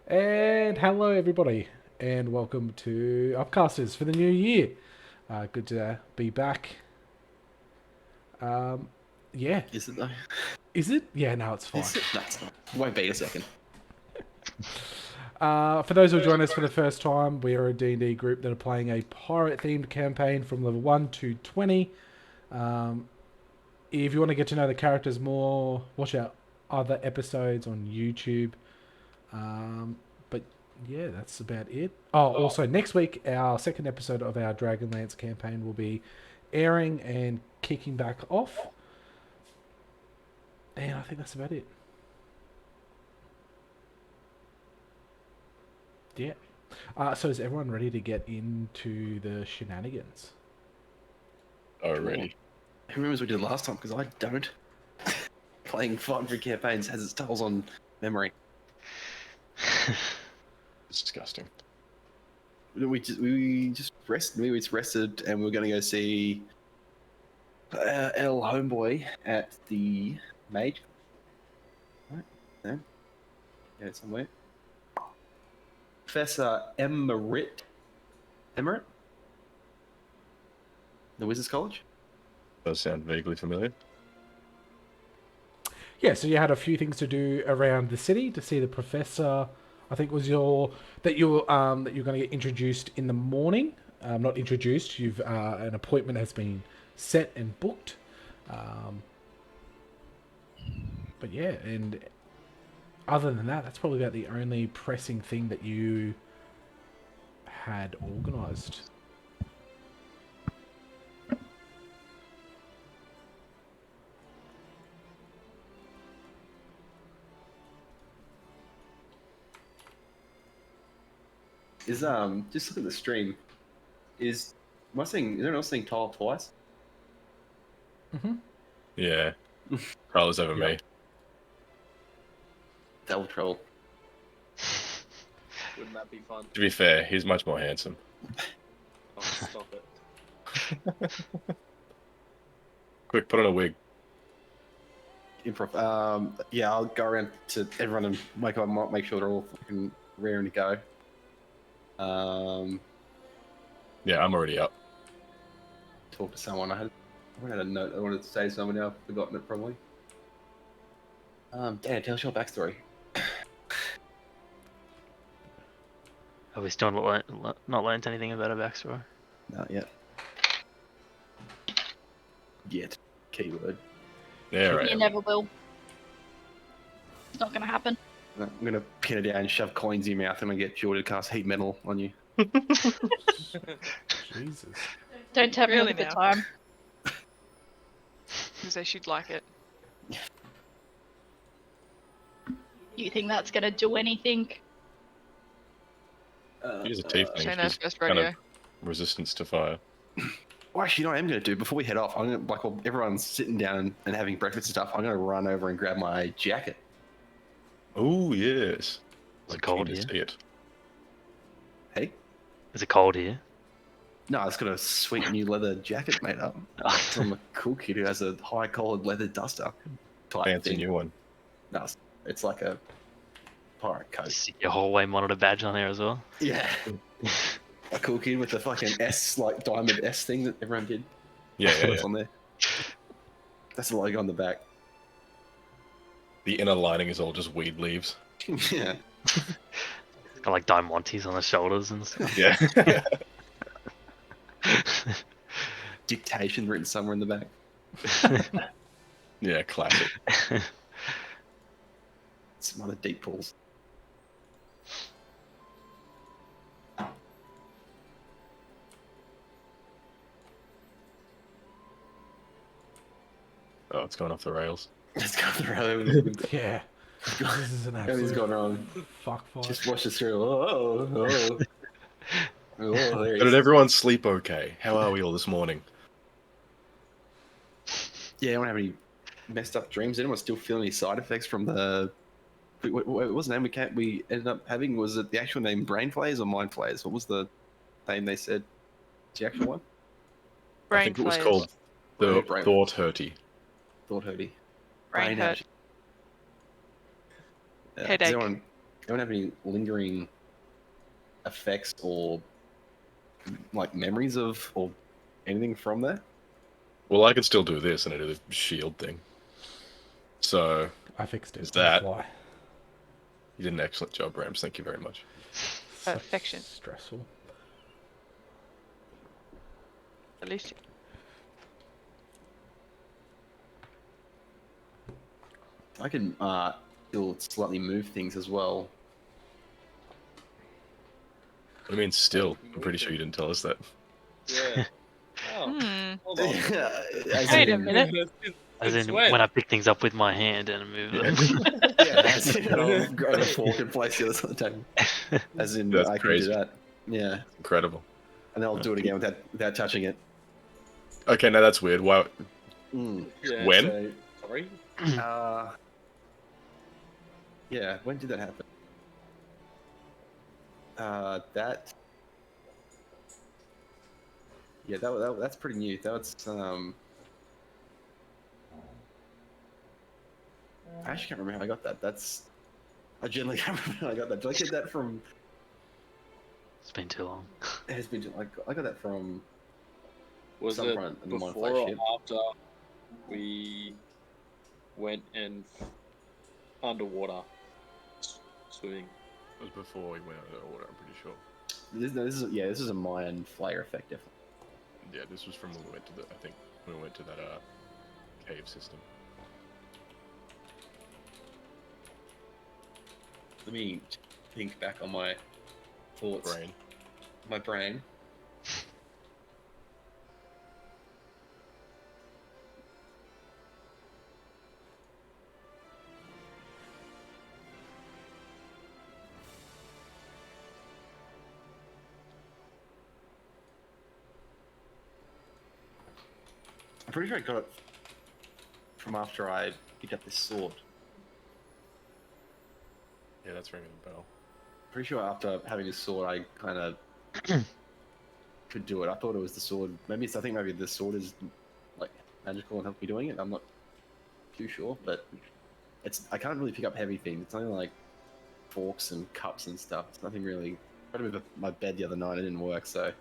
And hello, everybody, and welcome to Upcasters for the new year. Good to be back. Um, yeah, Is it though? is it? Yeah, no, it's fine. Is it? No, it's not. Won't be in a second. For those who join us for the first time, we are a D&D group that are playing a pirate-themed campaign from level 1 to 20. Um, if you want to get to know the characters more, watch our other episodes on YouTube. But yeah, that's about it. Oh, also next week, our second episode of our Dragonlance campaign will be airing and kicking back off. And I think that's about it. Yeah. So is everyone ready to get into the shenanigans? Already. Who remembers what we did last time? Because I don't. Playing 500 campaigns has its tolls on memory. Disgusting. We just rested. We just rested, and we are going to go see L Homeboy at the Mage. Right there. Yeah, it's somewhere. Professor Emerit. Emerit? The Wizards College? Does sound vaguely familiar. Yeah, so you had a few things to do around the city to see the professor. I think was that you're going to get introduced in the morning. Not introduced. You've an appointment has been set and booked. Um, but yeah, and other than that, that's probably about the only pressing thing that you had organised. Just look at the stream. Is anyone else seeing Tile twice? Yeah. Carla's over me. Double trouble. Wouldn't that be fun? To be fair, he's much more handsome. Oh, stop it. Quick, put on a wig. Improv. Yeah, I'll go around to everyone and make sure they're all fucking raring to go. Yeah, I'm already up. Talk to someone. I had a note I wanted to say to someone. Now I've forgotten it probably. Dan, tell us your backstory. Have we still not learned anything about her backstory? Not yet. Yet. Keyword. Yeah, right. You never will. It's not gonna happen. I'm gonna pin it down and shove coins in your mouth and I get Jordan to cast heat metal on you. Jesus. Don't tell me Really at the now? time. Because they should like it. You think that's gonna do anything? She's a teeth thing. Shayna's She's best kind radio. of resistance to fire. Well, actually, you know what I'm going to do? Before we head off, I'm going to, while everyone's sitting down and having breakfast and stuff, I'm going to run over and grab my jacket. Oh, yes. Is it cold Keen here? to see it. Hey? Is it cold here? No, it's got a sweet new leather jacket made up. So I'm a cool kid who has a high-collared leather duster type Fancy thing. new one. No, it's like a pirate coat. Stick your hallway monitor badge on there as well. Yeah. A cool kid with the fucking S, like diamond S thing that everyone did. Yeah, yeah, It's yeah. on there. That's the logo on the back. The inner lining is all just weed leaves. Yeah. Got like Diamantes on the shoulders and stuff. Yeah. Dictation written somewhere in the back. Yeah, classic. Some other deep pulls. Oh, it's going off the rails. Let's go through. Yeah. This is an Everything's absolute going wrong. fuck fight. Just watch this through. Oh, there But did everyone sleep okay? How are we all this morning? Yeah, anyone have any messed up dreams? Anyone still feel any side effects from the... What was the name we ended up having? Was it the actual name Brain Flays or Mind Flays? What was the name they said? The actual one? Brain I think it was flares. called the Brain- Thought Hurty. Thought hurty. Brain hurt. Does Headache. anyone don't have any lingering effects or like memories of or anything from there. Well, I could still do this and I do the shield thing. So I fixed it. Is on the that- fly. you did an excellent job, Rams. Thank you very much. So Perfection. stressful. At least I can still slightly move things as well. I mean, still, I'm pretty sure you didn't tell us that. Yeah. Oh, hold on. As Wait a in- minute. As Since in when? when I pick things up with my hand and move them. Yeah, as in I'll grab a fork and place the other side of the table. As in That's I can crazy. do that. Yeah, Incredible. and then I'll do it again without touching it. Okay, now that's weird. Why? Mm. Yeah, When? So, Sorry. yeah, when did that happen? That's pretty new. That's I actually can't remember how I got that. I generally can't remember how I got that. Did I get that from? It's been too long. It has been. I got that from. Was Some it front and one before or flagship. after we went and underwater swimming? It was before we went underwater, I'm pretty sure. This is a Mayan flare effect. Definitely. Yeah, this was from when we went to the. I think when we went to that cave system. Let me think back on my thoughts. Brain. My brain. I'm pretty sure I got it from after I picked up this sword. Yeah, that's ringing a bell. Pretty sure after having this sword, I kind of could do it. I thought it was the sword. I think maybe the sword is like magical and help me doing it. I'm not too sure, but I can't really pick up heavy things. It's only like forks and cups and stuff. It's nothing really. I tried to move my bed the other night. It didn't work, so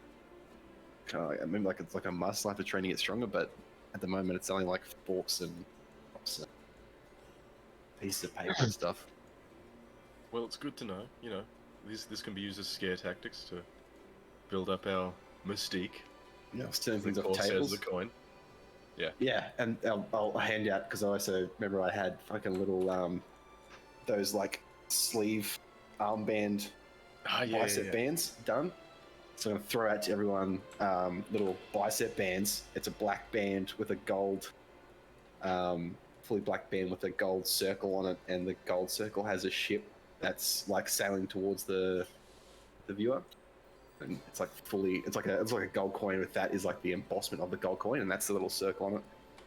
kind of like I mean, like it's like a must after training to get stronger. But at the moment, it's only like forks and cups and pieces of paper and stuff. Well, it's good to know. You know, this can be used as scare tactics to build up our mystique. Yeah, I was turning The things off Corsairs tables. of the coin. Yeah, and I'll hand out because I also remember I had fucking little those like sleeve armband bicep bands done. So I'm gonna throw out to everyone little bicep bands. It's a black band with a gold, fully black band with a gold circle on it, and the gold circle has a ship that's like sailing towards the viewer. And it's like it's like a gold coin with that is like the embossment of the gold coin, and that's the little circle on it.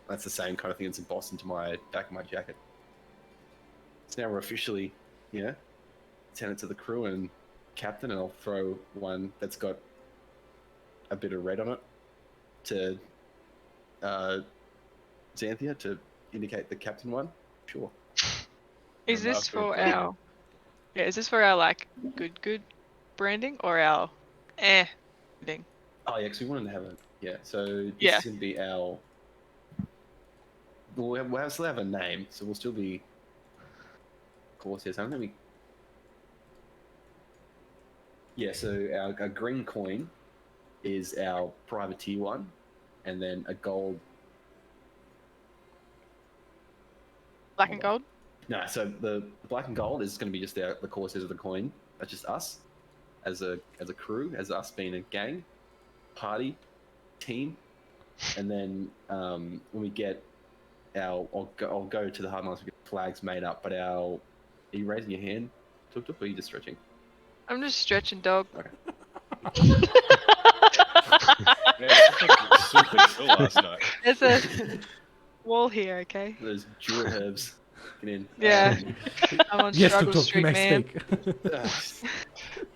That's the same kind of thing that's embossed into my back of my jacket. So now we're officially, lieutenant of the crew and captain, and I'll throw one that's got a bit of red on it to Xanthia to indicate the captain one. Sure. is Yeah, this that's for very our? Yeah, is this for our like good branding or our branding? Oh yeah, because we wanted to have so this Yeah. is gonna be our. We'll still have a name, so we'll still be. Corsairs. I don't think we. Yeah, so our green coin is our privateer one, and then a gold. Black and gold. No, so the black and gold is going to be just the Corsairs of the coin. That's just us, as a crew, as us being a gang, party, team, and then when we get our, I'll go to the hard lines. We get flags made up, but our. Are you raising your hand, Tuk Tuk, or are you just stretching? I'm just stretching, dog. Man, it's super chill last night. There's a wall here, okay? Those jewel herbs. Get in. Yeah. I'm on Yes, struggle Tuk Tuk, you street, may man. speak.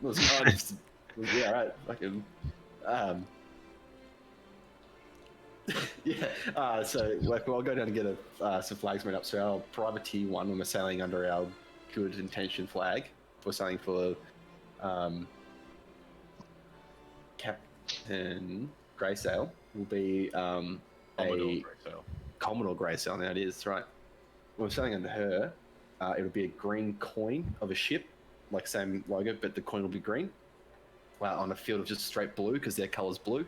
Was kind of, yeah, right. Fucking. Yeah. So like, I'll go down and get some flags made up. So our privateer one, when we're sailing under our good intention flag, for something for Captain Greysail will be Commodore a Greysail. Commodore Greysail. Now it is right. We're selling under her. It'll be a green coin of a ship, like same logo, but the coin will be green. On a field of just straight blue because their colour's blue.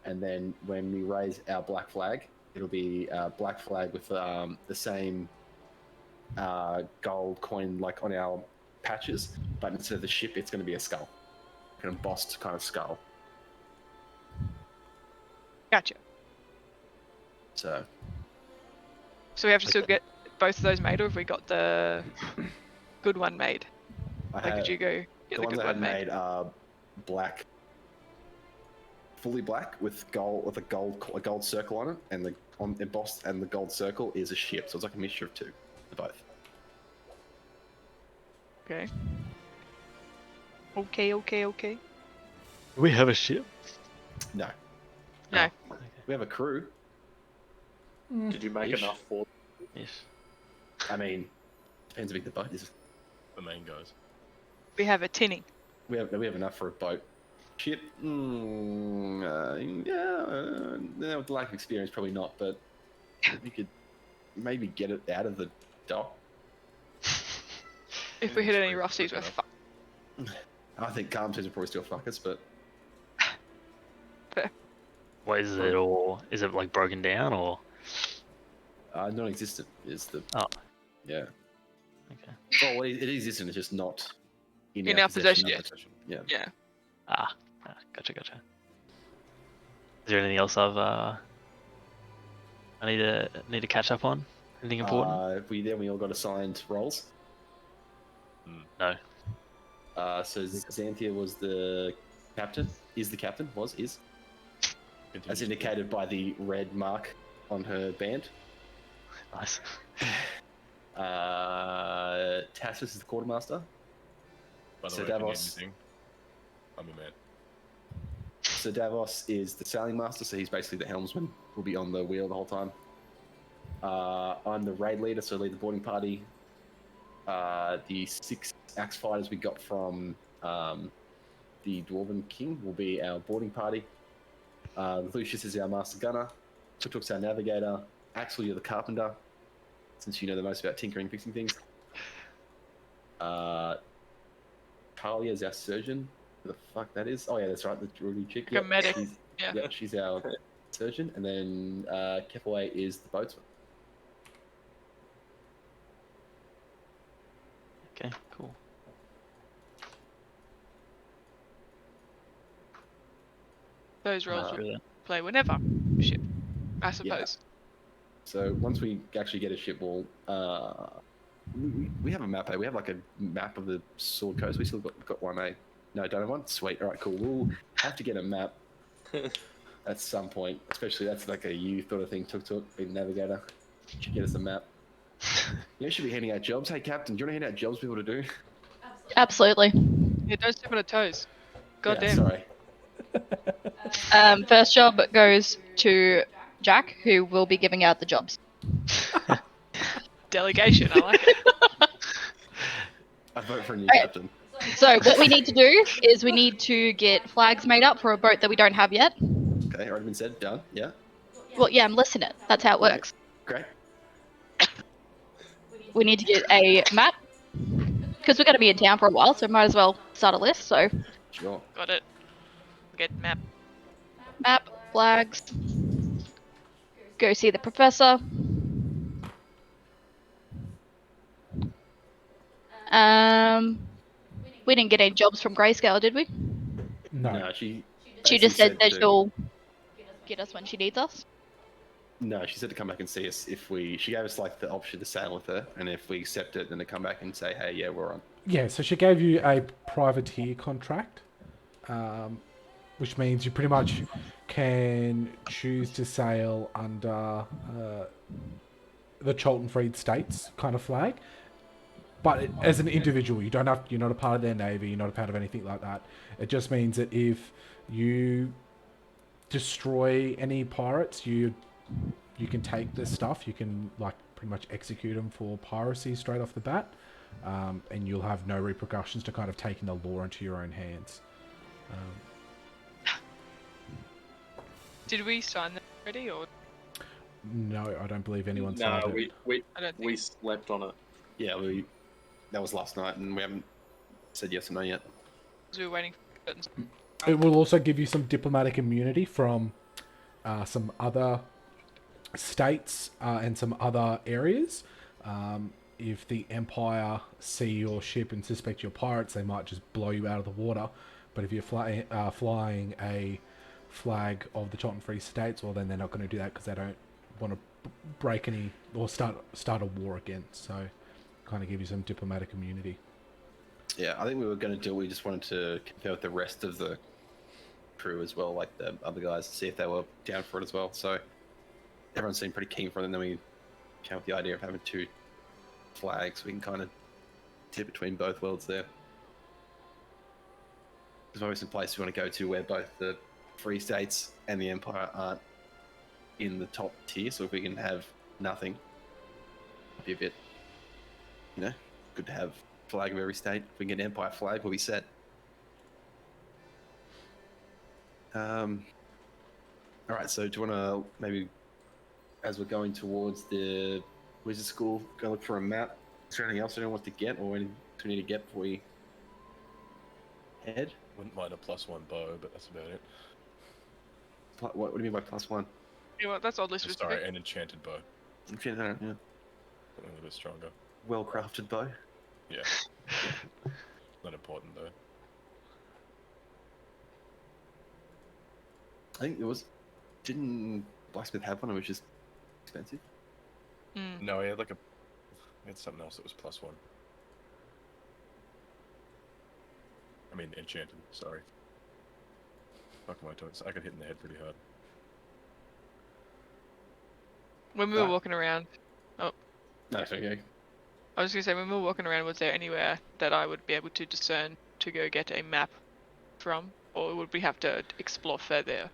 And then when we raise our black flag, it'll be a black flag with the same gold coin like on our patches, but instead of the ship, it's going to be a skull, an embossed kind of skull. Gotcha. So So we have to still Okay. get both of those made, or have we got the good one made? I Like, could you go get the the ones good I had one made? made are black, fully black with a gold circle on it, and the embossed and the gold circle is a ship. So it's like a mixture of two, both. Okay. Okay. Do we have a ship? No, No. Oh, okay. we have a crew. Did you make Ish. enough for? Yes. I mean, depends how big the boat is. The main guys. We have a tinning. We have enough for a boat. Ship, yeah, with lack of experience, probably not. But we could maybe get it out of the dock. If we hit any Quick rough seas, we're enough. fucked. I think calm seas will probably still fuck us, but What is it, or is it like broken down, or? non-existent is the. Oh. Yeah. Okay. Well, it existent. It's just not In our possession, yet. yeah. Yeah. Ah, gotcha. Is there anything else I need to catch up on? Anything important? We all got assigned roles. No. So Xanthia was the captain. Is the captain? Is. Continue As to- indicated by the red mark on her band. Nice. Tassus is the quartermaster. By the so way, if you need Davos- anything, I'm your man. So Davos is the sailing master, so he's basically the helmsman. Will be on the wheel the whole time. I'm the raid leader, so I lead the boarding party. The 6 axe fighters we got from the Dwarven King will be our boarding party. Lucius is our master gunner. Tuktuk's our navigator. Axel, you're the carpenter, since you know the most about tinkering and fixing things. Talia is our surgeon. Who the fuck that is? Oh yeah, that's right, the druidy chick. Like a medic, She's, yeah. she's our surgeon. And then Kefaway is the boatsman. Okay, cool. Those roles Uh, will Really? play whenever. Shit. I suppose. So once we actually get a ship, we'll we have a map. We have like a map of the Sword Coast. We still got one. No, don't have one. Sweet. All right, cool. We'll have to get a map at some point. Especially that's like a you sort of thing. Tuk being navigator. Should get us a map. You should be handing out jobs. Hey, Captain, do you want to hand out jobs for people to do? Absolutely. Yeah, don't step on her toes. God Yeah, damn. sorry. First job goes to Jack, who will be giving out the jobs. Delegation, I like it. I vote for a new Okay. captain. So what we need to do is we need to get flags made up for a boat that we don't have yet. Okay, already been said. Done. Yeah. Well, yeah, I'm listing it. That's how it works. Great. We need to get a map because we're going to be in town for a while, so might as well start a list. So Sure. Got it. Get map. map, flags. Go see the professor. We didn't get any jobs from Grayscale, did we? No. No, she. She basically just said that to- she'll get us when she needs us. No, she said to come back and see us if we. She gave us like the option to sail with her, and if we accept it, then to come back and say, "Hey, yeah, we're on." Yeah, so she gave you a privateer contract, which means you pretty much can choose to sail under the Cholton Freed States kind of flag. But as an individual, you don't have. You're not a part of their navy. You're not a part of anything like that. It just means that if you destroy any pirates, you can take this stuff. You can like pretty much execute them for piracy straight off the bat. and you'll have no repercussions to kind of taking the law into your own hands. Did we sign that already, or No, I don't believe anyone No, signed it. I don't think. we slept on it. Yeah, that was last night, and we haven't said yes or no yet. Because we were waiting for certain. It will also give you some diplomatic immunity from some other states and some other areas. If the Empire see your ship and suspect you're pirates, they might just blow you out of the water. But if you're flying a flag of the Cheltenham Free States, well, then they're not going to do that because they don't want to break any or start a war again. So, kind of give you some diplomatic immunity. Yeah, I think we were going to do. We just wanted to compare with the rest of the crew as well, like the other guys, to see if they were down for it as well. So everyone seemed pretty keen for it, and then we came up with the idea of having 2 flags. We can kind of tip between both worlds there. There's always some place we want to go to where both the Free States and the Empire aren't in the top tier. So if we can have nothing, it'd be a bit, good to have flag of every state. If we can get an Empire flag, we'll be set. All right, so do you want to maybe, as we're going towards the wizard school, go look for a map? Is there anything else anyone wants to get, or anything we need to get before we head? Wouldn't mind a +1 bow, but that's about it. What do you mean by +1? You know what, that's oddly specific. Sorry, an enchanted bow. Yeah, Something a little bit stronger. well-crafted bow. Yeah. Not important though. I think didn't Blacksmith have one, which is expensive? Mm. No, he had he had something else that was +1. I mean, enchanted. Sorry. Fuck am I doing? I got hit in the head pretty hard. When we were walking around, No, it's okay. I was gonna say when we were walking around, was there anywhere that I would be able to discern to go get a map from, or would we have to explore further?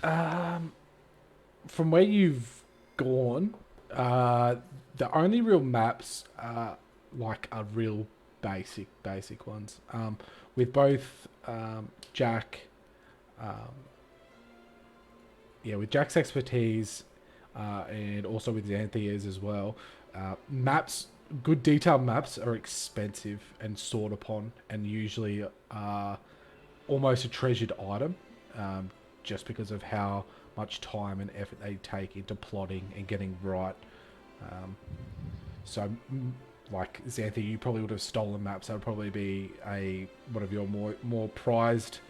From where you've gone, the only real maps are real basic ones. With both Jack, with Jack's expertise, and also with Xanthia's as well, good detailed maps are expensive and sought upon, and usually are almost a treasured item, just because of how much time and effort they take into plotting and getting right. So, like Xanthia, you probably would have stolen maps. That would probably be one of your more prized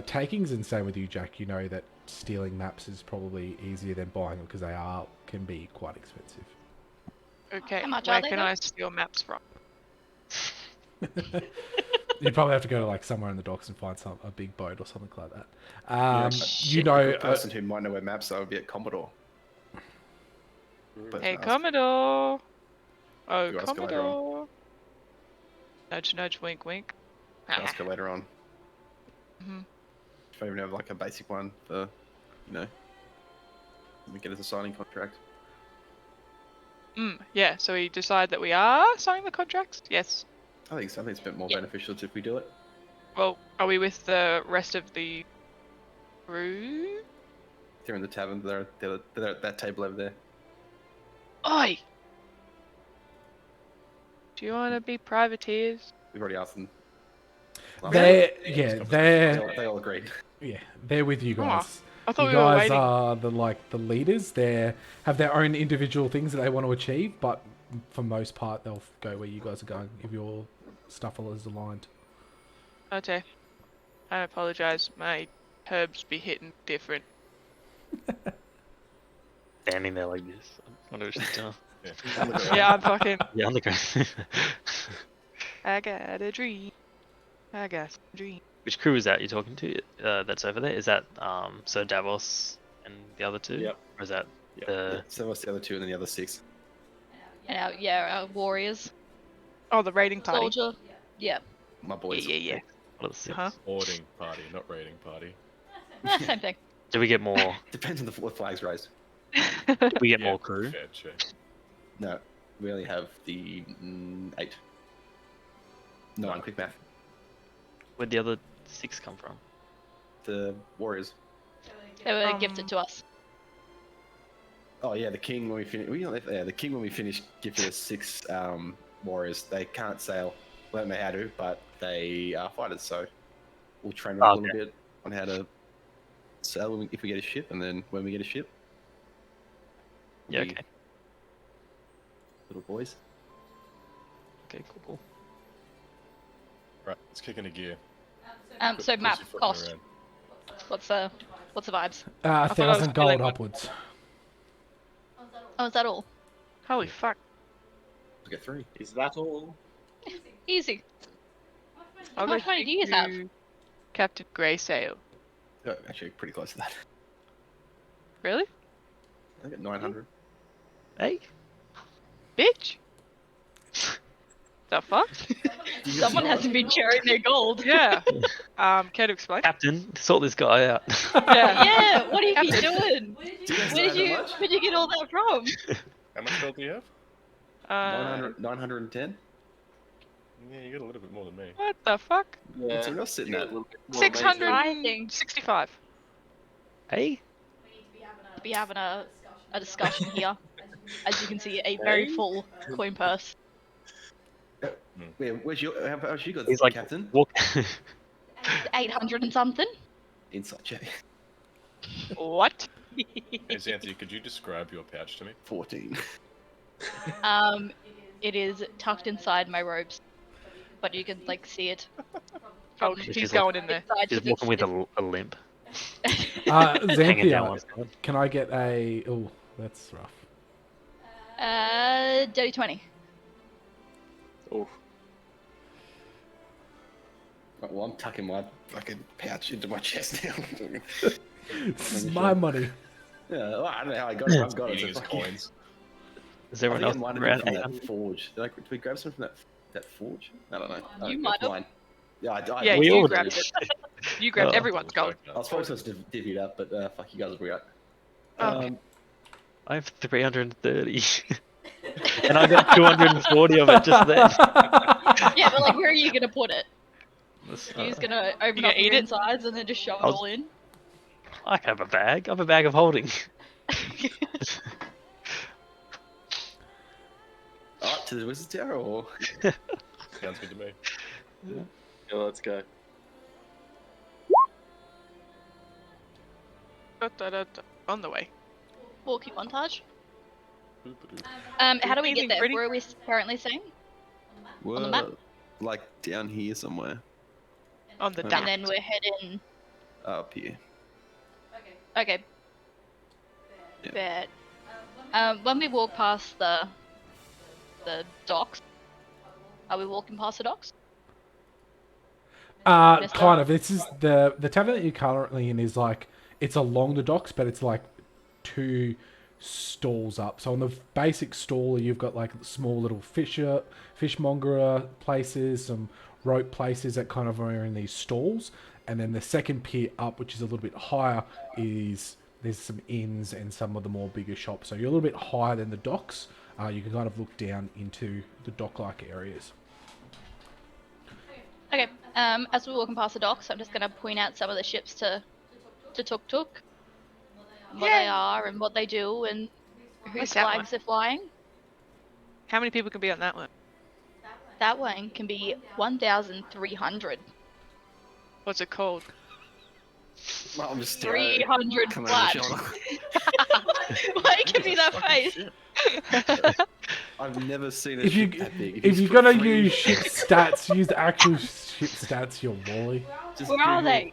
takings. And same with you, Jack. You know that stealing maps is probably easier than buying them because they can be quite expensive. Okay, How much where are they can though? I steal maps from? You'd probably have to go to somewhere in the docks and find a big boat or something like that. A know, good person who might know where maps are would be at Commodore. But Hey, ask- Commodore! Oh, You ask her later on. Commodore! Nudge, nudge, wink, wink. Ask her later on. hmm If I even have a basic one for, we get us a signing contract. Yeah, so we decide that we are signing the contracts? Yes. I think it's a bit more Yeah. beneficial if we do it. Well, are we with the rest of the crew? They're in the tavern. They're at that table over there. Oi! Do you want to be privateers? We've already asked them. They all agreed. they're with you guys. I thought You we were guys waiting. are the leaders. They have their own individual things that they want to achieve, but for most part, they'll go where you guys are going if your stuff is aligned. Okay. I apologize. My herbs be hitting different. Standing there like this. I wonder what she's doing. Yeah, I'm fucking. Yeah, on the ground. I got a dream. I got a dream. Which crew is that you're talking to? That's over there. Is that Sir Davos and the other two? Yep. Or is that Yep. the? So what's the other two and then the other 6? And our warriors. Oh, the raiding party. Soldier. Yeah. My boys. Yeah. What are the six? Huh? Boarding party, not raiding party. Same thing. Do we get more? Depends on the flags raised. Do we get Yeah, more crew? fair check. No, we only have the 8. 9. Quick math. Where'd the other 6 come from? The Warriors. They were gifted to us. Oh yeah, the king when we finish. Yeah, the king when we finish gifted us 6 warriors. They can't sail. We don't know how to, but they are fighters. So we'll train them a little bit on how to sail if we get a ship, and then when we get a ship, Yeah, we'll be okay. little boys. Okay, cool. Right, let's kick into gear. So map Pussy fucking cost. around. What's the vibes? thought I was 1,000 gold killing one. upwards. Oh, is that all? Holy fuck. We'll get 3. Is that all? Easy. I'll How much go money do you have? to Captain Greysail. Oh, actually, pretty close to that. Really? I got 900. Hey, Bitch. The fuck? Someone hasn't been sharing their gold. Yeah. Care to explain? Captain, sort this guy out. Yeah. Yeah, what have you been doing? Do you guys Where know did how much? you get all that from? How much gold do you have? 910. Yeah, you got a little bit more than me. What the fuck? Yeah. What's everyone else sitting at? 665. Hey, Be having a discussion here. As you can see, a very full coin purse. Where, where's your? How much you got, he's like, Captain? walk. 800 and something. Inside check. What? Hey, Xanthi, could you describe your pouch to me? 14. It is tucked inside my robes, but you can like see it. Oh, from She's he's like- going in there. inside She's to the- walking with a limp, hanging down Xanthia, one side. can I get a... Oh, that's rough. dirty 20. Oh, Right, well, I'm tucking my fucking pouch into my chest now. This is my money. Yeah, well, I don't know how I got it. I've got it. Eating So his fuck you. coins. Is I everyone think else I might have around been from 800? that forge. Did we grab some from that forge? I don't know. You It's might have. mine. Yeah, I Yeah, We you all grabbed did. it. You grabbed Oh. everyone's gold. I was supposed to divvy it up, but fuck you guys will bring it. Oh. I have 330. And I got 240 of it just then. Yeah, but like, where are you gonna put it? This, You're just uh, gonna open gonna up eat your it? insides and then just shove it I'll- all in? I have a bag. I have a bag of holding. Alright, to the Wizard's Tower, or? Sounds good to me. yeah, let's go. On the way. Walking montage. Boop-a-doop. How do we get Anything there? pretty? Where are we currently staying? On the map? Like down here somewhere. On the And dot. And then we're heading. Up here. Okay. Yeah. But when we walk past the docks, are we walking past the docks? Missed Kind out. of. This is the tavern that you're currently in is like, it's along the docks, but it's like 2 stalls up. So on the basic stall, you've got like small little fishmonger places, some rope places that kind of are in these stalls. And then the second pier up, which is a little bit higher, there's some inns and some of the more bigger shops. So you're a little bit higher than the docks. You can kind of look down into the dock-like areas. Okay. As we're walking past the docks, I'm just gonna point out some of the ships to Tuk Tuk. What they are and what they do and whose What's that one? flags they're flying. How many people can be on that one? That one can be 1,300. What's it called? Well, I'm just staring. 300 Come over flat. the shoulder. Why give me that Fucking face? shit. I've never seen a If you ship that big. if it's you're for gonna free, use ship stats, use the actual ship stats. You wally. just Where are they?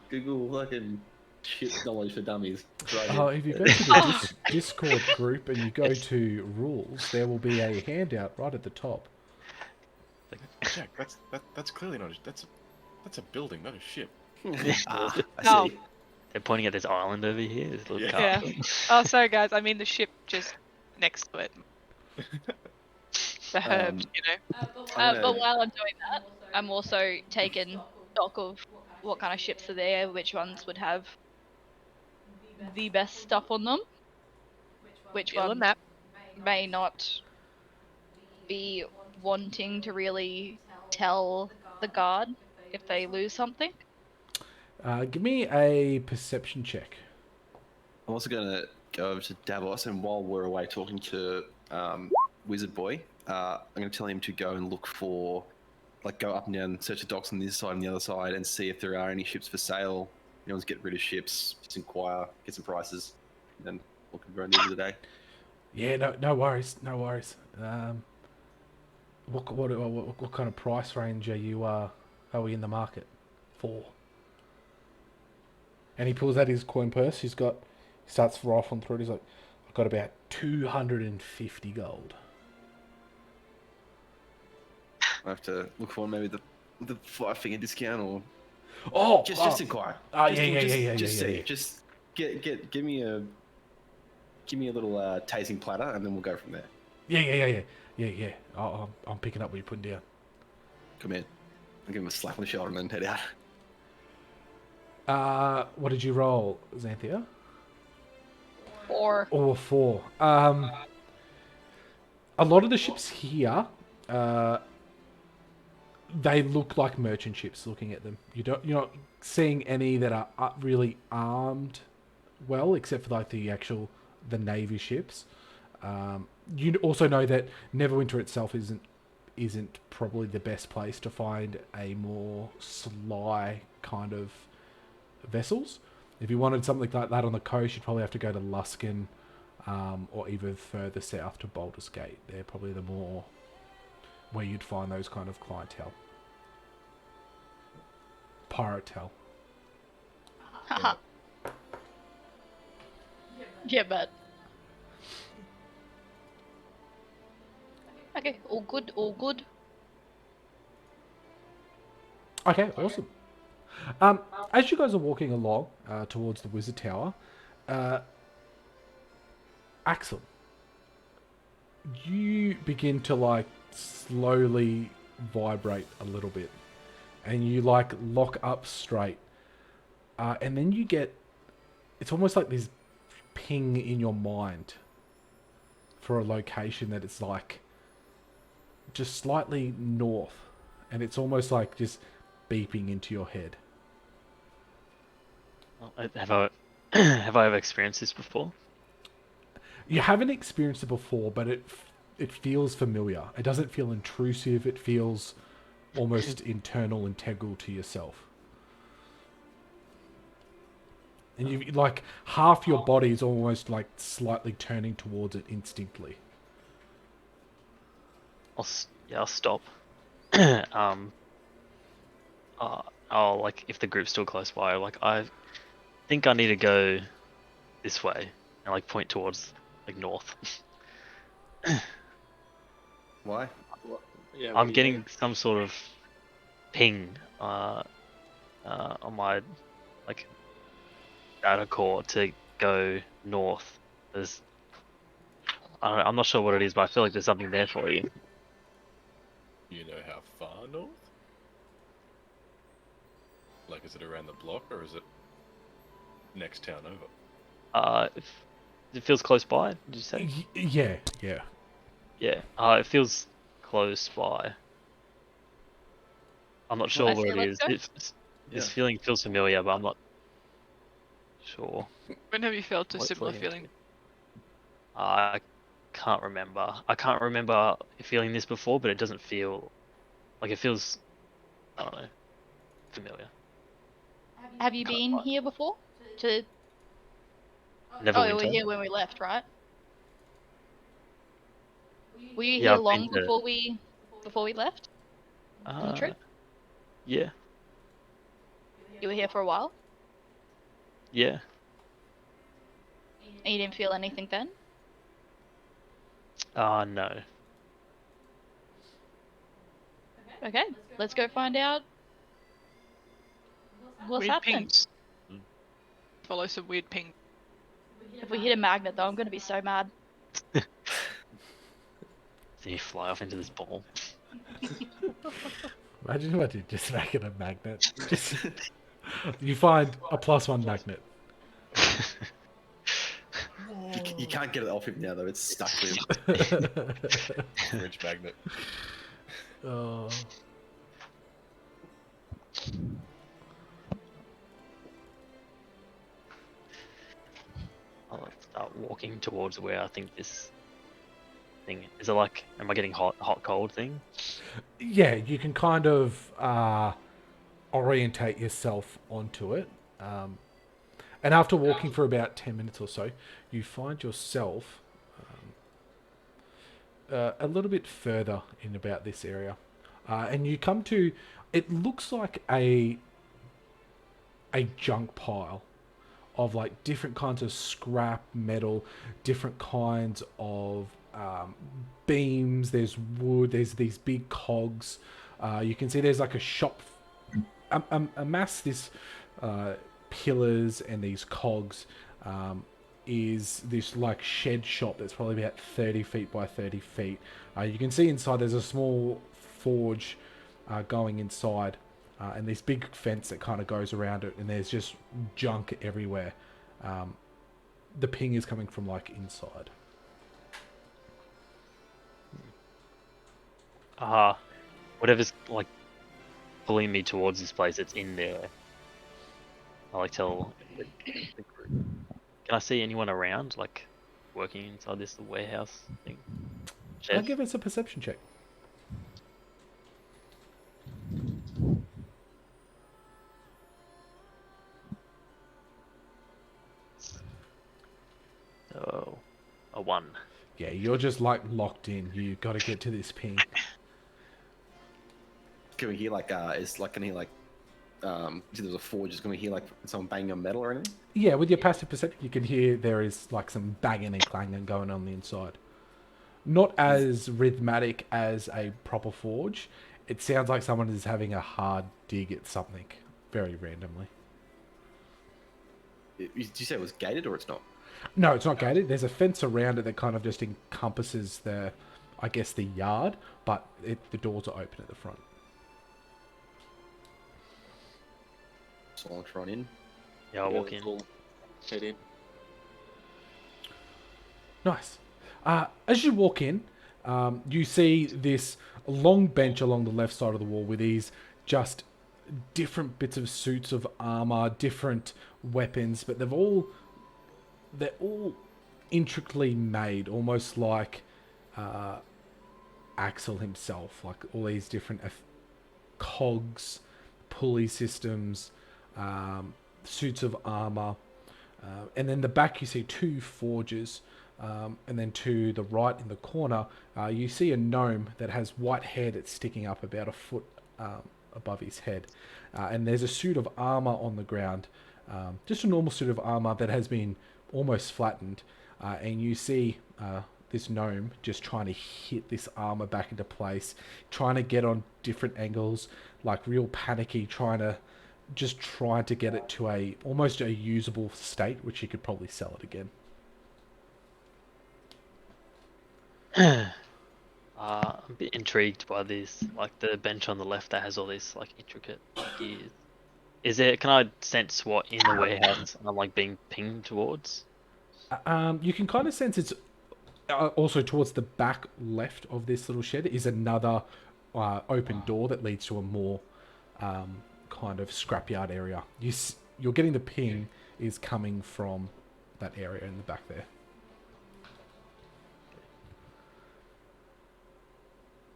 Google fucking ship knowledge for dummies. It's right Oh, here. if you go to the Discord group and you go to rules, there will be a handout right at the top. Jack, that's clearly not. That's a building, not a ship. Ah, I No. see. They're pointing at this island over here. This little Yeah. castle. Oh, sorry guys. I mean the ship just next to it. The herbs, you know. But while I'm doing that, I'm also taking stock of what kind of ships are there, which ones would have the best stuff on them, which Feel a ones map. may not be wanting to really tell the guard if they lose something? Give me a perception check. I'm also going to go over to Davos, and while we're away talking to Wizard Boy, I'm going to tell him to go and look for, like, go up and down, search the docks on this side and the other side, and see if there are any ships for sale. You know, get rid of ships, just inquire, get some prices, and then we'll confirm the end of the day. Yeah, no worries, no worries. What kind of price range are we in the market for? And he pulls out his coin purse. He starts rifling through it. He's like, I've got about 250 gold. I have to look for maybe the 5-figure discount, or just inquire. Yeah. Just give me a little tasting platter, and then we'll go from there. Yeah. I'm picking up what you're putting down. Come in. I'll give him a slap on the shoulder and then head out. What did you roll, Xanthia? 4. Or 4. A lot of the ships here, they look like merchant ships. Looking at them, you're not seeing any that are really armed well, except for like the navy ships. You also know that Neverwinter itself isn't probably the best place to find a more sly kind of vessels. If you wanted something like that on the coast, you'd probably have to go to Luskan, or even further south to Baldur's Gate. They're probably the more where you'd find those kind of clientele. Piratel. Haha. Yeah, but. Okay, all good, all good. Okay, awesome. As you guys are walking along towards the Wizard Tower, Axel, you begin to like slowly vibrate a little bit, and you like lock up straight, and then you get, it's almost like this ping in your mind for a location that it's like just slightly north, and it's almost like just beeping into your head. Have I ever experienced this before? You haven't experienced it before, but it feels familiar. It doesn't feel intrusive. It feels almost internal, integral to yourself. And you like half your body is almost like slightly turning towards it instinctively. I'll stop. I'll like, if the group's still close by, like, I think I need to go this way, and like point towards like north. Why? Yeah, I'm getting some sort of ping on my like data core to go north. I'm not sure what it is, but I feel like there's something there for you. You know how far north? Like, is it around the block, or is it next town over? It feels close by. Did you say? Yeah. Yeah. It feels close by. I'm not sure I where say it is. let's go? This feeling feels familiar, but I'm not sure. When have you felt a What's similar like- feeling? I can't remember. I can't remember feeling this before, but it doesn't feel like it feels. I don't know. Familiar. Have you been here before? To Never you were here when we left, right? Were you Yeah, here I've long been to- before we left on the trip? Yeah. You were here for a while, Yeah. and you didn't feel anything then? No. Okay, let's go find out what's Weird happening. pings. Follow some weird ping. If we hit a magnet, though, I'm gonna be so mad. Then you fly off into this ball. Imagine what you just make it a magnet. Just you find a +1 magnet. You can't get it off him now, though. It's stuck to him. Fridge magnet. Oh. walking towards where I think this thing is. It like, am I getting hot, cold thing? Yeah, you can kind of orientate yourself onto it. And after walking for about 10 minutes or so, you find yourself a little bit further in about this area. And you come to, it looks like a junk pile of like different kinds of scrap metal, different kinds of beams. There's wood, there's these big cogs. You can see there's like a shop, amass this pillars and these cogs is this like shed shop that's probably about 30 feet by 30 feet. You can see inside there's a small forge going inside, and this big fence that kind of goes around it, and there's just junk everywhere. The ping is coming from like inside. Whatever's like pulling me towards this place, it's in there. I like tell the group. Can I see anyone around, like working inside this warehouse thing? I'll give us a perception check. So, a 1. Yeah, you're just like locked in. You got to get to this ping. Can we hear like can he like see there's a forge, can we hear like someone banging on metal or anything? Yeah, with your passive perception, you can hear there is like some banging and clanging going on the inside. Not as rhythmic as a proper forge. It sounds like someone is having a hard dig at something very randomly. Did you say it was gated or it's not? No, it's not gated. There's a fence around it that kind of just encompasses the yard, but the doors are open at the front. So I'll run in. Yeah, I'll walk in. Head in. Nice. As you walk in, you see this long bench along the left side of the wall with these just different bits of suits of armor, different weapons, but they're all intricately made, almost like Axel himself, like all these different cogs, pulley systems, suits of armor, and then the back you see 2 forges, and then to the right in the corner you see a gnome that has white hair that's sticking up about a foot above his head, and there's a suit of armor on the ground, just a normal suit of armor that has been almost flattened, and you see this gnome just trying to hit this armor back into place, trying to get on different angles, like real panicky, trying to get it to almost a usable state, which he could probably sell it again. I'm a bit intrigued by this, like the bench on the left that has all these like intricate gears. Can I sense what in the warehouse I'm like being pinged towards? You can kind of sense it's also towards the back left of this little shed is another open door that leads to a more kind of scrapyard area. You're getting the ping is coming from that area in the back there.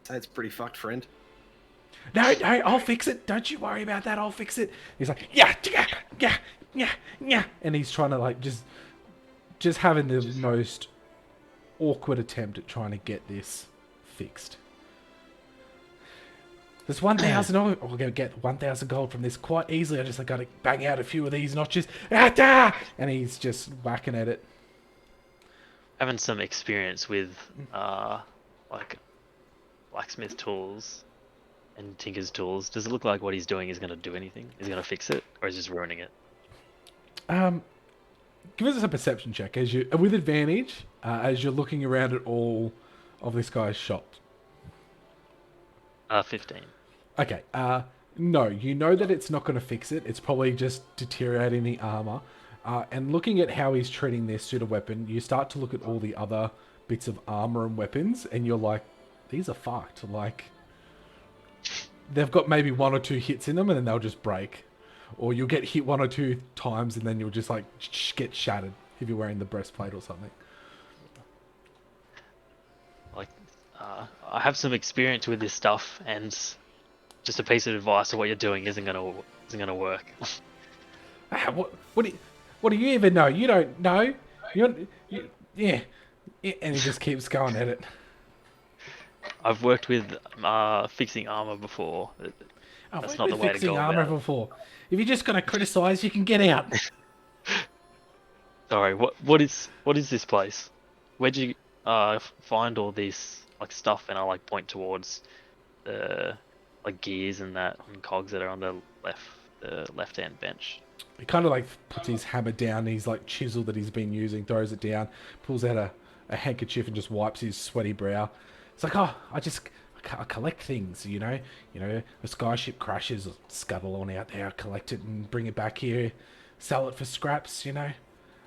Say it's pretty fucked, friend. No, I'll fix it. Don't you worry about that. I'll fix it. He's like, yeah, and he's trying to like just having the most awkward attempt at trying to get this fixed. There's 1,000. I'm going to get 1,000 gold from this quite easily. I just got to bang out a few of these notches. And he's just whacking at it. Having some experience with like blacksmith tools and tinker's tools, does it look like what he's doing is going to do anything? Is he going to fix it, or is he just ruining it? Give us a perception check as you, with advantage, as you're looking around at all of this guy's shop. 15. Okay. No, you know that it's not going to fix it. It's probably just deteriorating the armor. And looking at how he's treating this suit of weapon, you start to look at all the other bits of armor and weapons, and you're like, these are fucked. Like, they've got maybe 1 or 2 hits in them, and then they'll just break. Or you'll get hit 1 or 2 times, and then you'll just like get shattered. if you're wearing the breastplate or something. Like, I have some experience with this stuff, and just a piece of advice of what you're doing isn't gonna work. Ah, what do you even know? You don't know. Yeah, and he just keeps going at it. I've worked with fixing armor before. Oh, That's we've not been the way to fixing go armor about it. before. If you're just gonna criticize, you can get out. Sorry, what is this place? Where'd you find all this like stuff? And I like point towards the like gears and that and cogs that are on the left hand bench. He kind of like puts his hammer down. He's like chisel that he's been using, throws it down, pulls out a handkerchief and just wipes his sweaty brow. It's like, oh, I collect things, you know. A skyship crashes, scuttle on out there. I collect it and bring it back here, sell it for scraps, you know.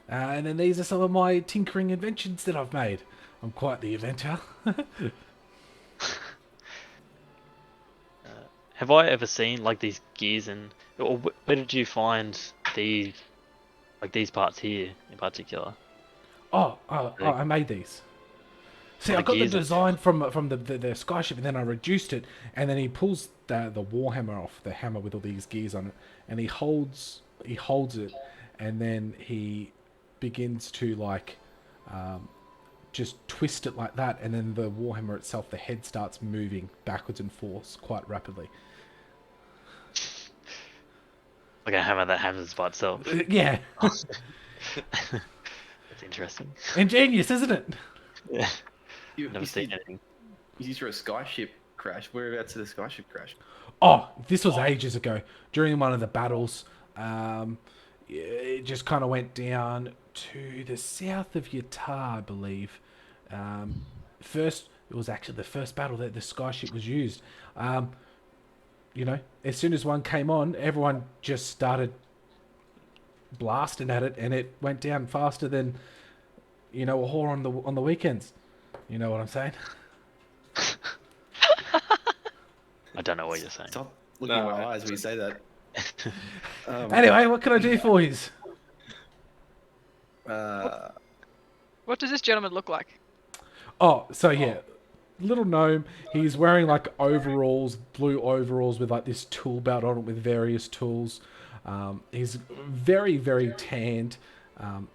And then these are some of my tinkering inventions that I've made. I'm quite the inventor. Have I ever seen like these gears or where did you find these parts here in particular? I made these. See, Well, I got the gears and- design from the skyship, and then I reduced it, and then he pulls the warhammer off the hammer with all these gears on it, and he holds it, and then he begins to like just twist it like that, and then the warhammer itself, the head starts moving backwards and forwards quite rapidly. Like a hammer that hammers by itself. Yeah, That's interesting. ingenious, isn't it? Yeah, You, never you, seen see, anything. you see a skyship crash. Whereabouts did the skyship crash? Oh, this was ages ago. During one of the battles, it just kind of went down to the south of Yatar, I believe. First, it was actually the first battle that the skyship was used. You know, as soon as one came on, everyone just started blasting at it, and it went down faster than, you know, a whore on the weekends. You know what I'm saying? I don't know what you're saying. Stop looking in my eyes when you say that. Anyway, what can I do for you? What does this gentleman look like? Oh, so yeah, little gnome. He's wearing like overalls, blue overalls with like this tool belt on it with various tools. He's very, very tanned.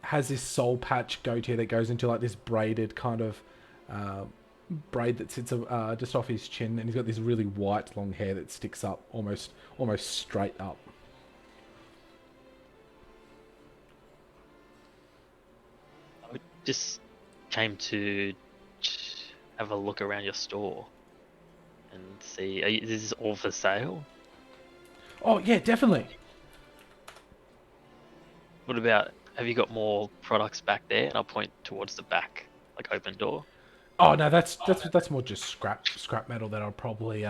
Has this soul patch goatee that goes into like this braided kind of braid that sits just off his chin, and he's got this really white long hair that sticks up almost straight up. I just came to have a look around your store and see. Is this all for sale? Oh yeah, definitely. What about? Have you got more products back there? And I'll point towards the back, like open door. Oh no, that's more just scrap metal that I'll probably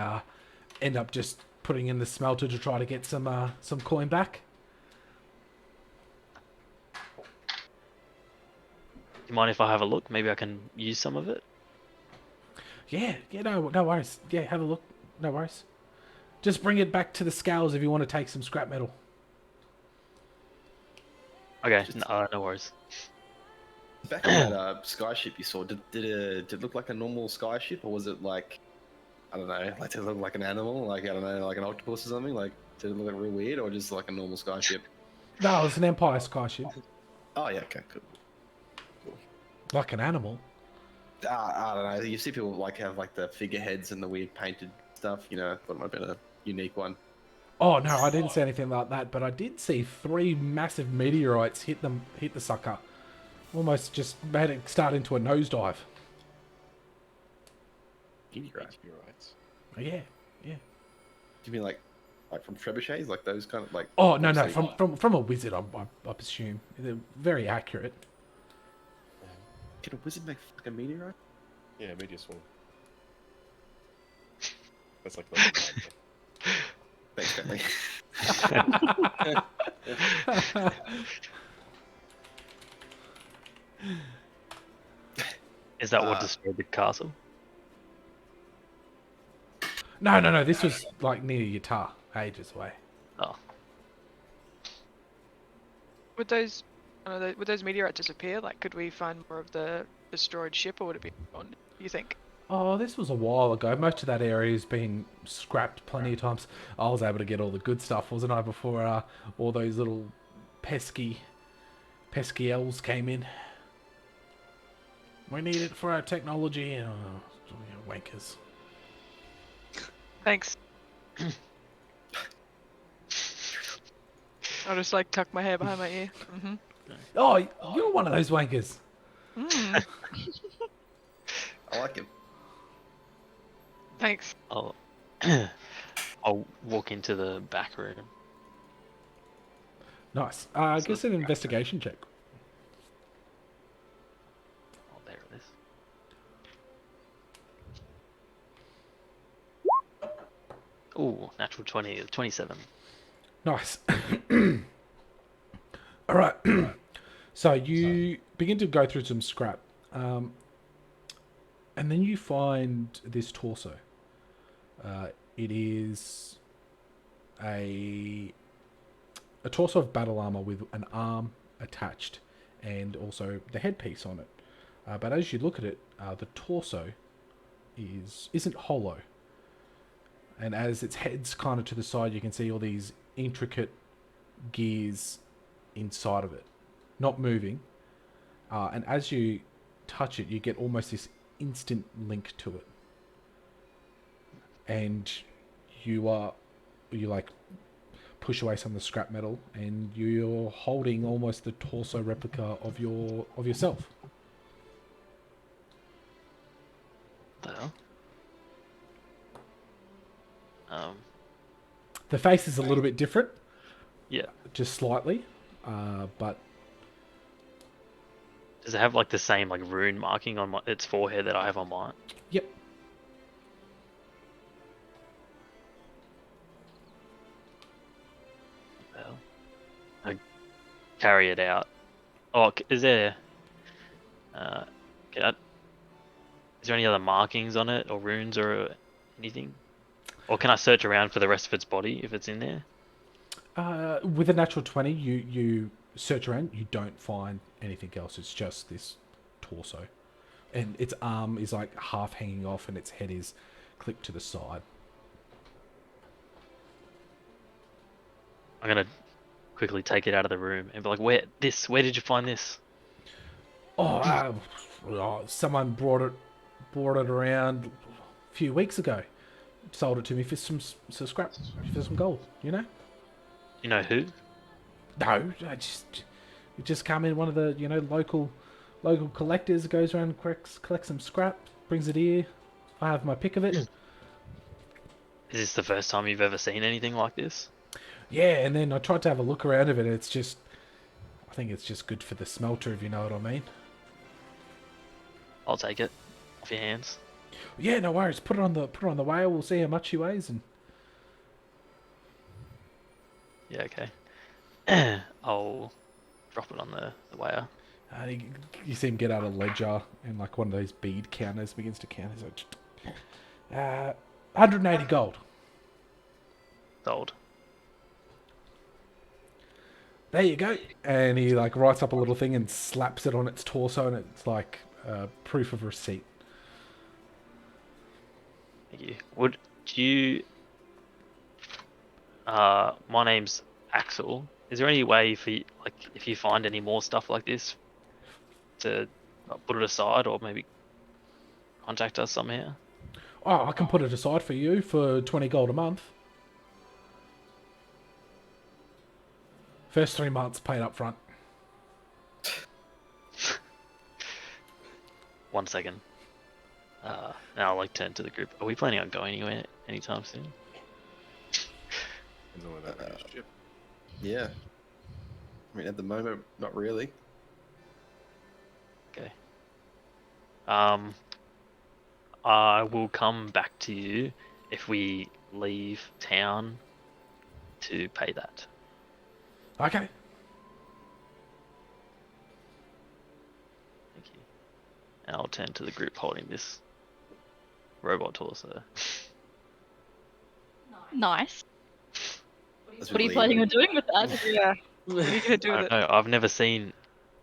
end up just putting in the smelter to try to get some coin back. Do you mind if I have a look? Maybe I can use some of it. Yeah, no worries. Yeah, have a look. No worries. Just bring it back to the scales if you want to take some scrap metal. Okay, no worries. Back on that skyship you saw, did it look like a normal skyship, or was it like, I don't know, like did it look like an animal, like I don't know, like an octopus or something? Like did it look like real weird, or just like a normal skyship? No, it's an Empire skyship. Oh yeah, okay, cool. Like an animal. I don't know. You see people like have like the figureheads and the weird painted stuff. You know, I thought it might have been a unique one. Oh no, I didn't see anything like that, but I did see 3 massive meteorites hit the sucker. Almost just made it start into a nosedive. Meteorite. Oh, yeah. Do you mean like from trebuchets, like those kind of like? Oh no, obviously- from a wizard, I presume. They're very accurate. Can a wizard make fucking meteorite? Yeah, meteor swarm. That's like the Thanks, Bentley. Is that what destroyed the castle? No. This was like near Yatar, ages away. Oh, Would those would those meteorites disappear? Like, could we find more of the destroyed ship, or would it be gone? You think? Oh, this was a while ago. Most of that area has been scrapped plenty of times. I was able to get all the good stuff, wasn't I, before all those little pesky elves came in. We need it for our technology. Wankers. Thanks. I'll just like tuck my hair behind my ear. Oh, you're one of those wankers. Mm. I like him. Thanks. I'll walk into the back room. Nice. I guess an investigation check. Oh, there it is. Ooh, natural 20, 27. Nice. All right. So you begin to go through some scrap, and then you find this torso. It is a torso of battle armor with an arm attached, and also the headpiece on it. But as you look at it, the torso isn't hollow, and as its head's kind of to the side, you can see all these intricate gears inside of it, not moving. And as you touch it, you get almost this instant link to it. And you like push away some of the scrap metal, and you're holding almost the torso replica of yourself. The hell? The face is a little bit different, Yeah. just slightly, but Does it have like the same like rune marking on its forehead that I have on mine? yep. Well, I carry it out. Oh, is there? Is there any other markings on it, or runes, or anything? Or can I search around for the rest of its body if it's in there? With a natural 20, you search around, you don't find anything else. It's just this torso. And its arm is like half hanging off, and its head is clipped to the side. I'm gonna quickly take it out of the room and be like, Where did you find this?" Someone brought it around a few weeks ago. Sold it to me for some scrap, for some gold, you know? You know who? No, it just come in, one of the, local collectors that goes around and collects some scrap, brings it here. I have my pick of it. Is this the first time you've ever seen anything like this? Yeah, and then I tried to have a look around of it. I think it's just good for the smelter, if you know what I mean. I'll take it off your hands. Yeah, no worries. Put it on the whale. We'll see how much he weighs, and Yeah, okay. I'll drop it on the wire. you see him get out a ledger and like one of those bead counters, begins to count. He's like, 180 gold. Sold. There you go. And he like writes up a little thing and slaps it on its torso, and it's like proof of receipt. Thank you. My name's Axel. Is there any way for you, like, if you find any more stuff like this, to put it aside, or maybe contact us somehow? Oh, I can put it aside for you for 20 gold a month. First 3 months paid up front. 1 second. Now I'll like turn to the group. Are we planning on going anywhere anytime soon? And all that new ship. Yeah. I mean, at the moment, not really. Okay. I will come back to you if we leave town to pay that. Okay. Thank you. And I'll turn to the group holding this robot torso. Nice. As What are we you leave. planning on doing with that? Yeah. What are you gonna do I with don't it? know. I've never seen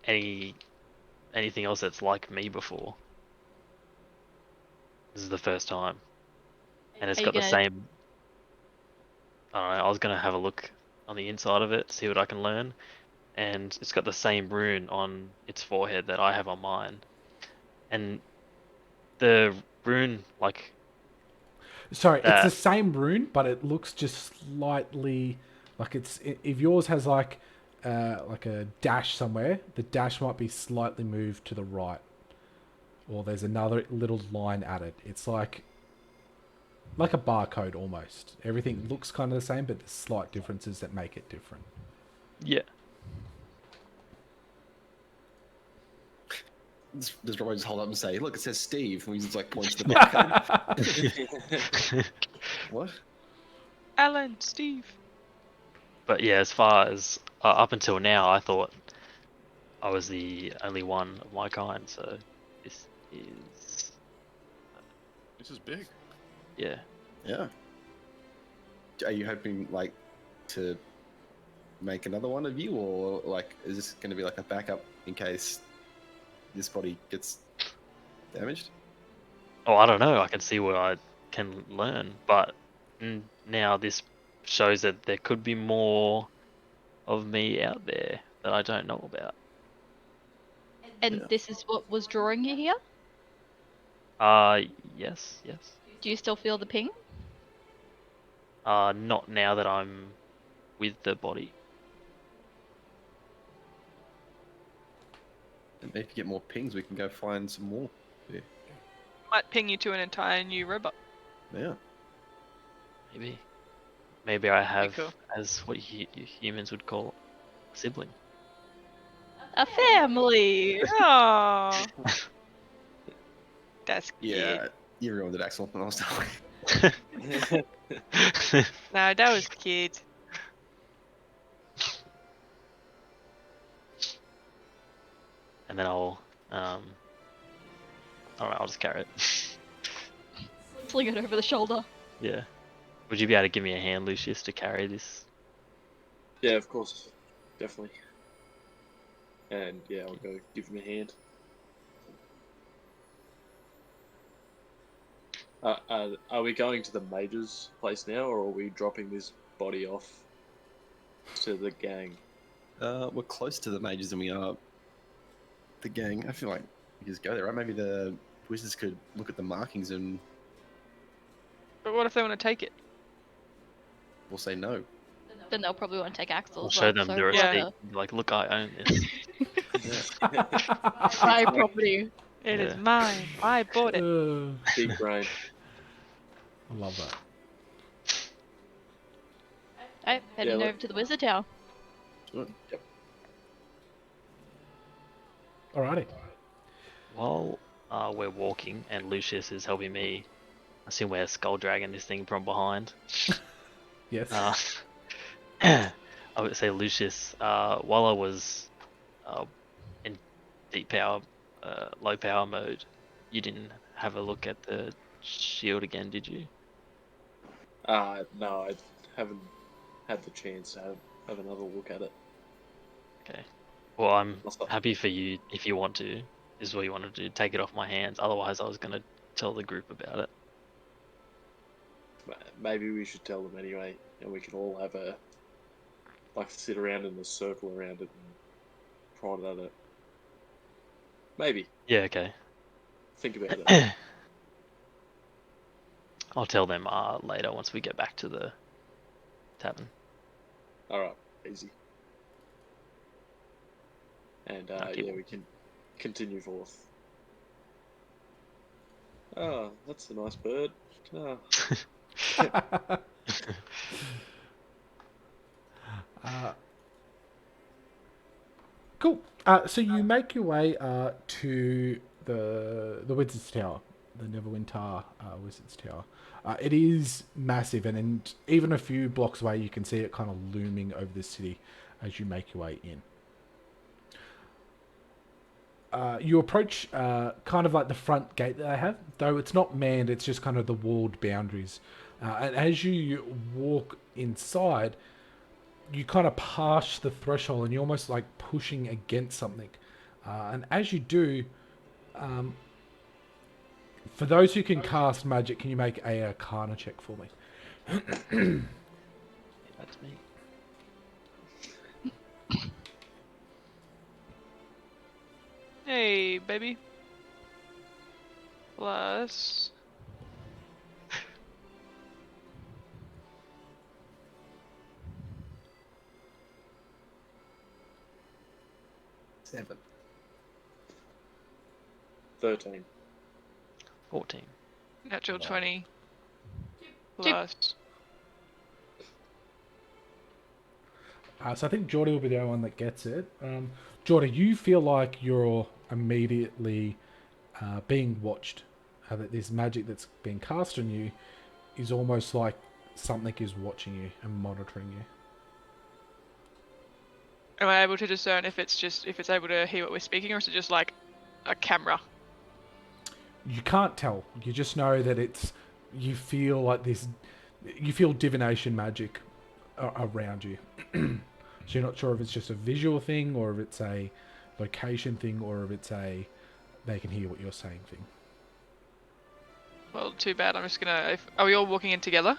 anything else that's like me before. This is the first time, and it's Are you got the gonna- same. I don't know. I was gonna have a look on the inside of it, see what I can learn, and it's got the same rune on its forehead that I have on mine, and the rune like Sorry, it's that. the same rune, but it looks just slightly like if yours has like a dash somewhere, the dash might be slightly moved to the right, or there's another little line at it. It's like a barcode almost. Everything looks kind of the same, but there's slight differences that make it different. Yeah. Does Robert just hold up and say, "Look, it says Steve," and he just like points to the barcode? What? Alan, Steve. But yeah, as far as up until now, I thought I was the only one of my kind. So this is This is big. yeah. Yeah. Are you hoping like to make another one of you, or like is this going to be like a backup in case this body gets damaged? Oh, I don't know. I can see what I can learn, but now this shows that there could be more of me out there that I don't know about. And Yeah. this is what was drawing you here? Yes, yes. Do you still feel the ping? Not now that I'm with the body. And if you get more pings, we can go find some more. Might ping you to an entire new robot. Yeah. Maybe I have, cool. as what humans would call a sibling. A family! Oh, that's Yeah. cute. You ruined it, Axel. When I was talking. No, that was cute. And then I'll alright, I'll just carry it. Sling it over the shoulder. Yeah. Would you be able to give me a hand, Lucius, to carry this? Yeah, of course. Definitely. And yeah, I'll go give him a hand. Are we going to the Major's place now, or are we dropping this body off to the gang? We're close to the majors than we are the gang. I feel like we just go there, right? Maybe the wizards could look at the markings and But what if they want to take it? we'll say no. Then they'll probably want to take Axel's. I'll show them so the whatever. receipt. Be like, look, I own this. My property. It is Yeah. mine. I bought it. Big brain. I love that. Alright, heading let- over to the wizard tower. Yep. Alrighty. While we're walking and Lucius is helping me, I assume we're skull dragging this thing from behind. Yes. I would say, Lucius, while I was in deep power, low power mode, you didn't have a look at the shield again, did you? No, I haven't had the chance to have another look at it. Okay. Well, I'm Must not- happy for you if you want to. Is what you want to do. Take it off my hands. Otherwise, I was gonna tell the group about it. Maybe we should tell them anyway, and we can all have a sit around in a circle around it and prod at it. Maybe Yeah. Okay. think about it. I'll tell them later once we get back to the tavern. All right, easy. And Okay. yeah, we can continue forth. Oh, that's a nice bird. Oh. Cool. So you make your way to the Wizard's Tower, the Neverwinter Wizard's Tower. It is massive, and even a few blocks away, you can see it kind of looming over the city as you make your way in. You approach kind of like the front gate that they have, though it's not manned, it's just kind of the walled boundaries. And as you walk inside, you kind of pass the threshold and you're almost like pushing against something. And as you do, for those who can cast magic, can you make a Arcana check for me? That's me. Hey, baby. Plus. Seven. 13. 14. Natural Wow. 20. Plus. So I think Geordie will be the only one that gets it. Geordie, you feel like you're immediately being watched. That this magic that's being cast on you is almost like something is watching you and monitoring you. Am I able to discern if it's able to hear what we're speaking, or is it just like a camera? You can't tell. You just know that you feel like this. You feel divination magic around you. So you're not sure if it's just a visual thing, or if it's a location thing, or if it's a they can hear what you're saying thing. Well, too bad. I'm just gonna. Are we all walking in together?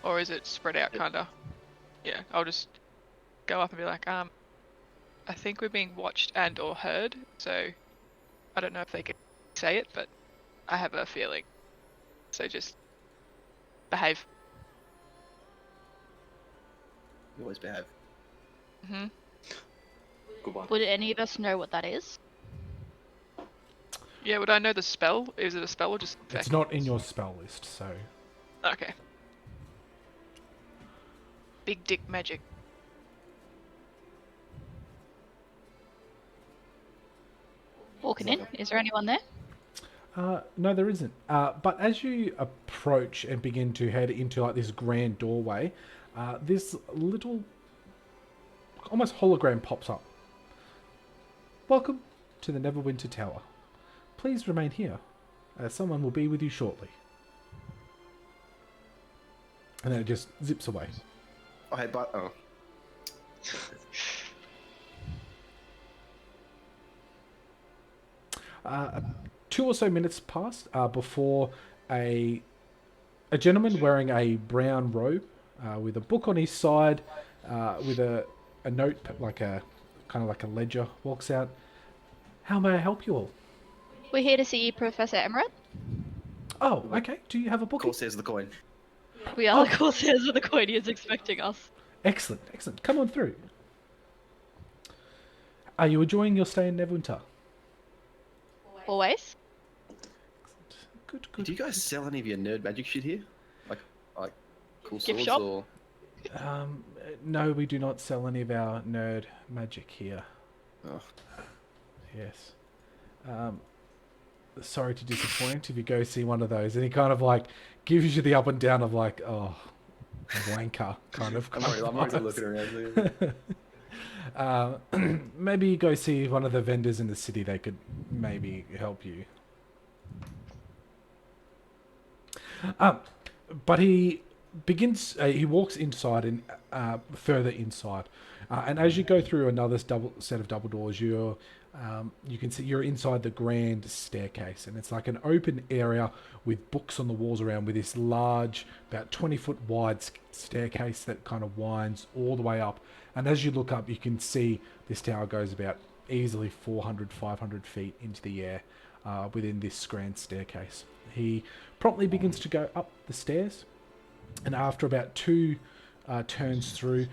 Or is it spread out, kinda? Yeah, I'll just go up and be like, I think we're being watched and or heard, so I don't know if they can say it, but I have a feeling. So just behave. You always behave. Hmm. Good one. Would any of us know what that is? Yeah, would I know the spell? Is it a spell or just It's effect? not in your spell list, so Okay. Big dick magic. Walking in. Is there anyone there? no, there isn't. But as you approach and begin to head into like this grand doorway, this little, almost hologram pops up. Welcome to the Neverwinter Tower. Please remain here. Someone will be with you shortly. And then it just zips away. Oh, hey, but oh, 2 or so minutes pass before a gentleman wearing a brown robe with a book on his side with a note like a kind of like a ledger walks out. How may I help you all? We're here to see Professor Emerald. Oh, okay. Do you have a book? Corsairs of the coin. We are the Corsairs of the Coin. He is expecting us. Excellent, excellent. Come on through. Are you enjoying your stay in Neverwinter? Always. Good, good. Do you guys sell any of your nerd magic shit here? Like cool Gift swords shop? or? No, we do not sell any of our nerd magic here. Oh, Yes. Sorry to disappoint if you go see one of those. And he kind of like gives you the up and down of like, oh, wanker kind of. I'm not even looking around. Maybe you go see one of the vendors in the city. They could maybe help you. But he begins. He walks inside and further inside, and as you go through another set of double doors, you can see you're inside the grand staircase, and it's like an open area with books on the walls around, with this large, about 20-foot wide staircase that kind of winds all the way up. And as you look up, you can see this tower goes about easily 400, 500 feet into the air within this grand staircase. He promptly begins to go up the stairs, and after about 2 turns through,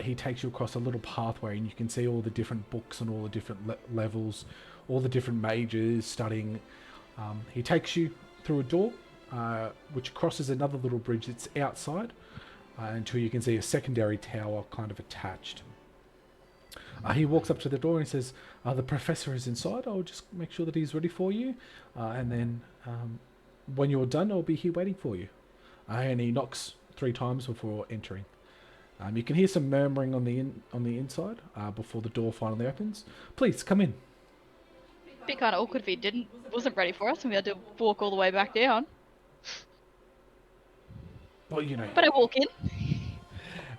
he takes you across a little pathway, and you can see all the different books and all the different levels, all the different mages studying. He takes you through a door, which crosses another little bridge that's outside, until you can see a secondary tower kind of attached. He walks up to the door and says, the professor is inside. I'll just make sure that he's ready for you. And then when you're done, I'll be here waiting for you. And he knocks 3 times before entering. You can hear some murmuring on the inside before the door finally opens. Please, come in. Be kind of awkward if he wasn't ready for us and we had to walk all the way back down. Well, you know. But I walk in.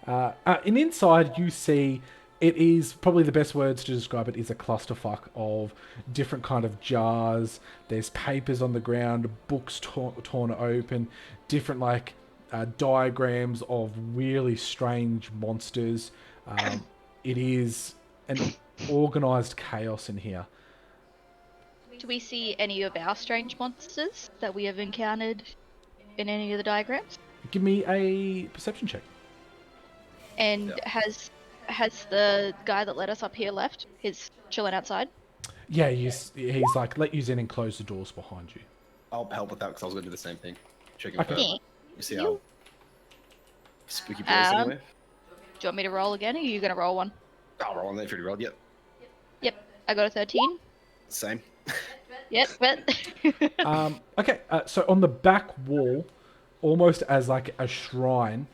And inside you see It is probably the best words to describe it is a clusterfuck of different kind of jars. There's papers on the ground, books torn open, different like diagrams of really strange monsters. It is an organized chaos in here. Do we see any of our strange monsters that we have encountered in any of the diagrams? Give me a perception check. And has the guy that led us up here left? He's chilling outside. Yeah, he's like, let you in and close the doors behind you. I'll help with that because I was going to do the same thing. Checking Okay. for Yeah. you see how spooky boys anyway. Do you want me to roll again, or are you gonna roll one? I'll roll on there if you rolled. Yep, Yep, I got a 13. same. Yep, but Okay, so on the back wall, almost as like a shrine,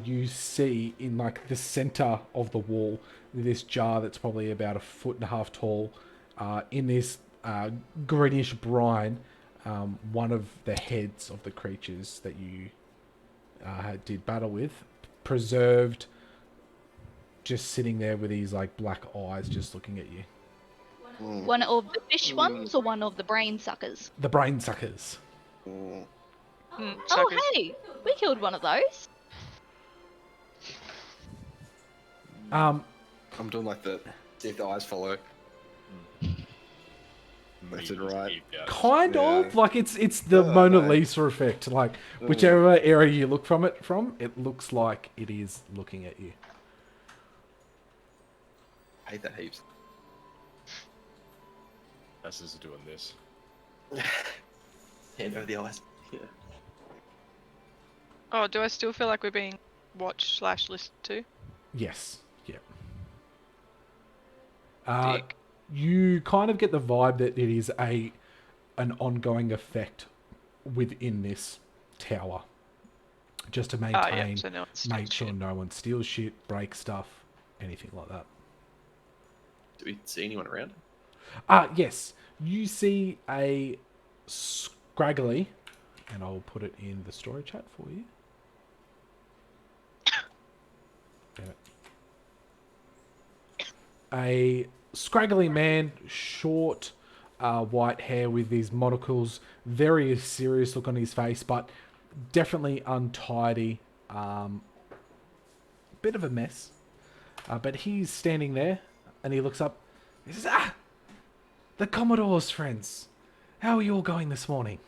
you see in like the center of the wall this jar that's probably about 1.5 feet tall. In this greenish brine, one of the heads of the creatures that you did battle with, preserved, just sitting there with these like black eyes, just looking at you. one of the fish ones or one of the brain suckers? The brain suckers. Mm. Oh, Suckers. hey, we killed one of those. I'm doing like the see if the eyes follow. That's it, right? Kind Yeah. of like it's the Oh, Mona no. Lisa effect. Like whichever area you look from, it looks like it is looking at you. I hate that heaps. Asses are doing this. Hand over the eyes. Yeah. Oh, do I still feel like we're being watched / listened to? Yes. Yeah. Dick. You kind of get the vibe that it is an ongoing effect within this tower, just to Oh, yeah, maintain, so no one's make sure shit. no one steals shit, breaks stuff, anything like that. Do we see anyone around? Yes, you see a scraggly, and I'll put it in the story chat for you. A scraggly man, short, white hair with these monocles, very serious look on his face, but definitely untidy. Bit of a mess. But he's standing there, and he looks up. He says, the Commodore's friends. How are you all going this morning?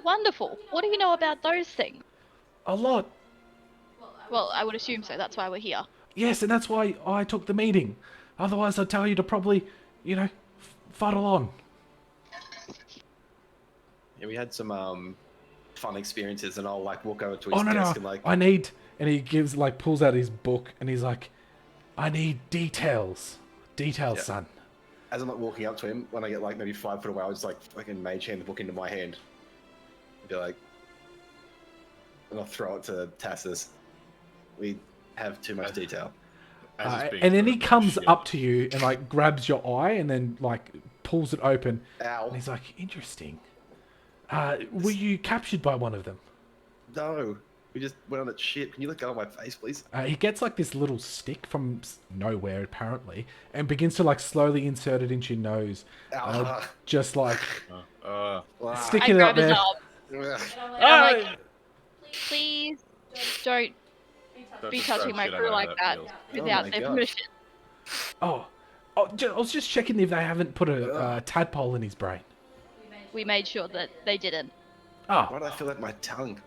Wonderful. What do you know about those things? A lot. Well, I would assume so. That's why we're here. Yes, and that's why I took the meeting. Otherwise, I'd tell you to probably, fuddle on. Yeah, we had some fun experiences, and I'll like walk over to his Oh, no, desk no. and like, I need... And he gives, like, pulls out his book, and he's like, I need details. Details, Yeah. son. as I'm like walking up to him, when I get like maybe 5 foot away, I'll just like fucking mage hand the book into my hand. Be like, and I'll throw it to Tassus. We have too much detail. As it's being And then put he up, comes shit. up to you and, like, grabs your eye and then, like, pulls it open. Ow. And he's like, interesting. Were you captured by one of them? No. We just went on that shit. Can you let go of my face, please? He gets like this little stick from nowhere, apparently, and begins to like slowly insert it into your nose, Ow. just like Ah. sticking it I up grab his there. arm. Ugh. And I'm like, please don't Don't be just touching grab my shit crew out of like that Mills. without my their God. permission. Oh, I was just checking if they haven't put a tadpole in his brain. We made sure that they didn't. Why Oh, did I feel like my tongue?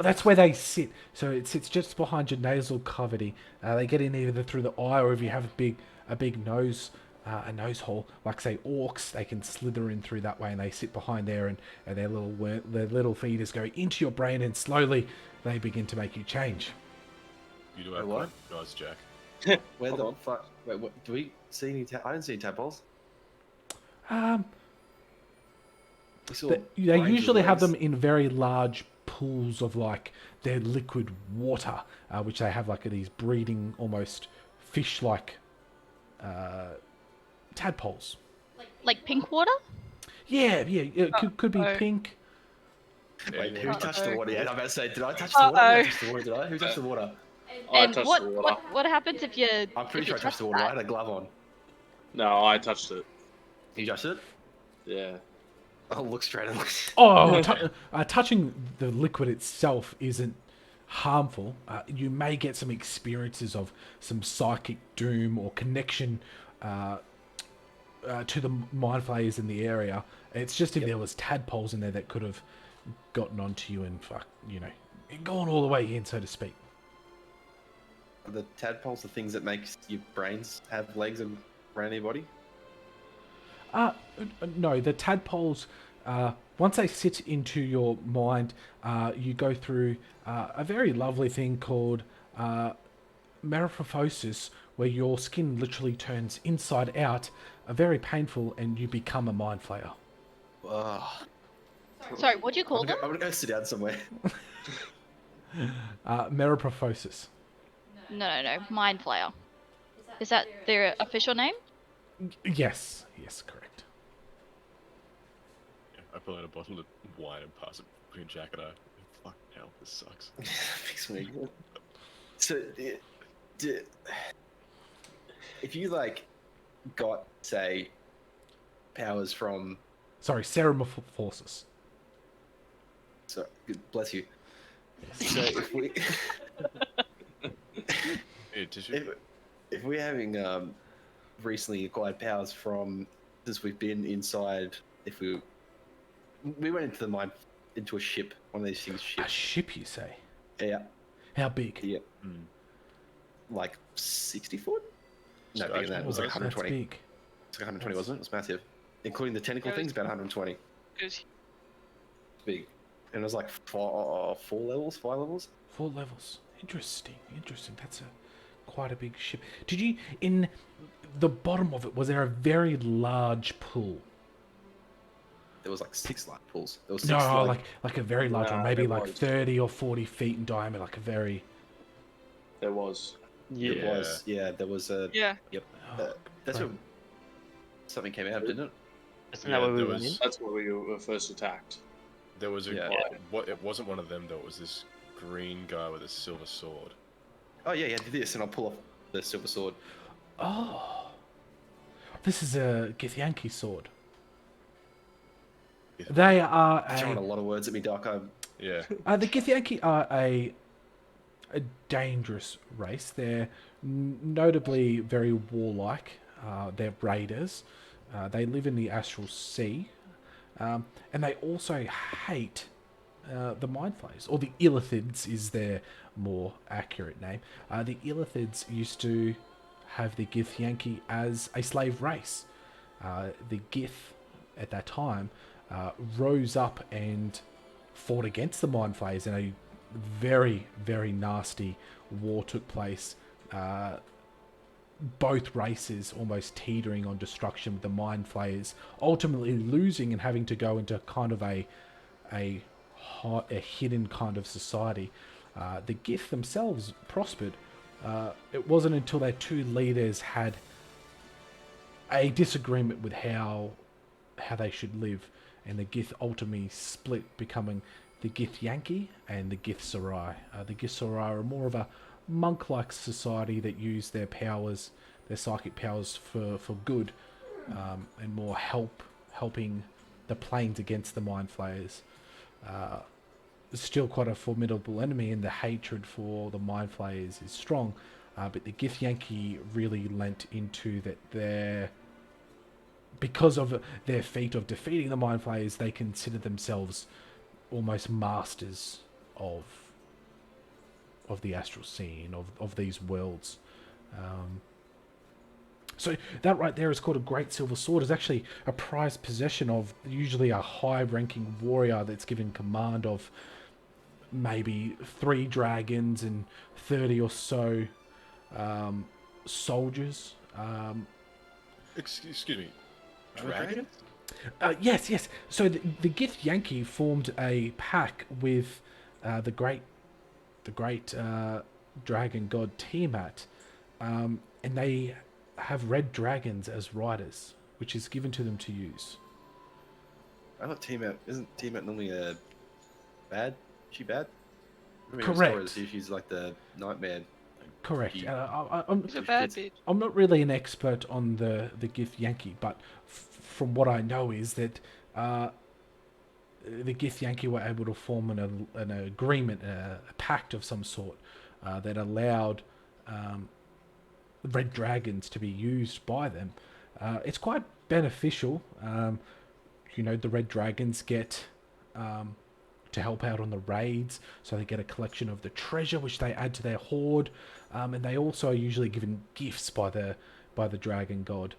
that's where they sit. So it sits just behind your nasal cavity. They get in either through the eye, or if you have a big nose, a nose hole, like say orcs, they can slither in through that way, and they sit behind there, and their little feeders go into your brain, and slowly they begin to make you change. You do have What? quite nice, Jack. Where Hold the on. fuck? Wait, what? Do we see any? I didn't see any tadpoles. We saw They brains with usually have legs. them in very large pools of like their liquid water, which they have like these breeding almost fish-like tadpoles. Like pink water? Yeah, it could be Uh-oh. pink. Wait, who Yeah. touched the Uh-oh. water? Yeah, I'm about to say, did I touch the water? Uh-oh. Did I touch the water? Did I? Who touched the water? I And touched what, the water. what happens if you? I'm pretty if sure you I touched the touch water. I that? had a glove on. No, I touched it. You touched it? Yeah. I'll look straight and look. Oh, touching the liquid itself isn't harmful. You may get some experiences of some psychic doom or connection to the mind flayers in the area. It's just if there was tadpoles in there that could have gotten onto you and gone all the way in, so to speak. The tadpoles, the things that make your brains have legs and around your body. No, the tadpoles, once they sit into your mind, you go through a very lovely thing called metamorphosis, where your skin literally turns inside out, very painful, and you become a mind flayer. Ugh. Sorry, what do you call them? I'm gonna go sit down somewhere. Metamorphosis. No. Mind Flayer. Is that their official name? Yes, correct. Yeah, I pull out a bottle of wine and pass it between Jack and I. Fuck hell, this sucks. Makes me. So, if you got say powers from, Sorry, Ceramorphosis. so bless you. So if we Here, tissue. if we're having recently acquired powers from, since we've been inside, if we went into the mine, into a ship, one of these things, A ship. ship, you say? Yeah, How big? yeah, Hmm. like 60 foot. No, So bigger than that. It was like actually, That's 120. big. It's like 120, wasn't it? It was massive, including the tentacle It was- things. About 120. Because Big, and it was like five levels. 4 levels. Interesting. That's quite a big ship. Did you, in the bottom of it, was there a very large pool? There was like 6 light pools. There was 6 No, like a very large one, No, maybe there like was. 30 or 40 feet in diameter, like a very. There was. It was, yeah. There was a. yeah, That's Right. where something came out, didn't it? Isn't Yeah, that where we there went in? was- That's where we were first attacked. There was a. Yeah. What? It wasn't one of them though. It was this green guy with a silver sword. Oh yeah, do this, and I'll pull off the silver sword. Oh. This is a Githyanki sword. Yeah. They are Throwing a lot of words at me, Doc. Yeah. the Githyanki are a dangerous race. They're notably very warlike. They're raiders. They live in the Astral Sea. And they also hate the Mind Flayers, or the Illithids is their more accurate name. The Illithids used to have the Githyanki as a slave race. The Gith, at that time, rose up and fought against the Mind Flayers, and a very, very nasty war took place. Both races almost teetering on destruction, with the Mind Flayers ultimately losing and having to go into kind of a hidden kind of society. The Gith themselves prospered. It wasn't until their 2 leaders had a disagreement with how they should live, and the Gith ultimately split, becoming the Githyanki and the Githzerai. The Githzerai are more of a monk-like society that use their powers, their psychic powers, for good, and more helping the planes against the Mind Flayers. Still quite a formidable enemy, and the hatred for the Mind Flayers is strong. But the Githyanki really lent into that because of their feat of defeating the Mind Flayers, they consider themselves almost masters of the astral scene, of these worlds. So that right there is called a Great Silver Sword. Is actually a prized possession of usually a high-ranking warrior that's given command of maybe 3 dragons and 30 or so soldiers. Excuse me. Dragon? Yes. So the Githyanki formed a pact with the great dragon god Tiamat, and they have red dragons as riders, which is given to them to use. I thought Tiamat isn't Tiamat normally a bad? Is she bad? I mean, Correct. Stories, she's like the nightmare Correct. He- I'm It's a bad bitch. I'm not really an expert on the Githyanki, but from what I know is that the Githyanki were able to form an agreement, a pact of some sort that allowed red dragons to be used by them. It's quite beneficial. The red dragons get to help out on the raids, so they get a collection of the treasure which they add to their hoard, and they also are usually given gifts by the dragon god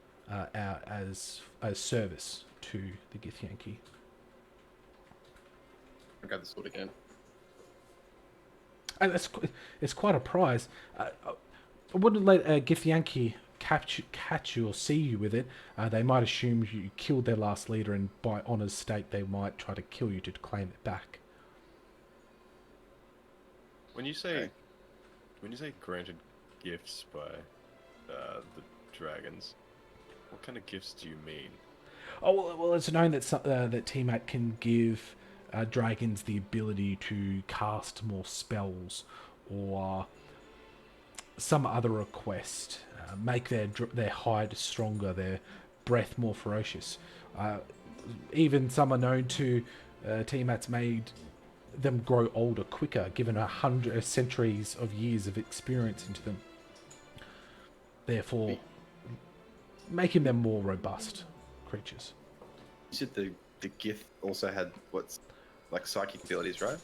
as service to the Githyanki. I'll grab the sword again. And it's quite a prize. I wouldn't let a Githyanki catch you or see you with it. They might assume you killed their last leader, and by honor's sake, they might try to kill you to claim it back. When you say Okay. granted gifts by the dragons, what kind of gifts do you mean? Oh well, it's known that that Tiamat can give dragons the ability to cast more spells, or some other request, make their hide stronger, their breath more ferocious. Even some are known to Tiamat's made them grow older quicker, given 100 centuries of years of experience into them. Therefore, making them more robust creatures. You said the Gith also had what's like psychic abilities, right?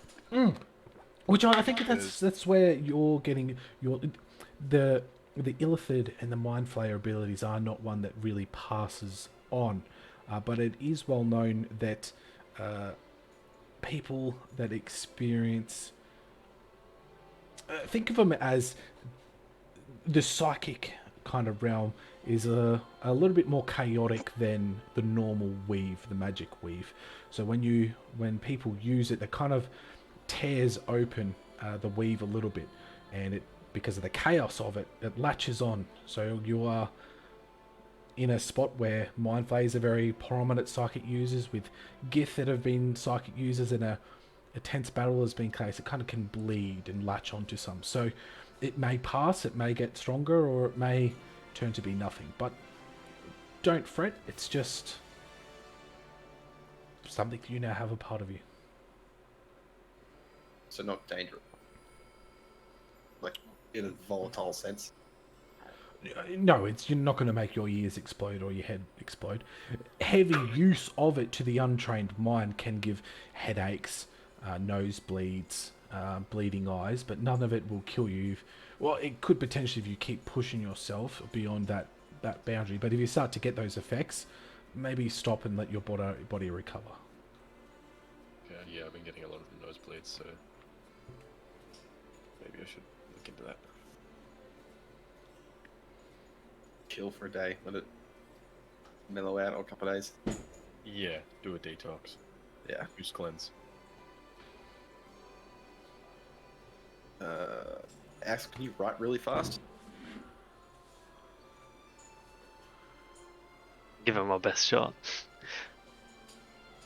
Which I think that's where you're getting the Illithid and the Mind Flayer abilities are not one that really passes on, but it is well known that people that experience think of them as the psychic kind of realm is a little bit more chaotic than the normal weave, the magic weave. So when people use it, it kind of tears open the weave a little bit, and because of the chaos of it, it latches on. So you are in a spot where Mind Flayers are very prominent psychic users, with Gith that have been psychic users, and a tense battle has been case. It kind of can bleed and latch onto some. So it may pass, it may get stronger, or it may turn to be nothing. But don't fret, it's just something you now have a part of you. So not dangerous. Like in a volatile sense. No, you're not going to make your ears explode or your head explode. Heavy use of it to the untrained mind can give headaches, nosebleeds, bleeding eyes, but none of it will kill you. Well, it could potentially if you keep pushing yourself beyond that boundary, but if you start to get those effects, maybe stop and let your body recover. Yeah, I've been getting a lot of nosebleeds, so maybe I should look into that. Chill for a day, let it mellow out or a couple of days. Yeah, do a detox. Yeah. Juice cleanse. Ask, can you write really fast? Give it my best shot.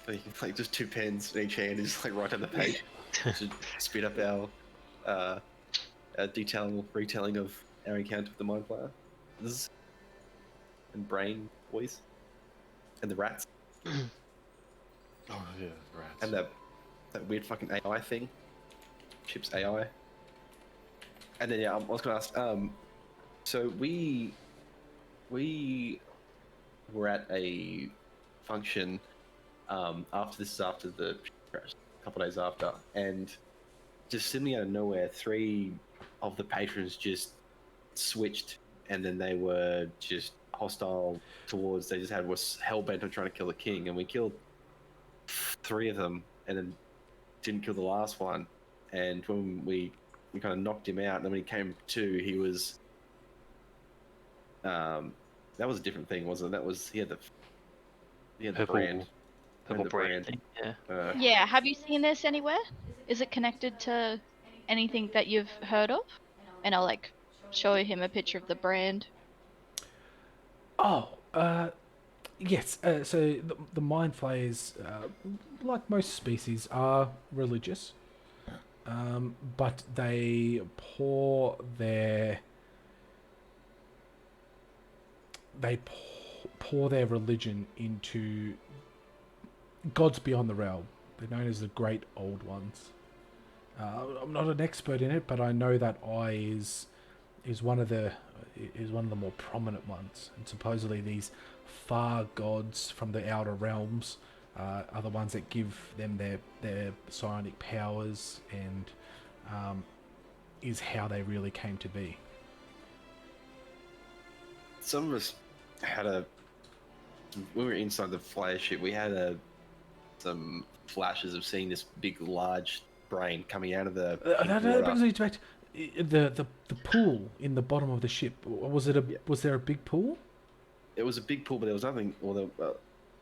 So you can like just 2 pens in each hand and just like write down the page. To speed up our retelling of our encounter with the Mind Flayer. And Brain Boys. And the rats. Oh yeah, rats. And that weird fucking AI thing. Chips AI. And then yeah, I was gonna ask, so we were at a function after the crash, a couple of days after, and just suddenly out of nowhere, 3 of the patrons just switched, and then they were just hostile towards. They just was hell bent on trying to kill the king, and we killed 3 of them, and then didn't kill the last one. And when we kind of knocked him out, and then when he came to, he was that was a different thing, wasn't it? That was he had the Purple- brand. Purple the brand thing, yeah. Yeah, have you seen this anywhere? Is it connected to anything that you've heard of? And I'll like show him a picture of the brand. Oh, yes. So the Mind Flayers, like most species, are religious. but they pour their religion into gods beyond the realm. They're known as the Great Old Ones. I'm not an expert in it, but I know that Eye is one of the more prominent ones, and supposedly these far gods from the outer realms are the ones that give them their psionic powers, and is how they really came to be. Some of us had when we were inside the flyer ship, we had some flashes of seeing this big, large brain coming out of the That water. brings me back to the pool in the bottom of the ship. Was there a big pool? It was a big pool, but there was nothing. We don't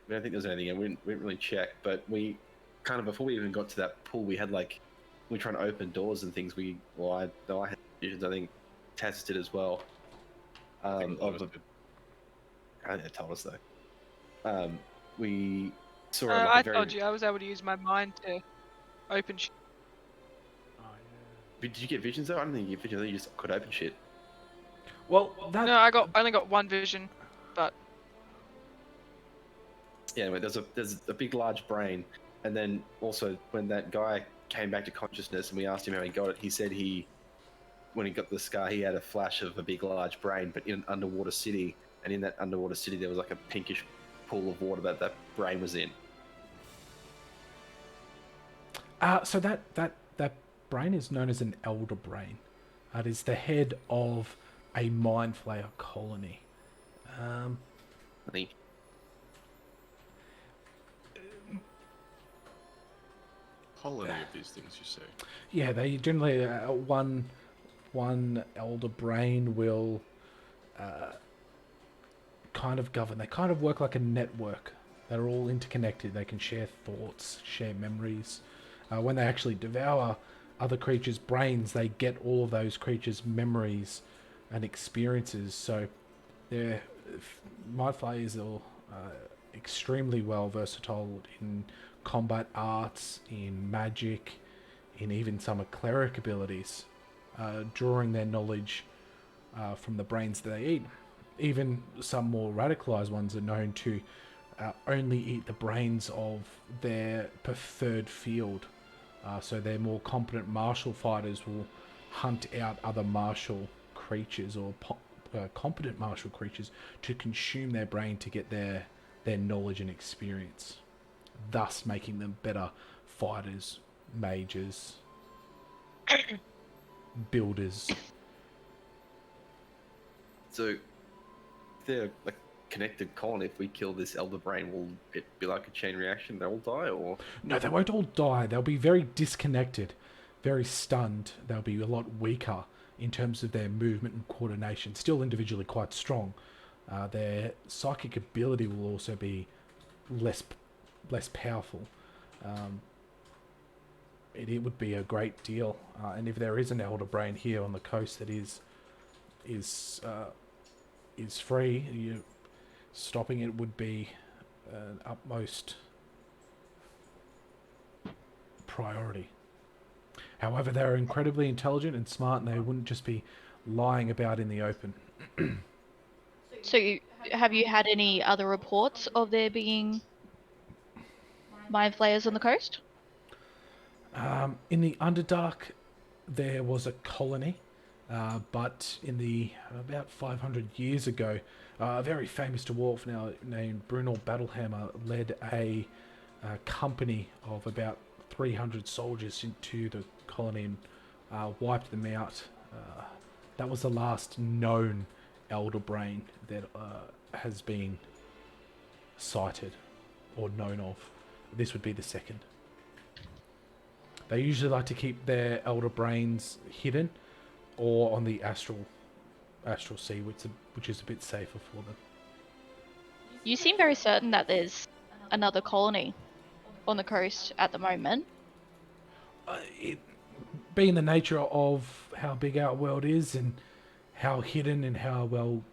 think there was anything, and we didn't really check. But we kind of, before we even got to that pool, we had we were trying to open doors and things. I had visions. I think Taz did as well. I think they told us though. We saw. I told you I was able to use my mind to open. Did you get visions though? I don't think you get visions. I think you just could open shit. Well, No, I only got one vision, but Yeah, anyway, there's a big, large brain, and then also when that guy came back to consciousness and we asked him how he got it, he said when he got the scar, he had a flash of a big, large brain, but in an underwater city, and in that underwater city there was like a pinkish pool of water that brain was in. So that brain is known as an elder brain. It is the head of a mind flayer colony. Honey. Colony of these things, you say? Yeah, they generally one elder brain will kind of govern. They kind of work like a network. They're all interconnected. They can share thoughts, share memories. When they actually devour other creatures' brains, they get all of those creatures' memories and experiences. So their mind flayers are extremely well versatile in combat arts, in magic, in even some cleric abilities, drawing their knowledge from the brains that they eat. Even some more radicalized ones are known to only eat the brains of their preferred field. So their more competent martial fighters will hunt out other martial creatures or competent martial creatures to consume their brain to get their knowledge and experience, thus making them better fighters, mages, builders. So if they're like connected colony, if we kill this elder brain, will it be like a chain reaction? They'll all die, or No, they won't all die. They'll be very disconnected, very stunned. They'll be a lot weaker in terms of their movement and coordination. Still individually quite strong. Their psychic ability will also be less powerful. It would be a great deal. And if there is an elder brain here on the coast that is free, stopping it would be an utmost priority. However, they're incredibly intelligent and smart, and they wouldn't just be lying about in the open. So, have you had any other reports of there being mind flayers on the coast? In the Underdark, there was a colony, but in about 500 years ago, a very famous dwarf now named Brunel Battlehammer led a company of about 300 soldiers into the colony and wiped them out. That was the last known elder brain that has been sighted or known of. This would be the second. They usually like to keep their elder brains hidden or on the astral sea, which is a bit safer for them. You seem very certain that there's another colony on the coast at the moment. It being the nature of how big our world is and how hidden and how well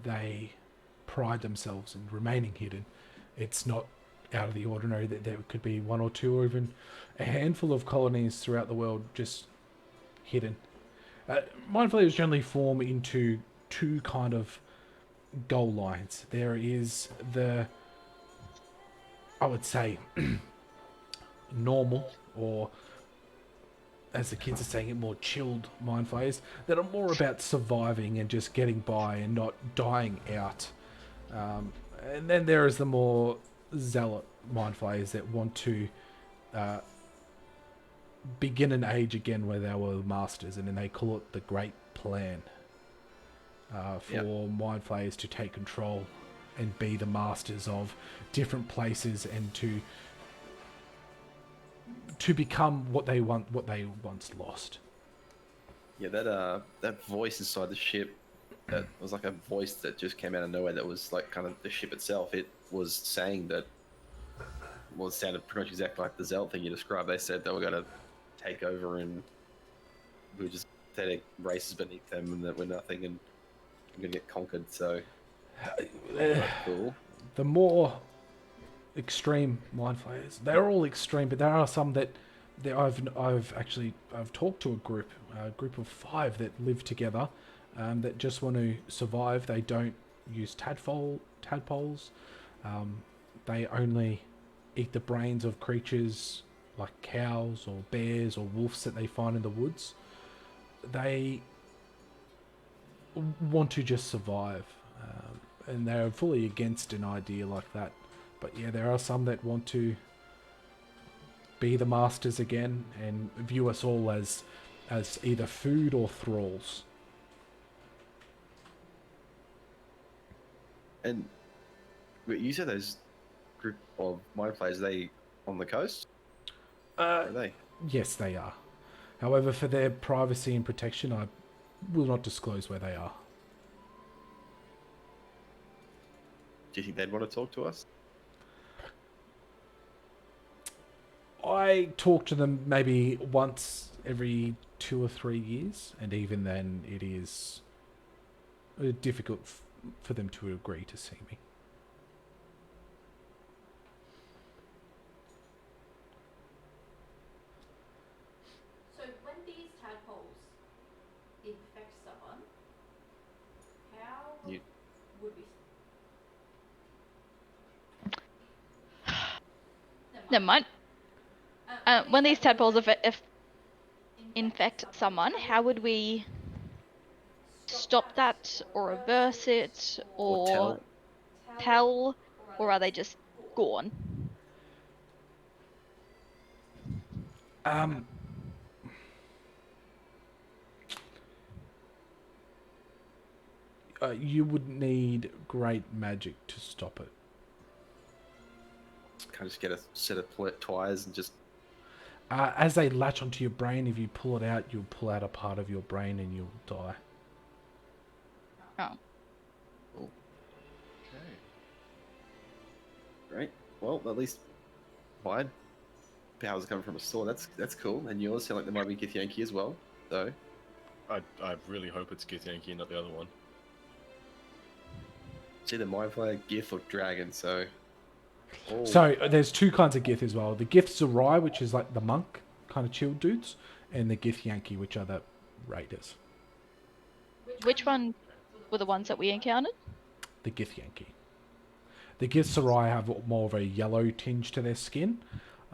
they pride themselves in remaining hidden, it's not out of the ordinary. That there could be one or two, or even a handful of colonies throughout the world just hidden. Mind flayers generally form into two kind of goal lines. There is the, I would say, normal, or as the kids are saying it, more chilled mind flayers that are more about surviving and just getting by and not dying out. And then there is the more zealot mind flayers that want to begin an age again where they were masters, and then they call it the Great Plan for mind flayers to take control and be the masters of different places, and to become what they once lost. Yeah, that voice inside the ship, that was like a voice that just came out of nowhere. That was like kind of the ship itself. It was saying that, well, it sounded pretty much exactly like the Zealot thing you described. They said they were going to take over, and we were just pathetic races beneath them, and that we're nothing, and we're going to get conquered. So, cool. The more extreme mind flayers, they're all extreme, but there are some that I've talked to a group of 5 that live together, that just want to survive. They don't use tadpoles. They only eat the brains of creatures like cows or bears or wolves that they find in the woods. They want to just survive, and they're fully against an idea like that. But yeah, there are some that want to be the masters again and view us all as either food or thralls. And you said those group of mind flayers, are they on the coast? Are they? Yes, they are. However, for their privacy and protection, I will not disclose where they are. Do you think they'd want to talk to us? I talk to them maybe once every 2 or 3 years, and even then it is difficult for them to agree to see me. So when these tadpoles infect someone, how would we... Never mind. When these tadpoles infect someone, how would we stop that, or reverse it, or tell, or are they just gone? You would need great magic to stop it. Kind of just get a set of tires and just... As they latch onto your brain, if you pull it out, you'll pull out a part of your brain and you'll die. Oh. Okay. Right. Well, at least my powers are coming from a store. That's cool. And yours sound like there might be Githyanki as well, though. I really hope it's Githyanki, not the other one. It's either Mind Flayer, Gith, or Dragon, so... Oh. So there's 2 kinds of Gith as well. The Gith Zerai, which is like the monk kind of chill dudes, and the Githyanki, which are the raiders. Which one were the ones that we encountered? The Githyanki. The Gith Zerai have more of a yellow tinge to their skin,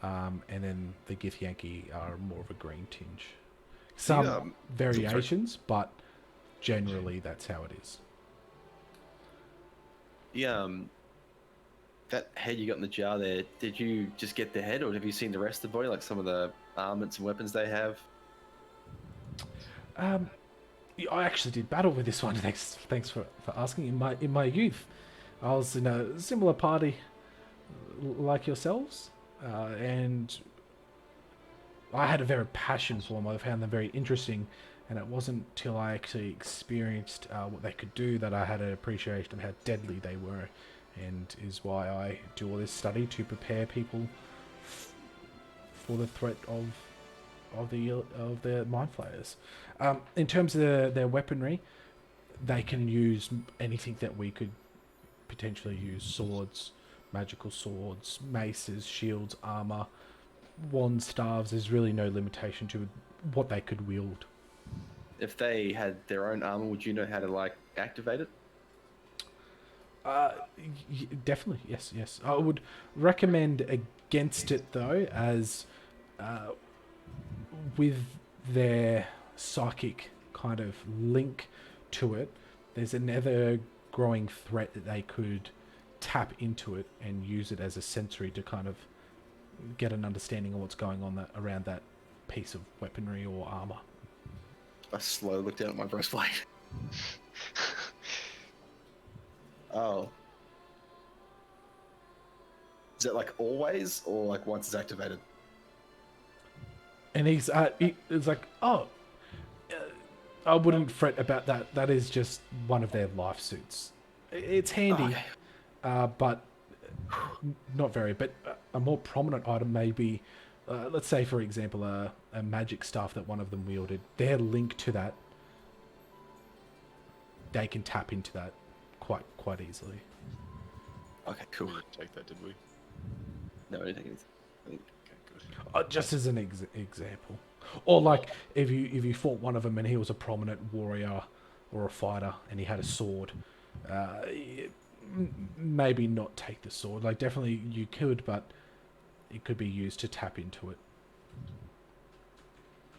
and then the Githyanki are more of a green tinge. Some variations, but generally that's how it is. Yeah, that head you got in the jar there, did you just get the head, or have you seen the rest of the body, like some of the armaments and weapons they have? I actually did battle with this one. Thanks for asking. In my youth, I was in a similar party like yourselves, and I had a very passion for them. I found them very interesting, and it wasn't till I actually experienced what they could do that I had an appreciation of how deadly they were, and is why I do all this study to prepare people for the threat of the mind flayers. In terms of their weaponry, they can use anything that we could potentially use: swords, magical swords, maces, shields, armor, wands, staves. There's really no limitation to what they could wield. If they had their own armor, would you know how to like activate it? Definitely, yes. I would recommend against it though, as with their psychic kind of link to it, there's an ever-growing threat that they could tap into it and use it as a sensory to kind of get an understanding of what's going on around that piece of weaponry or armor. I slowly looked down at my breastplate. Oh. Is it like always, or like once it's activated? And he's like, oh, I wouldn't fret about that. That is just one of their life suits. It's handy, but not very. But a more prominent item may be, let's say, for example, a magic staff that one of them wielded. Their link to that, they can tap into that quite easily. Okay, cool. We didn't take that, did we? No, I didn't think anything. Okay, good. Just as an example, or like if you fought one of them and he was a prominent warrior or a fighter and he had a sword, maybe not take the sword. Like definitely you could, but it could be used to tap into it.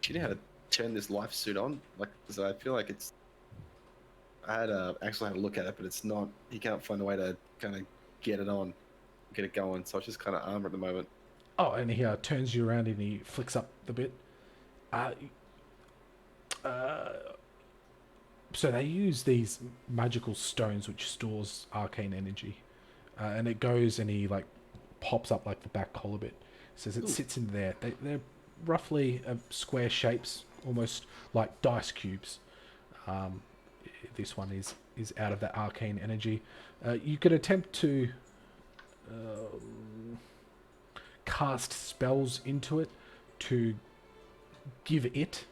Do you know how to turn this life suit on? Like, because I feel like it's. I had actually had a look at it, but it's not. He can't find a way to kind of get it on, get it going. So it's just kind of armor at the moment. Oh, and he turns you around and he flicks up the bit. So they use these magical stones which stores arcane energy, and it goes and he like pops up like the back collar bit. Says it sits in there. They're roughly square shapes, almost like dice cubes. This one is out of that arcane energy. You could attempt to cast spells into it to give it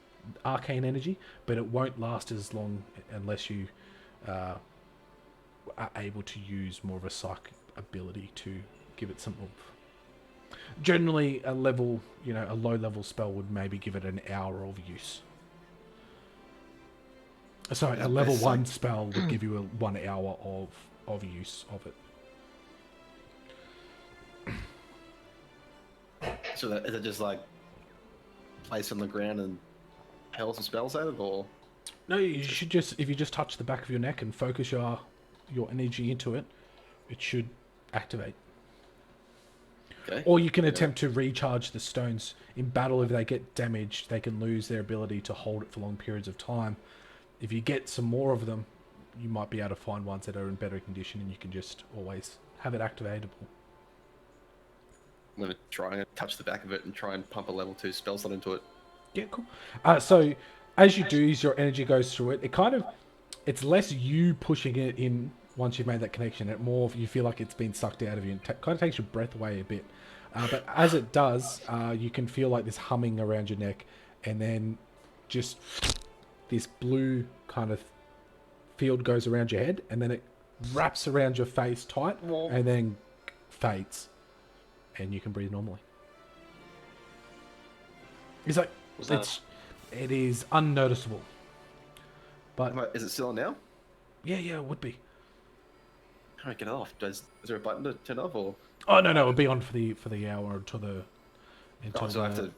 arcane energy, but it won't last as long unless you are able to use more of a psychic ability to give it some oomph. Generally, a low level spell would maybe give it an hour of use. Sorry, a level 1 spell would give you 1 hour of use of it. So is it just like place on the ground and hurl some spells at it, or? No, you should just, if you just touch the back of your neck and focus your energy into it, it should activate. Okay. Or you can attempt to recharge the stones. In battle, if they get damaged, they can lose their ability to hold it for long periods of time. If you get some more of them, you might be able to find ones that are in better condition and you can just always have it activatable. I'm gonna try and touch the back of it and try and pump a level 2 spell slot into it. Yeah, cool. So as you do, as your energy goes through it, it's less you pushing it in once you've made that connection. It more you feel like it's been sucked out of you and kind of takes your breath away a bit. But as it does, you can feel like this humming around your neck, and then just this blue kind of field goes around your head, and then it wraps around your face tight, and then fades, and you can breathe normally. It's like it is unnoticeable, but Is it still on now? yeah, it would be. How do I get it off? Is there a button to turn off, or? Oh no, it'll be on for the hour until So I have to.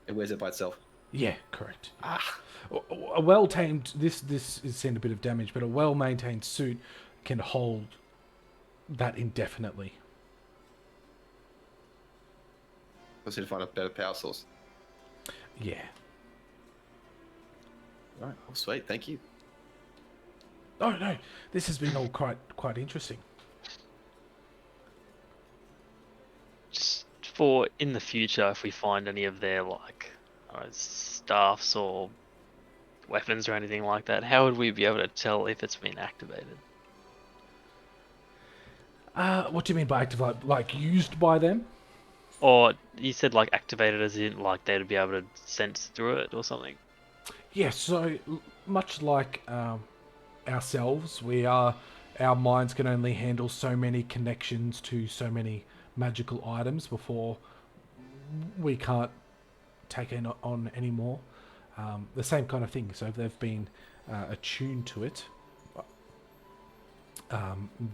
It wears it by itself. Yeah, correct. A well-tamed, this is seen a bit of damage, but a well-maintained suit can hold that indefinitely. I just need to find a better power source. Yeah. Alright, well, sweet, thank you. Oh no, this has been all quite interesting. Just for in the future, if we find any of their staffs or weapons or anything like that, how would we be able to tell if it's been activated? What do you mean by active? Like used by them? Or you said like activated as in like they'd be able to sense through it or something? Yeah, so much like ourselves, we are our minds can only handle so many connections to so many magical items before we can't take it on anymore. The same kind of thing. So if they've been attuned to it,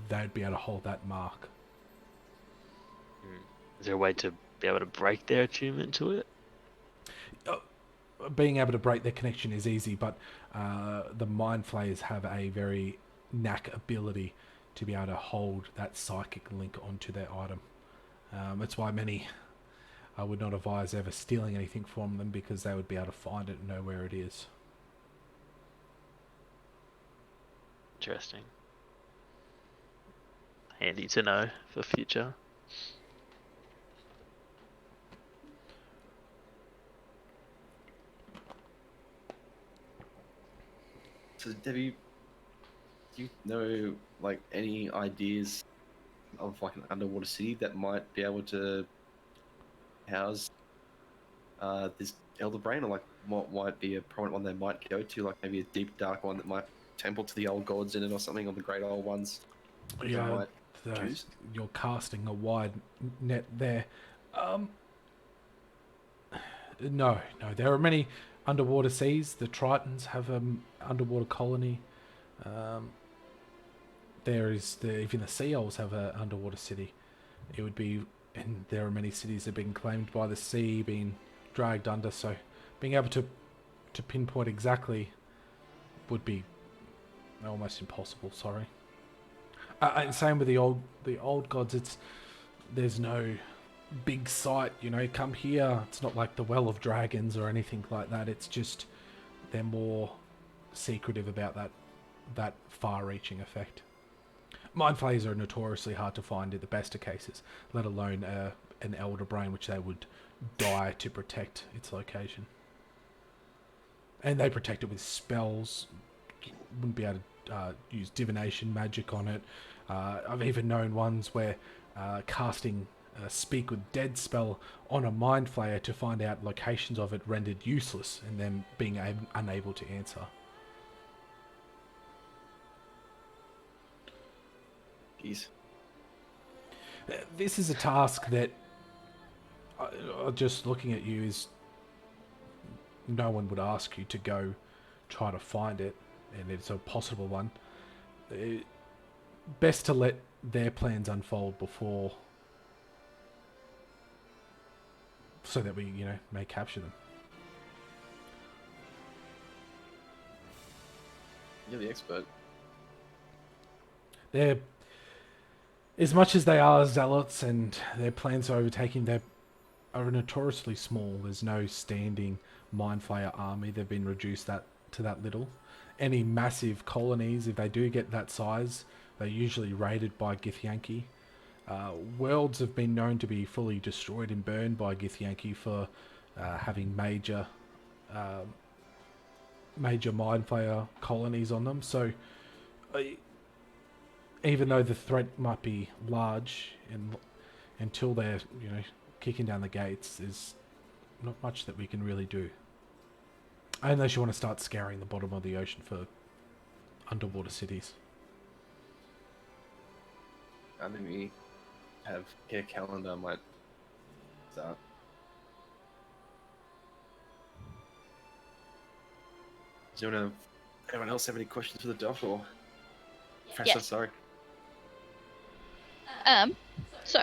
they'd be able to hold that mark. Is there a way to be able to break their attunement to it? Being able to break their connection is easy, but the mind flayers have a very knack ability to be able to hold that psychic link onto their item. That's why many I would not advise ever stealing anything from them, because they would be able to find it and know where it is. Interesting. Handy to know for future. So, Debbie, do you know like any ideas of like an underwater city that might be able to house this Elder Brain, or like what might be a prominent one they might go to, like maybe a deep dark one that might temple to the old gods in it or something, or the great old ones? They Yeah, might choose? you're casting a wide net there. No, there are many underwater seas. The Tritons have an underwater colony. Even the Sea Owls have an underwater city. It would be, and there are many cities that have been claimed by the sea, being dragged under. So, being able to pinpoint exactly would be almost impossible. Sorry. And same with the old gods. There's no big site, come here. It's not like the Well of Dragons or anything like that. It's just they're more secretive about that far-reaching effect. Mind flayers are notoriously hard to find in the best of cases, let alone an Elder Brain, which they would die to protect its location. And they protect it with spells. Wouldn't be able to use divination magic on it. I've even known ones where casting a Speak with Dead spell on a Mind Flayer to find out locations of it rendered useless, and them being unable to answer. Jeez. This is a task that, just looking at you, is no one would ask you to go try to find it, and it's a possible one. Best to let their plans unfold before, so that we, may capture them. You're the expert. They're, as much as they are zealots and their plans are overtaking, they are notoriously small. There's no standing Mind Flayer army. They've been reduced to that little. Any massive colonies, if they do get that size, they're usually raided by Githyanki. Worlds have been known to be fully destroyed and burned by Githyanki for having major Mind Flayer colonies on them. So, even though the threat might be large, and until they're kicking down the gates, there's not much that we can really do. Unless you want to start scouring the bottom of the ocean for underwater cities. And then we have Care Calendar might start. Does anyone else have any questions for the doc, or? Yes. Sorry. So,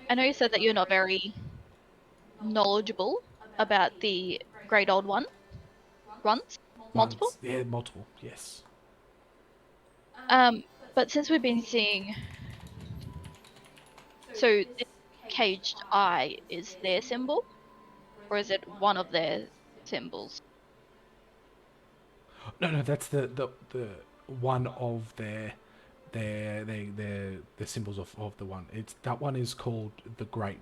I know you said that you're not very knowledgeable about the Great Old One. Multiple? Yeah, multiple, yes. But since we've been seeing... So, this caged eye is their symbol? Or is it one of their symbols? No, that's the one of their symbols of the one. That one is called the Great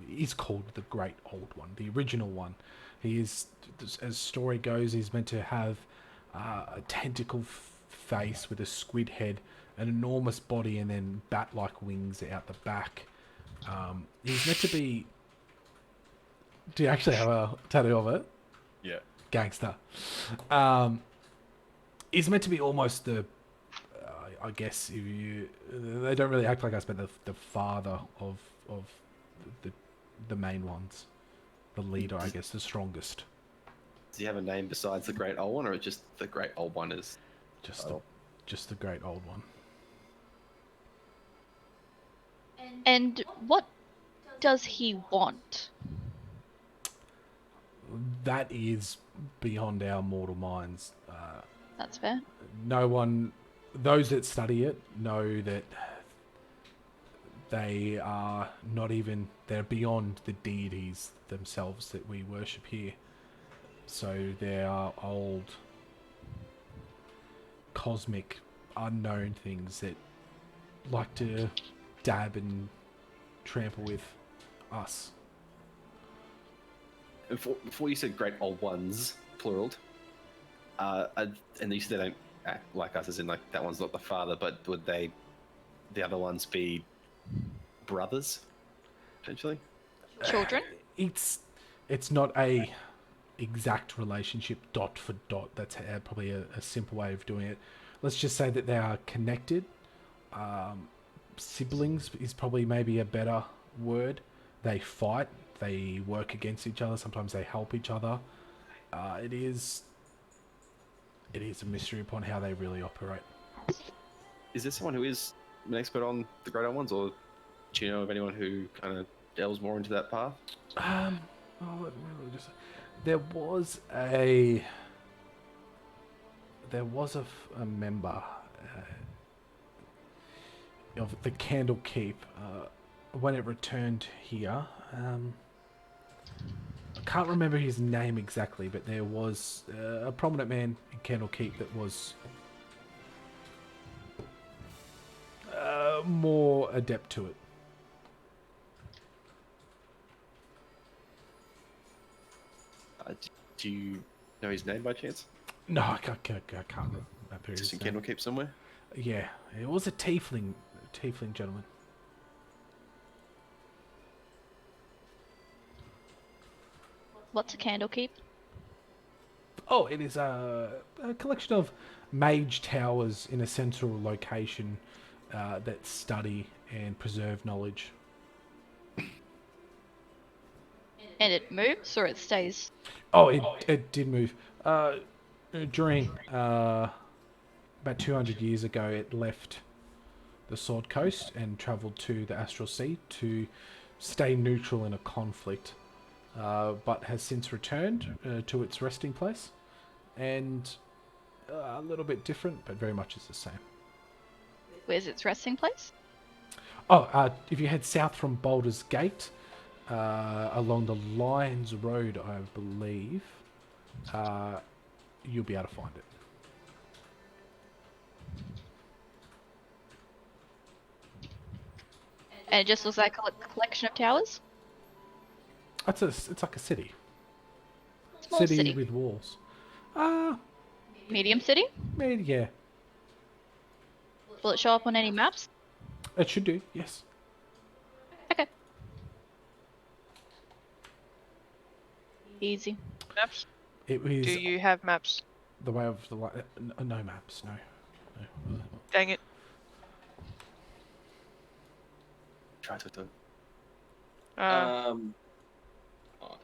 Old One, the original one. He is, as story goes, he's meant to have a tentacle face with a squid head, an enormous body, and then bat-like wings out the back. He's meant to be... Do you actually have a tattoo of it? Yeah. Gangster. He's meant to be almost the... I guess if you, they don't really act like us, but the father of the main ones, the leader, I guess, the strongest. Does he have a name besides the Great Old One, or just the Great Old One is? Just the great old one. And what does he want? That is beyond our mortal minds. That's fair. No one, those that study it know that they are not even, they're beyond the deities themselves that we worship here. So they are old, cosmic, unknown things that like to dab and trample with us. Before you said Great Old Ones, plural, and you said they don't act like us, as in like that one's not the father, but would they, the other ones, be brothers, potentially? Children? It's not a exact relationship dot for dot. That's probably a simple way of doing it. Let's just say that they are connected. Siblings is probably maybe a better word. They fight. They work against each other. Sometimes they help each other. It is a mystery upon how they really operate. Is there someone who is an expert on the Great Old Ones, or do you know of anyone who kind of delves more into that path? There was a member of the Candle Keep when it returned here. I can't remember his name exactly, but there was a prominent man in Candle Keep that was more adept to it. Do you know his name by chance? No, I can't remember Just his in name. Candlekeep somewhere? Yeah, it was a tiefling gentleman. What's a candle keep? Oh, it is a collection of mage towers in a central location that study and preserve knowledge. And it moves or it stays? Oh, it did move. During about 200 years ago, it left the Sword Coast and travelled to the Astral Sea to stay neutral in a conflict, but has since returned to its resting place, and a little bit different, but very much is the same. Where's its resting place? Oh, if you head south from Baldur's Gate, along the Lions Road, I believe, you'll be able to find it. And it just looks like a collection of towers? It's like a city. Small city. with walls. Medium city? Maybe, yeah. Will it show up on any maps? It should do, yes. Okay. Easy. Maps? It was Do you have maps? the way of the light. No maps, no. Dang it. Try to do it.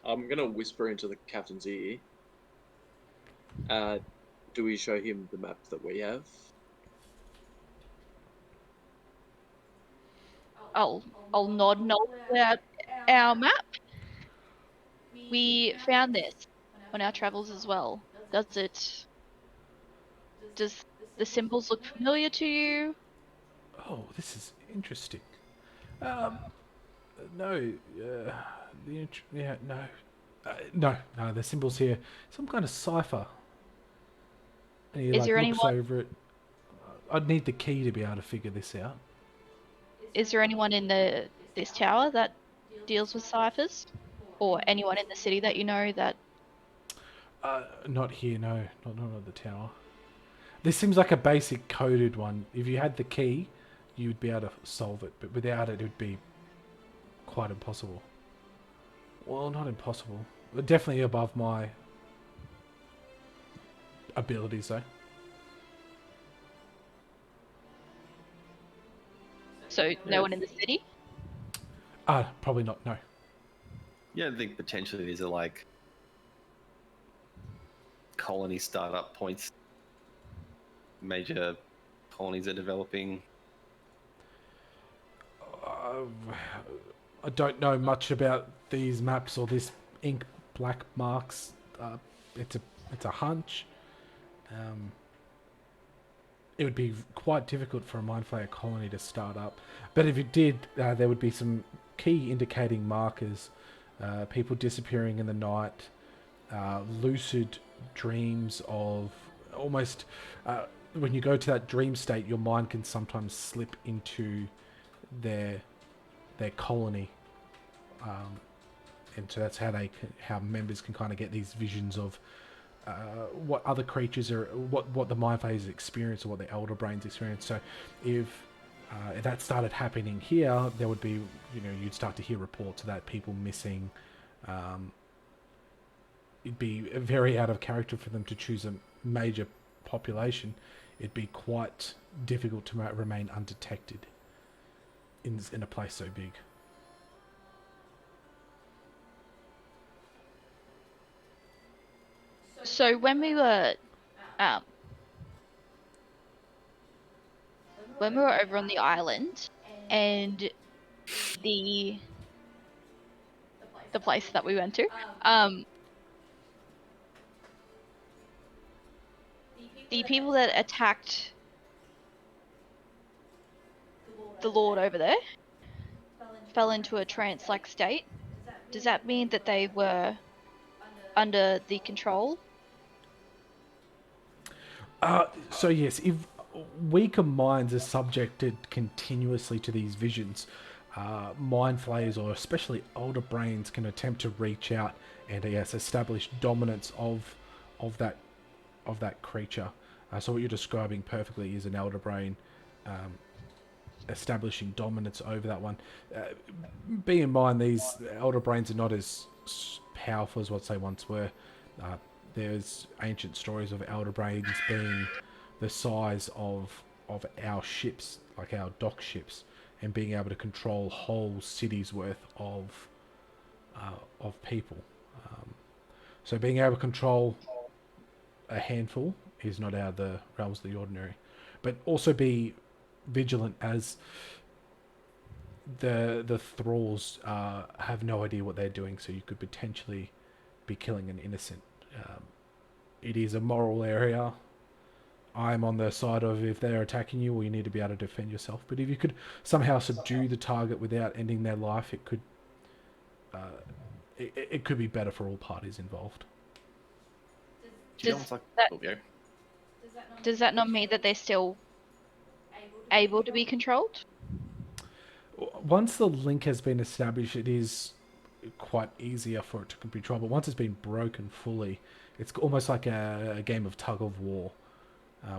I'm gonna whisper into the captain's ear. Do we show him the map that we have? I'll nod about our map. We found this on our travels as well. Does the symbols look familiar to you? Oh, this is interesting. No. No. The symbols here. Some kind of cipher. And he Is there looks anyone- over it. I'd need the key to be able to figure this out. Is there anyone in this tower that deals with ciphers? Or anyone in the city that you know that... Not here, no. Not at the tower. This seems like a basic coded one. If you had the key, you would be able to solve it. But without it, it would be quite impossible. Well, not impossible. But definitely above my abilities, though. So no one in the city. Probably not. No. Yeah, I think potentially these are like colony startup points. Major colonies are developing. I don't know much about these maps or this ink black marks. It's a hunch. It would be quite difficult for a Mind Flayer colony to start up, but if it did, there would be some key indicating markers. People disappearing in the night, lucid dreams of almost. When you go to that dream state, your mind can sometimes slip into their colony, and so that's how members can kind of get these visions of what other creatures are, what the Mind Flayers experience or what the Elder Brains experience. So if that started happening here, there would be, you'd start to hear reports of that, people missing. It'd be very out of character for them to choose a major population. It'd be quite difficult to remain undetected in a place so big. So when we were over on the island, and the place that we went to, the people that attacked the Lord over there fell into a trance-like state. Does that mean that they were under the control? So yes, if weaker minds are subjected continuously to these visions, Mind Flayers, or especially Elder Brains, can attempt to reach out and establish dominance of that creature. So what you're describing perfectly is an Elder Brain establishing dominance over that one. Bear in mind, these Elder Brains are not as powerful as what they once were. There's ancient stories of Elder Brains being the size of our ships, like our dock ships, and being able to control whole cities worth of people. So being able to control a handful is not out of the realms of the ordinary, but also be vigilant, as the thralls have no idea what they're doing, so you could potentially be killing an innocent. It is a moral area. I'm on the side of, if they're attacking you, well, you need to be able to defend yourself. But if you could somehow subdue the target without ending their life, it could it could be better for all parties involved. Does that not mean that they're still able to be controlled? Once the link has been established, it is quite easier for it to control. But once it's been broken fully, it's almost like a game of tug of war.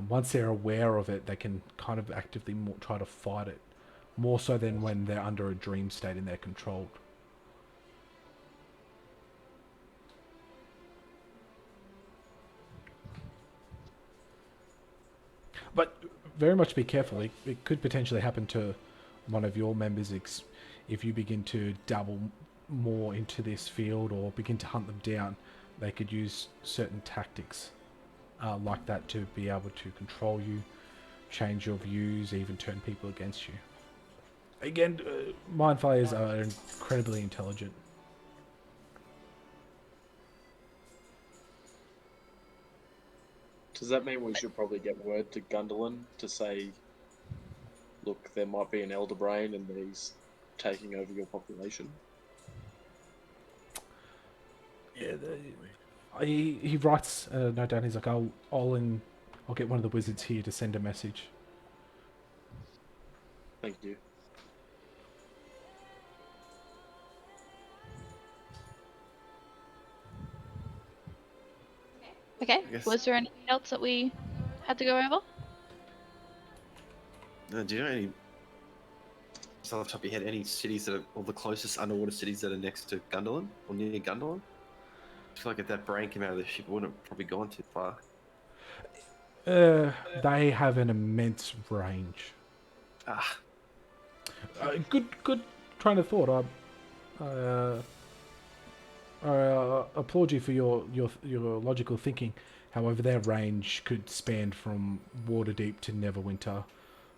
Once they're aware of it, they can kind of actively try to fight it, more so than when they're under a dream state and they're controlled. But very much be careful. It could potentially happen to one of your members if you begin to dabble more into this field or begin to hunt them down. They could use certain tactics like that to be able to control you, change your views, even turn people against you. Again, Mind Flayers are incredibly intelligent. Does that mean we should probably get word to Gundolin to say, look, there might be an Elder Brain and he's taking over your population? Yeah, he writes a note down. He's like, I'll get one of the wizards here to send a message. Thank you. Okay. Yes. Was there anything else that we had to go over? Do you know any, just off the top of your head, any cities that are, or the closest underwater cities that are next to Gundolin or near Gundolin? I feel like if that brain came out of the ship, it wouldn't have probably gone too far. They have an immense range. Good train of thought. I applaud you for your logical thinking. However, their range could span from Waterdeep to Neverwinter,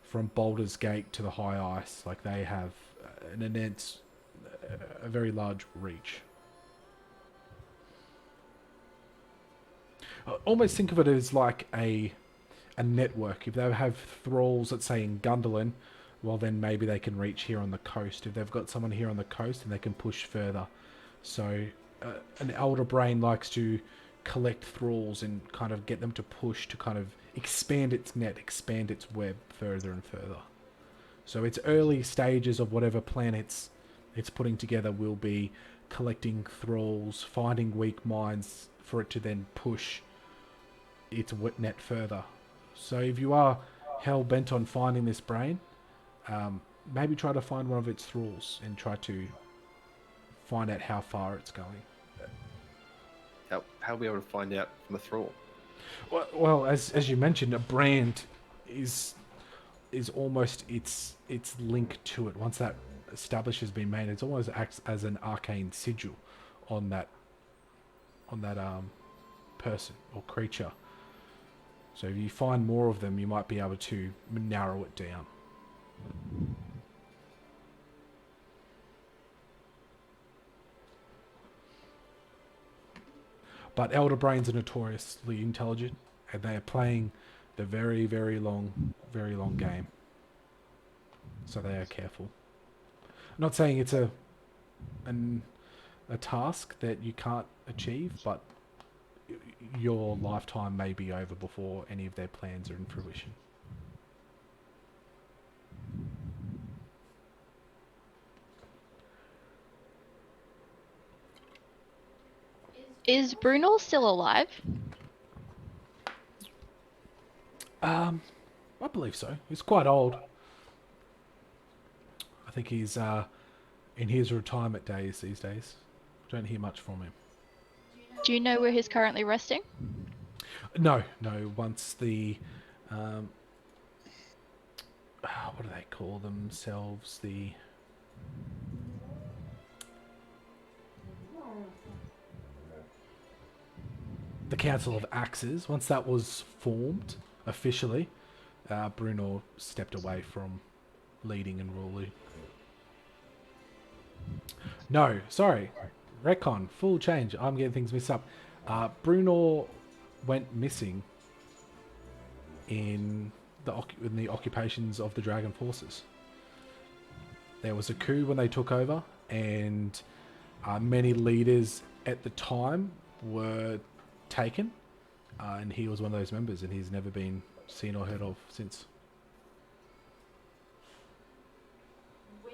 from Baldur's Gate to the High Ice. Like they have an immense, a very large reach. I almost think of it as like a network. If they have thralls, let's say in Gundolin, well then maybe they can reach here on the coast. If they've got someone here on the coast, then they can push further. So an elder brain likes to collect thralls and kind of get them to push to kind of expand its net, expand its web further and further. So its early stages of whatever plan it's putting together will be collecting thralls, finding weak minds for it to then push its net further. So if you are hell bent on finding this brain, maybe try to find one of its thralls and try to find out how far it's going. How are we able to find out from the thrall? Well, as you mentioned, a brand is almost its link to it. Once that established has been made, it almost acts as an arcane sigil on that person or creature. So if you find more of them, you might be able to narrow it down. But Elder Brains are notoriously intelligent, and they are playing the very, very long game. So they are careful. I'm not saying it's a task that you can't achieve, but your lifetime may be over before any of their plans are in fruition. Is Bruno still alive? I believe so. He's quite old. I think he's in his retirement days these days. Don't hear much from him. Do you know where he's currently resting? No. Once the what do they call themselves? The Council of Axes. Once that was formed officially, Bruno stepped away from leading and ruling. No, sorry. Retcon, full change. I'm getting things mixed up. Bruno went missing in the occupations of the Dragon Forces. There was a coup when they took over, and many leaders at the time were taken, and he was one of those members, and he's never been seen or heard of since.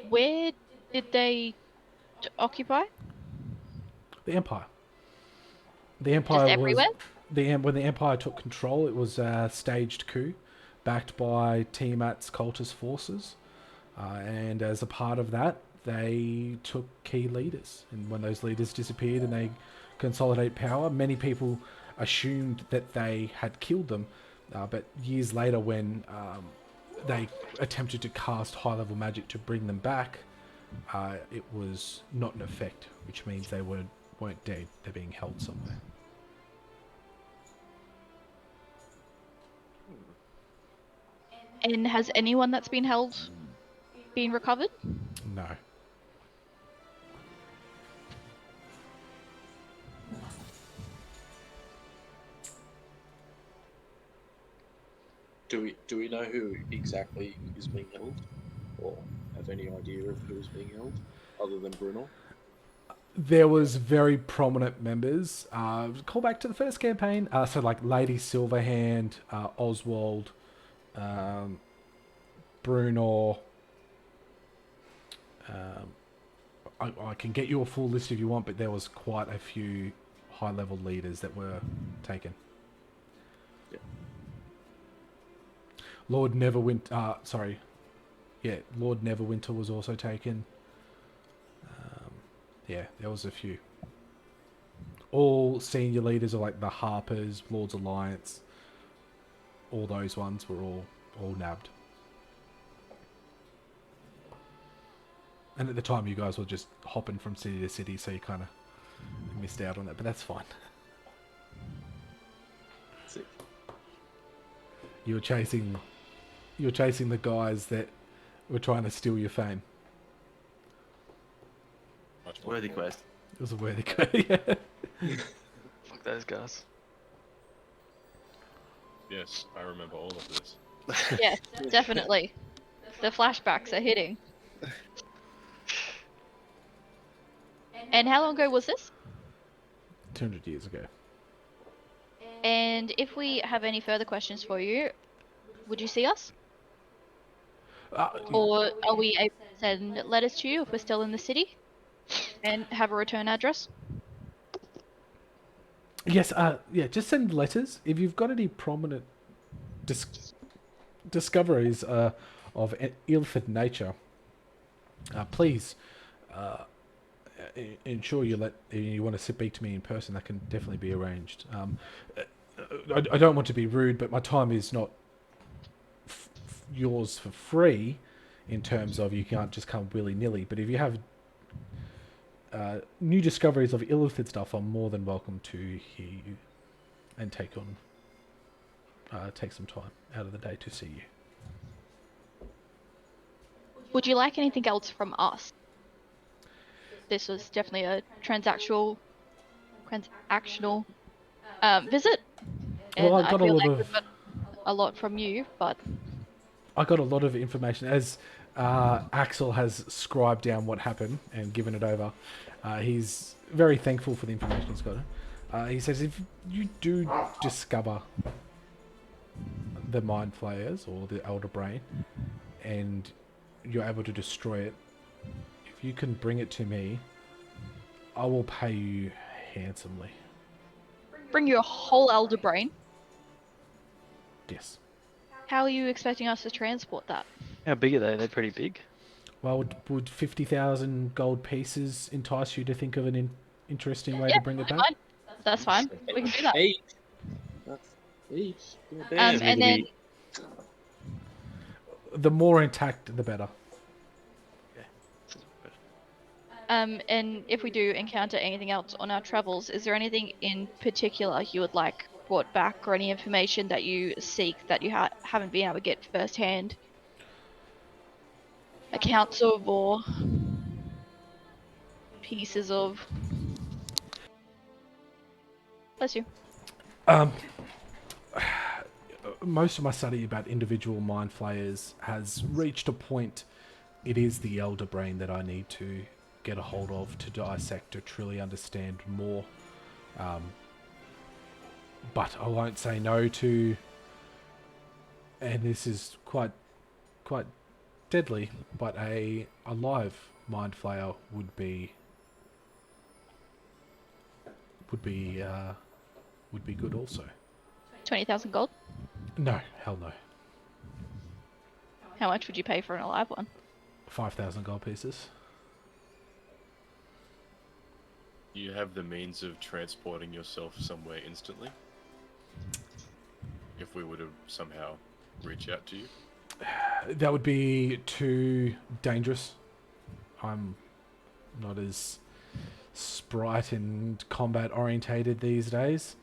Where did they occupy? The Empire. The Empire Just everywhere? When the Empire took control, it was a staged coup, backed by Tiamat's cultist forces, and as a part of that, they took key leaders. And when those leaders disappeared and they consolidate power, many people assumed that they had killed them, but years later, when they attempted to cast high-level magic to bring them back, it was not in effect, which means they weren't dead. They're being held somewhere. And has anyone that's been held been recovered? No. Do we know who exactly is being held, or have any idea of who is being held, other than Bruno? There was very prominent members. Call back to the first campaign. So like Lady Silverhand, Oswald, Bruno. I can get you a full list if you want, but there was quite a few high-level leaders that were taken. Yeah. Lord Neverwinter. Lord Neverwinter was also taken. Yeah, there was a few. All senior leaders are like the Harpers, Lords Alliance. All those ones were all nabbed. And at the time, you guys were just hopping from city to city, so you kind of missed out on that. But that's fine. Sick. You were chasing the guys that were trying to steal your fame. Much more Worthy important. quest. It was a worthy yeah. Fuck those guys. Yes, I remember all of this. Yes, definitely. The flashbacks are hitting. And how long ago was this? 200 years ago. And if we have any further questions for you, would you see us? Or are we able to send letters to you if we're still in the city? And have a return address? Yes, yeah, just send letters. If you've got any prominent discoveries of ill-fitted nature, please ensure you want to speak to me in person. That can definitely be arranged. I don't want to be rude, but my time is not yours for free in terms of you can't just come willy-nilly. But if you have new discoveries of illithid stuff, I'm more than welcome to hear you and take some time out of the day to see you. Would you like anything else from us? This was definitely a transactional visit. And Well, I got a feel lot like of we've got a lot from you, but I got a lot of information as Axel has scribed down what happened and given it over. He's very thankful for the information he's got. He says if you do discover the Mind Flayers or the Elder Brain and you're able to destroy it, if you can bring it to me, I will pay you handsomely. bring your whole elder brain. Yes. How are you expecting us to transport that? How big are they? They're pretty big. Well, would 50,000 gold pieces entice you to think of an interesting way to bring it back? Fine. That's fine. We can do that. Each. That's each. Damn. need And to then be- The more intact, the better. and if we do encounter anything else on our travels, is there anything in particular you would like brought back, or any information that you seek that you haven't been able to get firsthand? Accounts of, or pieces of. Bless you. Most of my study about individual mind flayers has reached a point. It is the elder brain that I need to get a hold of to dissect, to truly understand more. But I won't say no to, and this is quite deadly, but a live mind flayer would be good also. 20,000 gold. No, hell no. How much would you pay for an alive one? 5,000 gold pieces. You have the means of transporting yourself somewhere instantly? If we were to somehow reach out to you? That would be too dangerous. I'm not as sprite and combat orientated these days.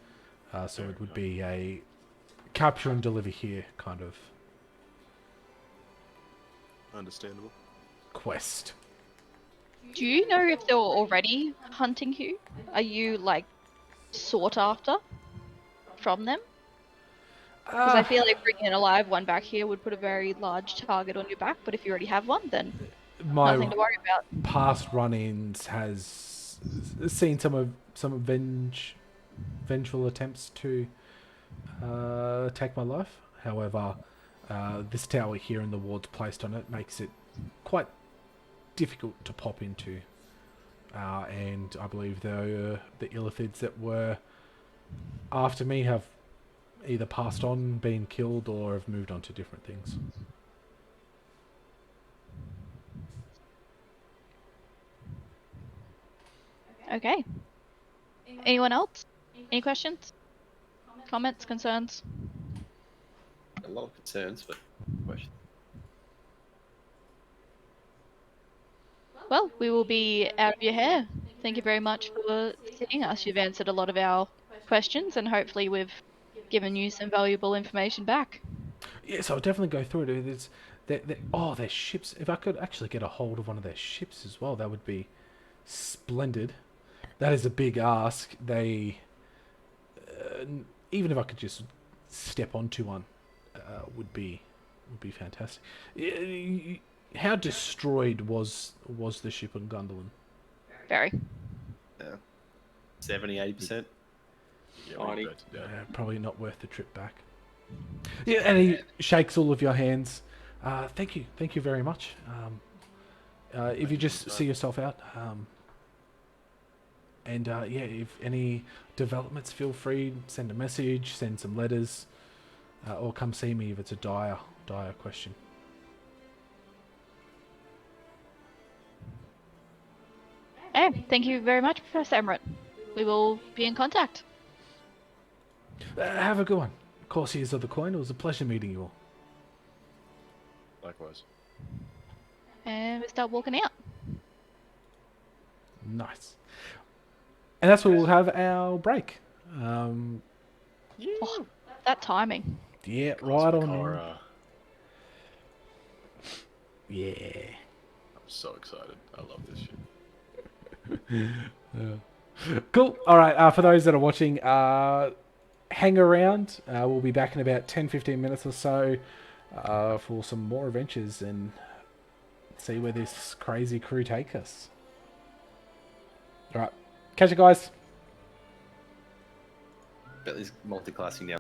So it would be a capture and deliver here kind of Understandable. quest. Do you know if they were already hunting you? Are you, like, sought after from them? Because I feel like bringing an alive one back here would put a very large target on your back, but if you already have one, then nothing My to worry about. past run-ins has seen some vengeful attempts to take my life. However, this tower here and the wards placed on it makes it quite difficult to pop into. And I believe the illithids that were after me have either passed on, been killed, or have moved on to different things. Okay. Anyone else? Any questions? Comments? Concerns? A lot of concerns, but question. Well, we will be out of your hair. Thank you very much for seeing us. You've answered a lot of our questions, and hopefully we've given you some valuable information back. Yes, I'll definitely go through it. Their ships. If I could actually get a hold of one of their ships as well, that would be splendid. That is a big ask. Even if I could just step onto one, would be fantastic. How destroyed was the ship on Gondolin? Very. 70-80%. Yeah, Tiny. we go to death. Probably not worth the trip back. Yeah, and he shakes all of your hands. Thank you very much. If you just see yourself out, and if any developments, feel free, send a message, send some letters, or come see me if it's a dire question. Thank you very much, Professor Emmerich. We will be in contact. Have a good one. Courtiers of the Coin, it was a pleasure meeting you all. Likewise. And we start walking out. Nice. And that's where we'll have our break. That timing. Yeah, right on. Makara. Yeah. I'm so excited. I love this shit. Cool. All right. For those that are watching, hang around. We'll be back in about 10-15 minutes or so for some more adventures and see where this crazy crew take us. All right. Catch you guys. Bentley's multi-classing now.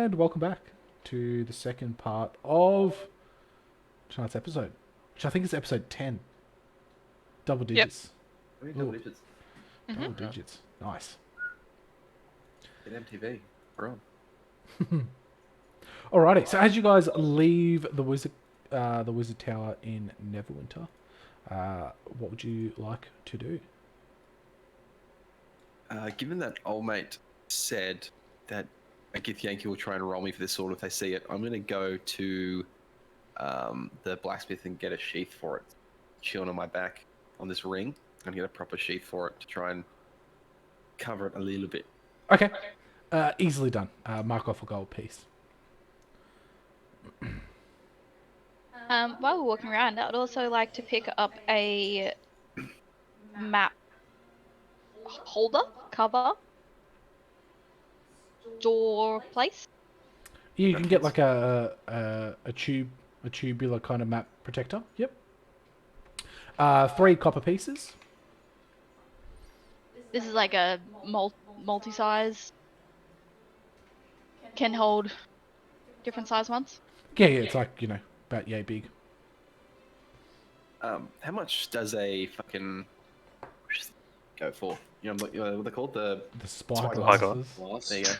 and welcome back to the second part of tonight's episode, which I think is episode 10. Double digits. Double digits. Double digits. Nice. Get MTV. We're on. Alrighty, so as you guys leave the Wizard Tower in Neverwinter, what would you like to do? Given that old mate said that a Githyanki will try and roll me for this sword if they see it, I'm going to go to the blacksmith and get a sheath for it. Chilling on my back on this ring and get a proper sheath for it to try and cover it a little bit. Okay, easily done. Mark off a gold piece. While we're walking around, I'd also like to pick up a map holder, cover, door place. You can get like a tubular kind of map protector. Yep. 3 copper pieces. This is like a multi-size. Can hold different size ones. Yeah, it's like, about yay big. How much does a fucking go for? What they're called? The spy glasses. glasses. There you go.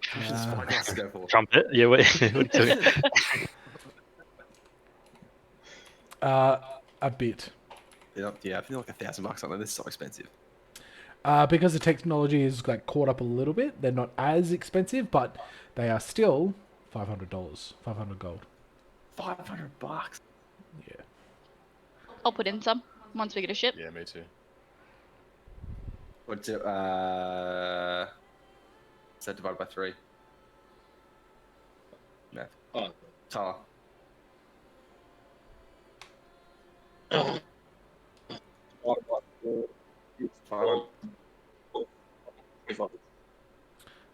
How much does spy glasses go for? Trumpet? Yeah, what are you doing? A bit. Yeah, I feel like $1,000 something. This is so expensive. Because the technology is like caught up a little bit, they're not as expensive, but they are still $500. 500 gold. $500. Yeah. I'll put in some once we get a ship. Yeah, me too. What's it? Is that divided by 3? Math. Oh. Tyler.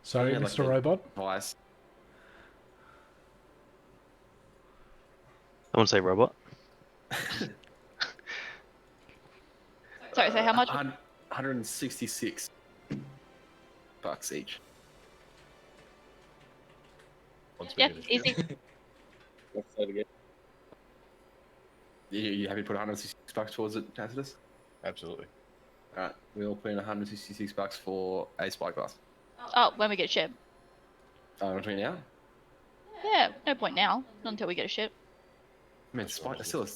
Sorry, Yeah, like Mr. the- Robot. Twice. I want to say robot. Sorry, so how much? 166 bucks each. Once we Yeah, get a ship. easy. Let's say it again. You happy to put 166 bucks towards it, Tacitus? Absolutely. Alright, we'll put in 166 bucks for a spy glass. Oh, when we get a ship. Between now? Yeah, no point now. Not until we get a ship. I mean, spy, it's still a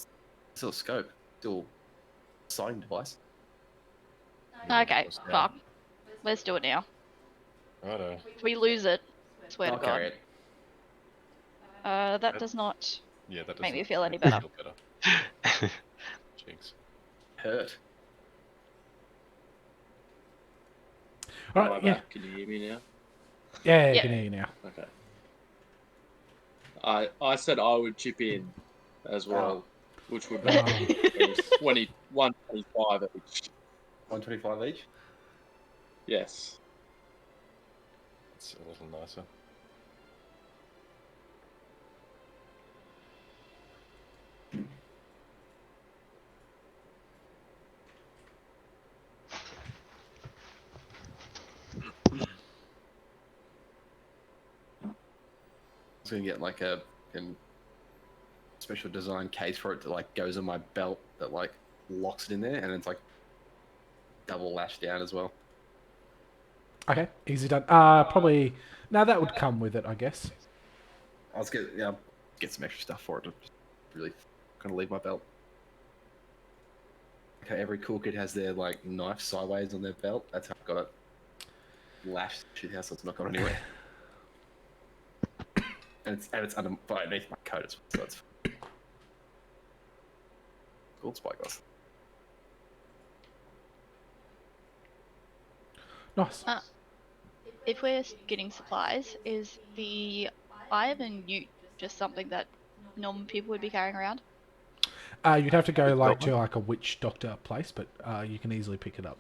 scope. Still a sighting device. Okay, What's that? fuck. Let's do it now. Righto. If we lose it, swear I'll to carry God. it. That does not Yeah, that make me doesn't feel any make better. me feel Jinx. Hurt. Alright, yeah. Can you hear me now? Yeah, Yeah. I can hear you now. Okay. I said I would chip in as well, which would be Oh. 125 each. 125 each? Yes. It's a little nicer. I was gonna get like a special design case for it that like goes on my belt that like locks it in there, and it's like double lashed down as well. Okay, easy done. Probably. Now that would come with it, I guess. I was get some extra stuff for it to just really kind of leave my belt. Okay, every cool kid has their like knife sideways on their belt. That's how I got it lashed shit house, so it's not going anywhere. and it's underneath my coat as well, so it's gold spike glass. Nice. If we're getting supplies, is the Eye of a Newt just something that normal people would be carrying around? You'd have to go like to like a witch doctor place, but you can easily pick it up.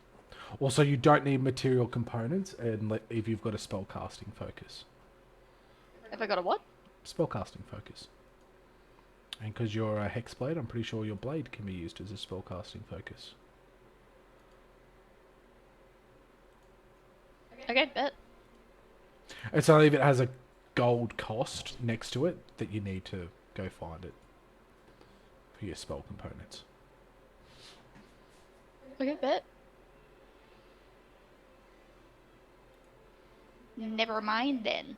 Also, you don't need material components, and if you've got a spellcasting focus. Have I got a what? Spellcasting focus. And because you're a hexblade, I'm pretty sure your blade can be used as a spellcasting focus. Okay, bet. It's only if it has a gold cost next to it that you need to go find it for your spell components. Okay, bet. Never mind then.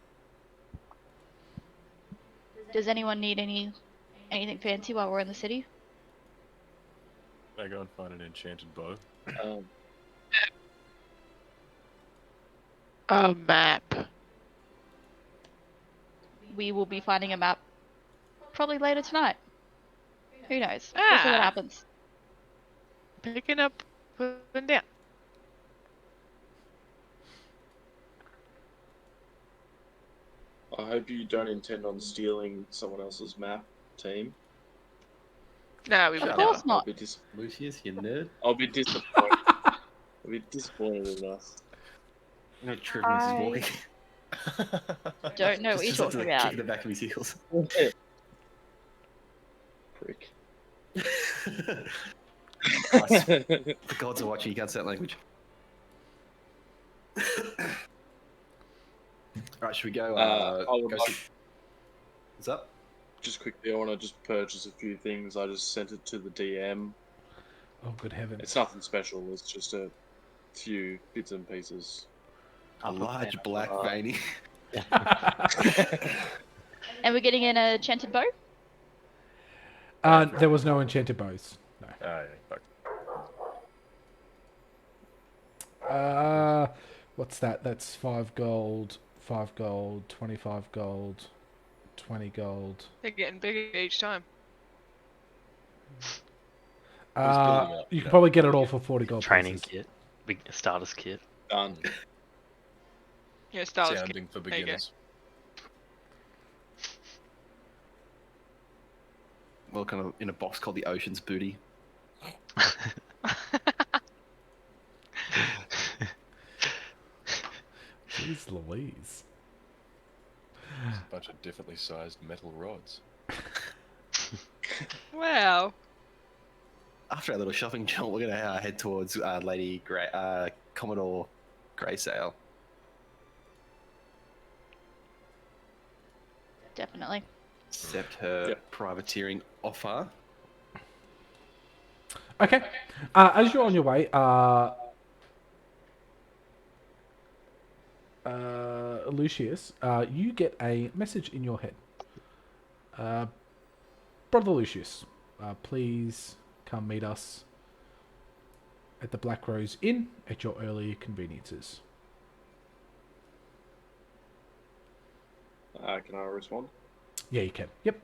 Does anyone need anything fancy while we're in the city? I go and find an enchanted bow. A map. We will be finding a map probably later tonight. Who knows? We'll see what Ah. happens. Picking up, putting down. I hope you don't intend on stealing someone else's map, team. No, we Of won't. course I'll not. be Lucius, you nerd. I'll be disappointed. I'll be disappointed in us. You know, Trivius is I walking. don't know what you're Just has talking a about. kick in the back of his heels. Prick. The gods are watching. You can't say that language. Alright, should we go? I would go like- see... What's up? Just quickly, I want to just purchase a few things. I just sent it to the DM. Oh, good heavens. It's nothing special. It's just a few bits and pieces. A large black veiny. And we're getting an enchanted bow? There was no enchanted bows. No. Ah, yeah, fuck. What's that? That's 5 gold, 5 gold, 25 gold, 20 gold. They're getting bigger each time. building up, You you can know. probably get it all for 40 gold. Training pieces. kit, big starters kit. Done. Yeah, Starless Sounding for There you go. beginners. Well, kind of in a box called the Ocean's Booty. Jeez Louise. It's a bunch of differently sized metal rods. Wow. After our little shopping jaunt, we're going to head towards Lady Commodore Greysail. Definitely. Accept her Yep. privateering offer. Okay. As you're on your way, Lucius, you get a message in your head. Brother Lucius, please come meet us at the Black Rose Inn at your early conveniences. Can I respond? Yeah, you can. Yep.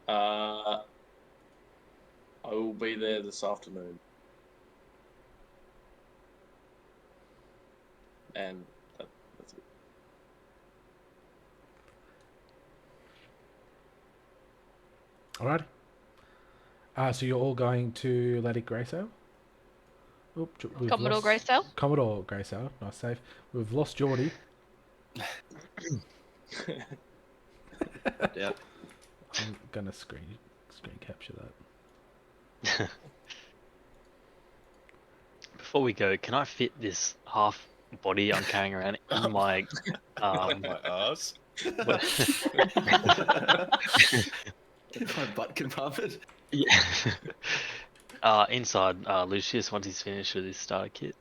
I will be there this afternoon. And that's it. Alright. So you're all going to Lady Greysail? Oop, we've Commodore lost- Greysail? Commodore Greysail, nice save. We've lost Geordie. Yeah. I'm gonna screen capture that. Before we go, can I fit this half body I'm carrying around in my My ass. My butt compartment. yeah. Inside Lucius once he's finished with his starter kit.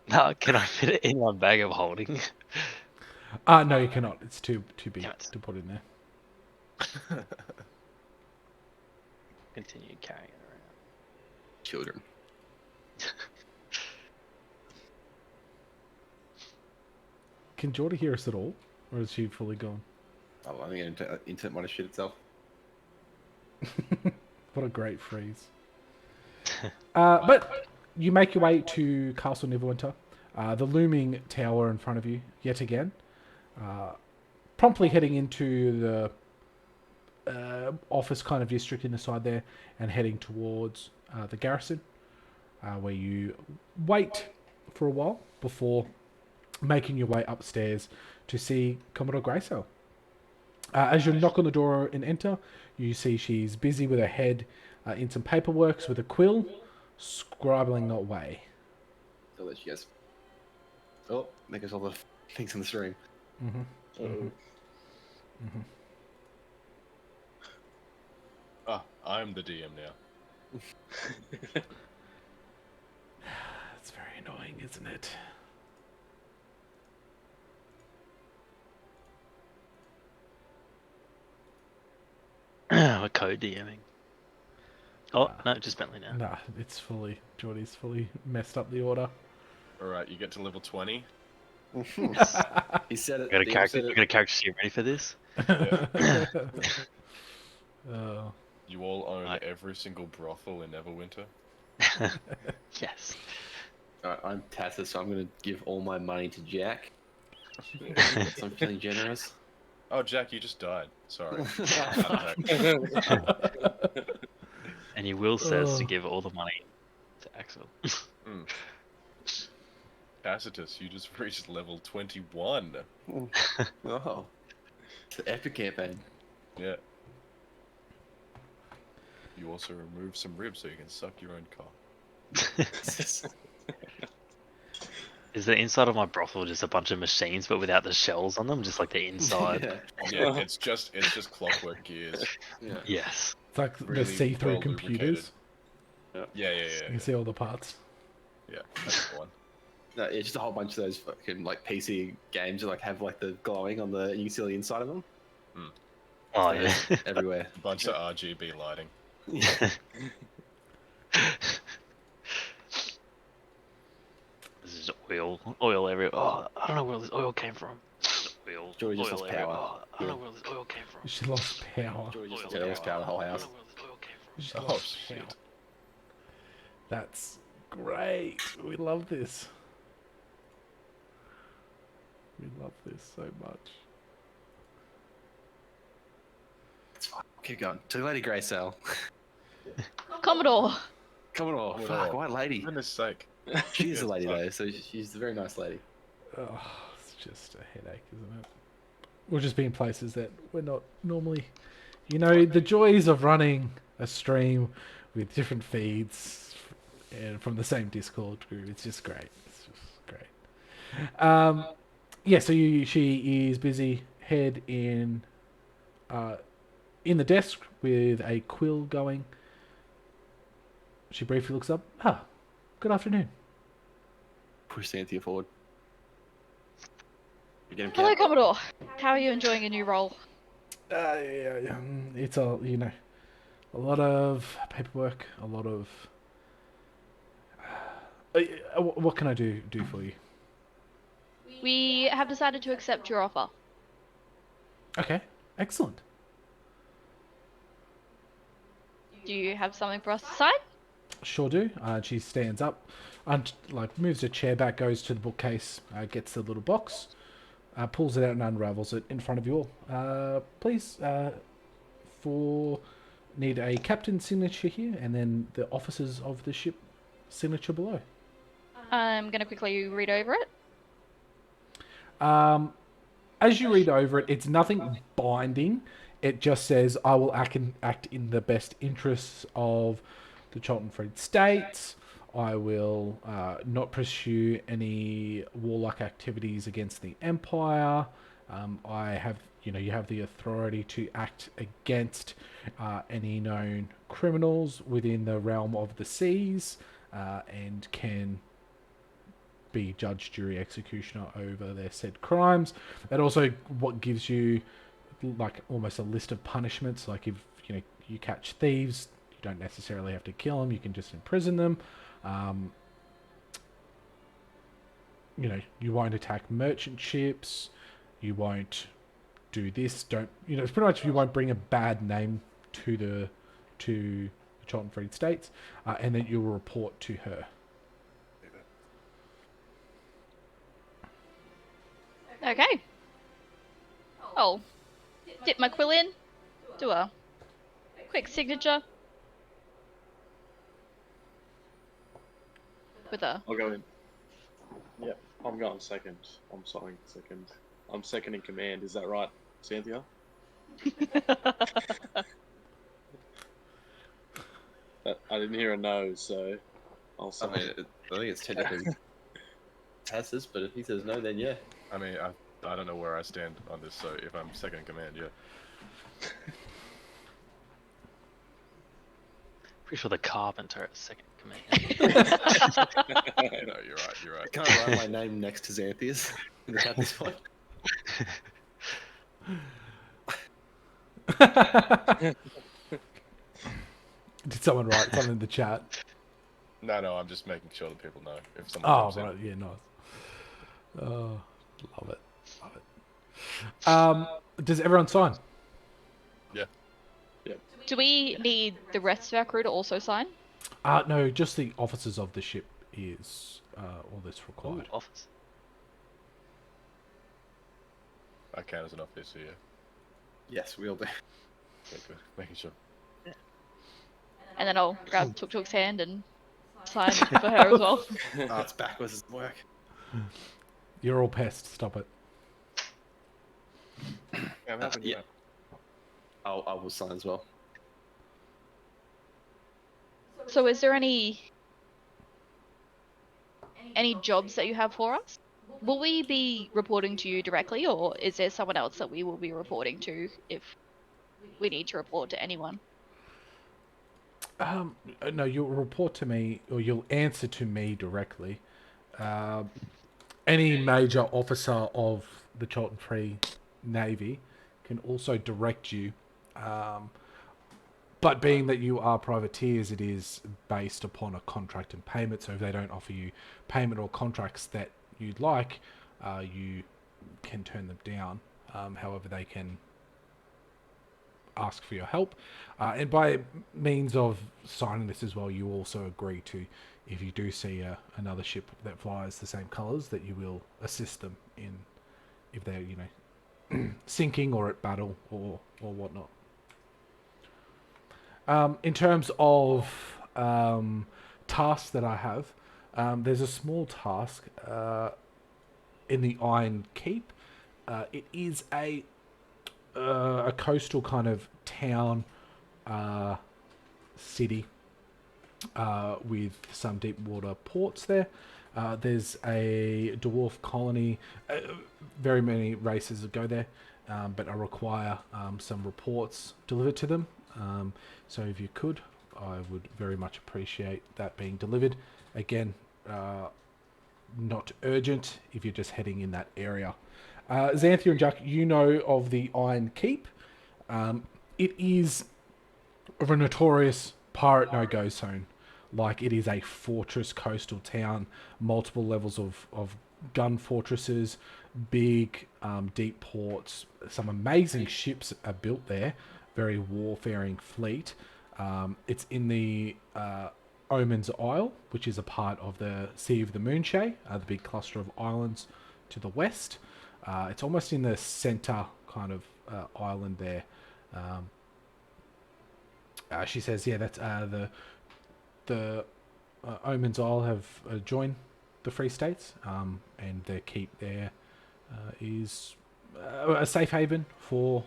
No, can I fit it in my bag of holding? No, you cannot. It's too big Damn it. to put in there. Continue carrying it around. Children. Can Geordie hear us at all? Or is she fully gone? Oh, I think the internet might have shit itself. What a great phrase. But you make your way to Castle Neverwinter. The looming tower in front of you, yet again. Promptly heading into the office kind of district in the side there and heading towards the garrison, where you wait for a while before making your way upstairs to see Commodore Greysail. As you knock on the door and enter, you see she's busy with her head in some paperwork with a quill, scribbling away. I'll let you guys. Oh, there goes all the things in the stream. Mm-hmm. Uh-oh. Mm-hmm. Ah, I'm the DM now. It's very annoying, isn't it? We're co-DMing. Oh, Nah. no, just Bentley now. Nah, it's fully. Geordie's fully messed up the order. Alright, you get to level 20. He said it. Got a DM character, said it. got a character sheet ready for this? Oh. You all own Right. every single brothel in Neverwinter. Yes. Alright, I'm Tassus, so I'm gonna give all my money to Jack. So I'm feeling generous. Oh, Jack, you just died. Sorry. And your will says to Oh. give all the money to Axel. Tacitus, you just reached level 21. Oh. It's an epic campaign. Yeah. You also remove some ribs so you can suck your own cock. Is the inside of my brothel just a bunch of machines but without the shells on them? Just like the inside? Yeah. Yeah, it's just clockwork gears. Yeah. Yes. It's like Really the see-through well computers. Yeah. You can see all the parts. Yeah, that's the one. No, it's just a whole bunch of those fucking like PC games that like have like the glowing on the. You can see all the inside of them. Oh, And yeah. it's everywhere. A bunch of RGB lighting. This is oil everywhere. Oh, I don't know where this oil came from. Oil, Geordie just oil lost everywhere. power. Oh, I don't know where this oil came from. She lost power. Geordie just Oil lost power the whole I don't house. know where this oil came from. She Oh, lost shit. power. That's great. We love this. We love this so much. It's fine. Keep going. To Lady Greysale. Commodore. Come on, Come on. fuck, white lady. For goodness sake. She is a Yes, lady fuck. though, so she's a very nice lady. Oh, it's just a headache, isn't it? We'll just be in places that we're not normally. You know, the joys of running a stream with different feeds and from the same Discord group. It's just great. It's just great. Yeah, so she is busy, head in the desk with a quill going. She briefly looks up. Ah, good afternoon. Push Cynthia forward. You get him, Hello, Cat? Commodore. How are you enjoying your new role? It's a a lot of paperwork, a lot of. What can I do for you? We have decided to accept your offer. Okay, excellent. Do you have something for us to sign? Sure do. She stands up, and like moves her chair back, goes to the bookcase, gets the little box, pulls it out and unravels it in front of you all. Please, need a captain's signature here, and then the officers of the ship signature below. I'm going to quickly read over it. As you read over it, it's nothing binding. It just says, "I will act in the best interests of the Cholton Free States. I will not pursue any warlike activities against the Empire. I have, you have the authority to act against any known criminals within the realm of the seas, and can be judge, jury, executioner over their said crimes." That also what gives you like almost a list of punishments. Like if you catch thieves, you don't necessarily have to kill them. You can just imprison them. You won't attack merchant ships. You won't do this. It's pretty much you won't bring a bad name to the Cholton Free States, and then you'll report to her. Okay. I'll dip my quill in, do a quick signature. With a... I'll go in. Yep, I'm going second. I'm signing second. I'm second in command, is that right, Cynthia? I didn't hear a no, so I'll I sign. mean, I think it's technically Tassus, but if he says no, then yeah. I mean, I don't know where I stand on this, so if I'm second in command, yeah. Pretty sure the carpenter at second command. No, you're right. You're right. Can I write my name next to Xanthia's at this point? Did someone write something in the chat? No, I'm just making sure that people know if someone Oh, comes in. right. Yeah, nice. Oh, love it. Does everyone sign? Do we need the rest of our crew to also sign? No, just the officers of the ship is all that's Ooh, required. office. I count as an officer, yeah. Yes, we'll do. Okay, good. Making sure. And then I'll grab Tuk Tuk's hand and sign for her as well. Oh, it's backwards. It doesn't work. You're all pests. Stop it. Yeah, I'm happy to yeah. know. I will sign as well. So is there any jobs that you have for us? Will we be reporting to you directly, or is there someone else that we will be reporting to if we need to report to anyone? No, you'll report to me, or you'll answer to me directly. Any major officer of the Cholton Free Navy can also direct you. But being that you are privateers, it is based upon a contract and payment. So if they don't offer you payment or contracts that you'd like, you can turn them down. However, they can ask for your help. And by means of signing this as well, you also agree to, if you do see another ship that flies the same colours, that you will assist them in if they're, sinking or at battle or whatnot. In terms of tasks that I have, there's a small task in the Iron Keep. It is a coastal kind of town, city, with some deep water ports there. There's a dwarf colony. Very many races that go there, but I require some reports delivered to them. So if you could, I would very much appreciate that being delivered. Again, not urgent if you're just heading in that area. Xanthia and Jack, you know of the Iron Keep. It is a notorious pirate no-go zone. Like, it is a fortress coastal town, multiple levels of gun fortresses, big deep ports. Some amazing ships are built there. Very warfaring fleet. It's in the Omen's Isle, which is a part of the Sea of the Moonshae, the big cluster of islands to the west. It's almost in the center kind of island there. She says, yeah, that's the Omen's Isle have joined the Free States, and their keep there is a safe haven for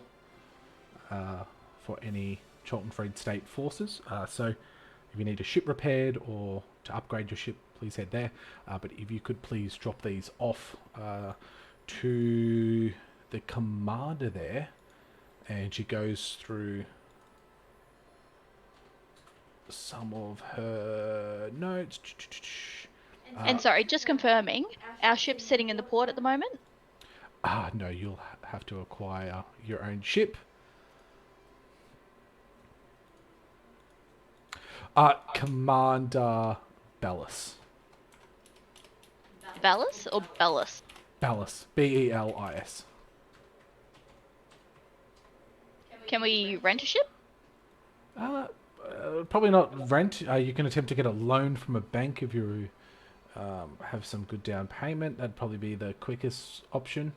any Cholton Free State forces. So if you need a ship repaired or to upgrade your ship, please head there. But if you could please drop these off to the commander there, and she goes through some of her notes. And sorry, just confirming, our ship's sitting in the port at the moment? No, you'll have to acquire your own ship. Commander Bellis. Bellis or Bellis? Bellis. Bellis. Can we rent a ship? Probably not rent. You can attempt to get a loan from a bank if you have some good down payment. That'd probably be the quickest option.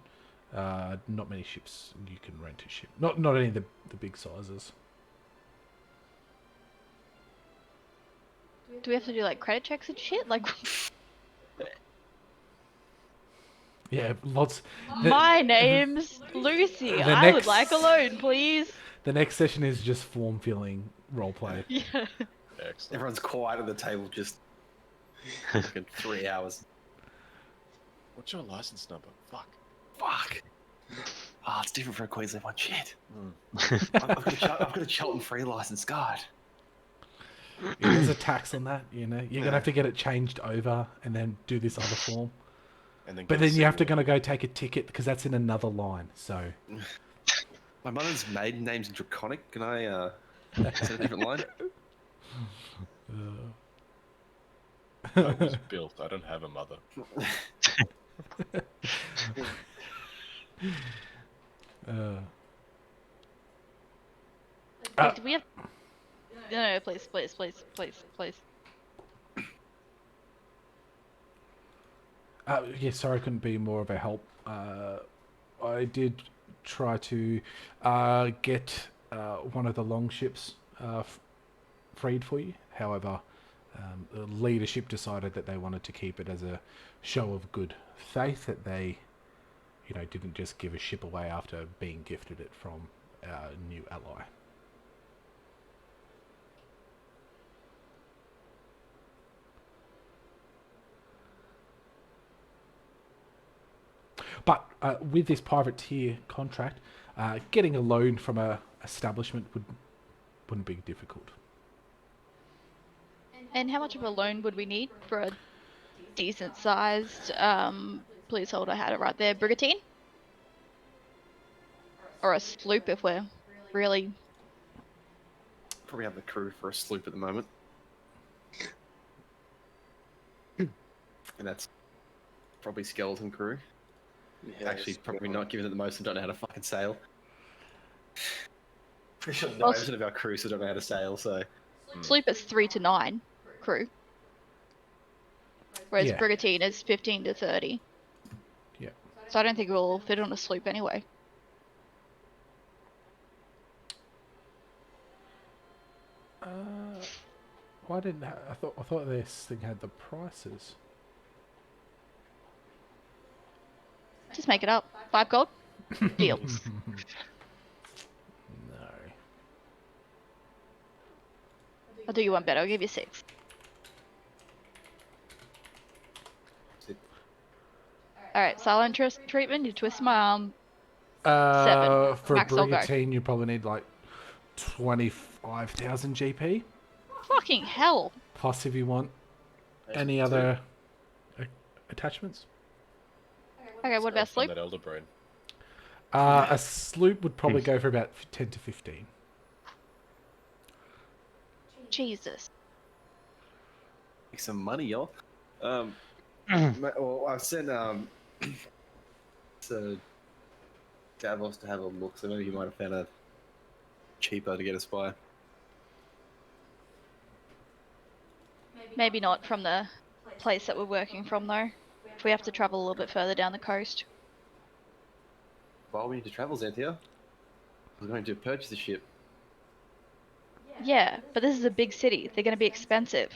Not many ships you can rent a ship. Not any of the big sizes. Do we have to do like credit checks and shit? Like, Yeah, lots. my name's Lucy. the I would next- like a loan, please. The next session is just form filling roleplay. Yeah. Excellent. Everyone's quiet at the table, just fucking 3 hours. What's your license number? Fuck. Fuck. Ah, it's different for a Queensland one. Shit. Mm. I've got a Cheltenham free license. God. Yeah, there's a tax on that, you know. You're gonna have to get it changed over and then do this other form. And then But get then you have to civil. gonna go take a ticket because that's in another line. So My mother's maiden name's Draconic. Can I, is that a different line? I was built. I don't have a mother. Wait, do we have? No, please. Yeah, sorry, I couldn't be more of a help. I did try to get one of the long ships freed for you. However, the leadership decided that they wanted to keep it as a show of good faith, that they, you know, didn't just give a ship away after being gifted it from our new ally. But with this privateer contract, getting a loan from a establishment wouldn't be difficult. And how much of a loan would we need for a decent sized please hold, I had it right there, brigantine? Or a sloop if we're really Probably have the crew for a sloop at the moment. And that's probably skeleton crew. Yeah, Actually, it's probably got- not, given that the most of them don't know how to fucking sail. Pretty sure Well, 90% of our crew still don't know how to sail, so... sloop is 3 to 9 crew. Whereas Yeah. brigantine is 15 to 30. Yeah. So I don't think we'll fit on a sloop anyway. Why didn't I thought this thing had the prices? Just make it up. 5 gold. Deals. No. I'll do you one better. I'll give you 6. Alright, silent treatment. You twist my arm. 7. For Max, a I'll go. brigantine, you probably need like 25,000 GP. Fucking hell. Plus, if you want any other attachments. Okay, what about From sloop? that elder brain. A sloop would probably go for about 10 to 15. Jesus. Make some money, y'all. Well, I've sent to Davos to have a look, so maybe he might have found a cheaper to get us by. Maybe not from the place that we're working from, though. If we have to travel a little bit further down the coast. Why we need to travel, Xanthia? We're going to purchase a ship. Yeah, but this is a big city. They're going to be expensive.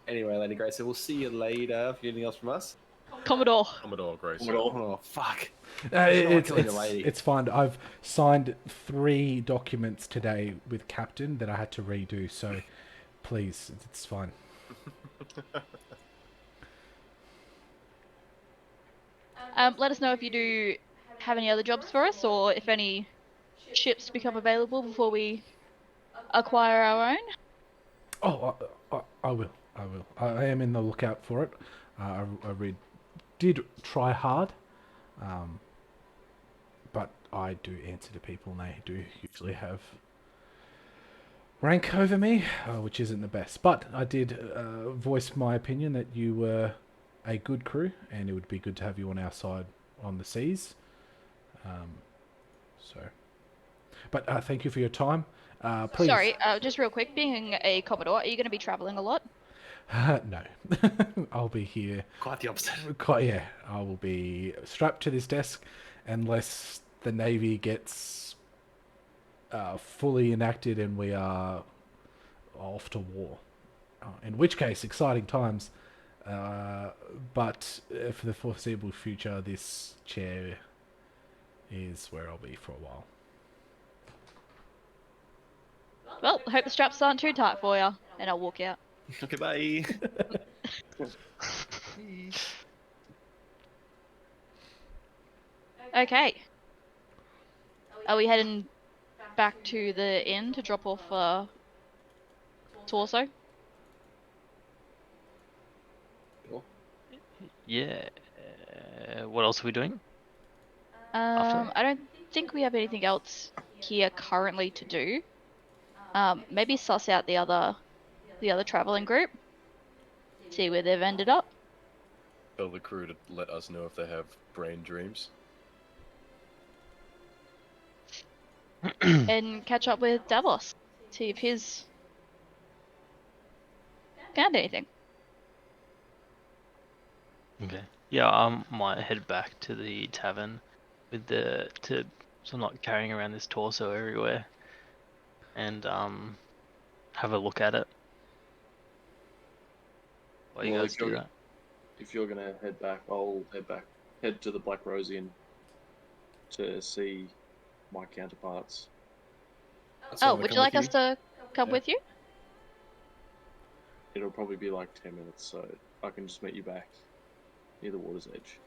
Anyway, Lady Grace, so we'll see you later. If you need anything else from us. Commodore. Commodore Grace. Oh, fuck. It's, killing a lady. it's fine. I've signed 3 documents today with Captain that I had to redo, so please, it's fine. Let us know if you do have any other jobs for us, or if any ships become available before we acquire our own. Oh, I will. I am in the lookout for it. Did try hard, but I do answer to people, and they do usually have rank over me, which isn't the best. But I did voice my opinion that you were a good crew, and it would be good to have you on our side on the seas. But thank you for your time. Please. Sorry, just real quick, being a Commodore, are you going to be traveling a lot? No, I'll be here. Quite the opposite. Yeah, I will be strapped to this desk unless the Navy gets fully enacted and we are off to war. In which case, exciting times. But for the foreseeable future, this chair is where I'll be for a while. Well, I hope the straps aren't too tight for you, and I'll walk out. Okay, bye. Okay. Are we heading back to the inn to drop off Torso? Yeah. What else are we doing? After? I don't think we have anything else here currently to do. Maybe suss out the other traveling group. See where they've ended up. Tell the crew to let us know if they have brain dreams. And catch up with Davos. See if he's found anything. Okay. Yeah, I might head back to the tavern with so I'm not carrying around this torso everywhere, and have a look at it. While you Well, guys do that. If you're gonna head back, I'll head to the Black Rose Inn to see my counterparts. Oh, would you like us to come with you? It'll probably be like 10 minutes, so I can just meet you back near the water's edge.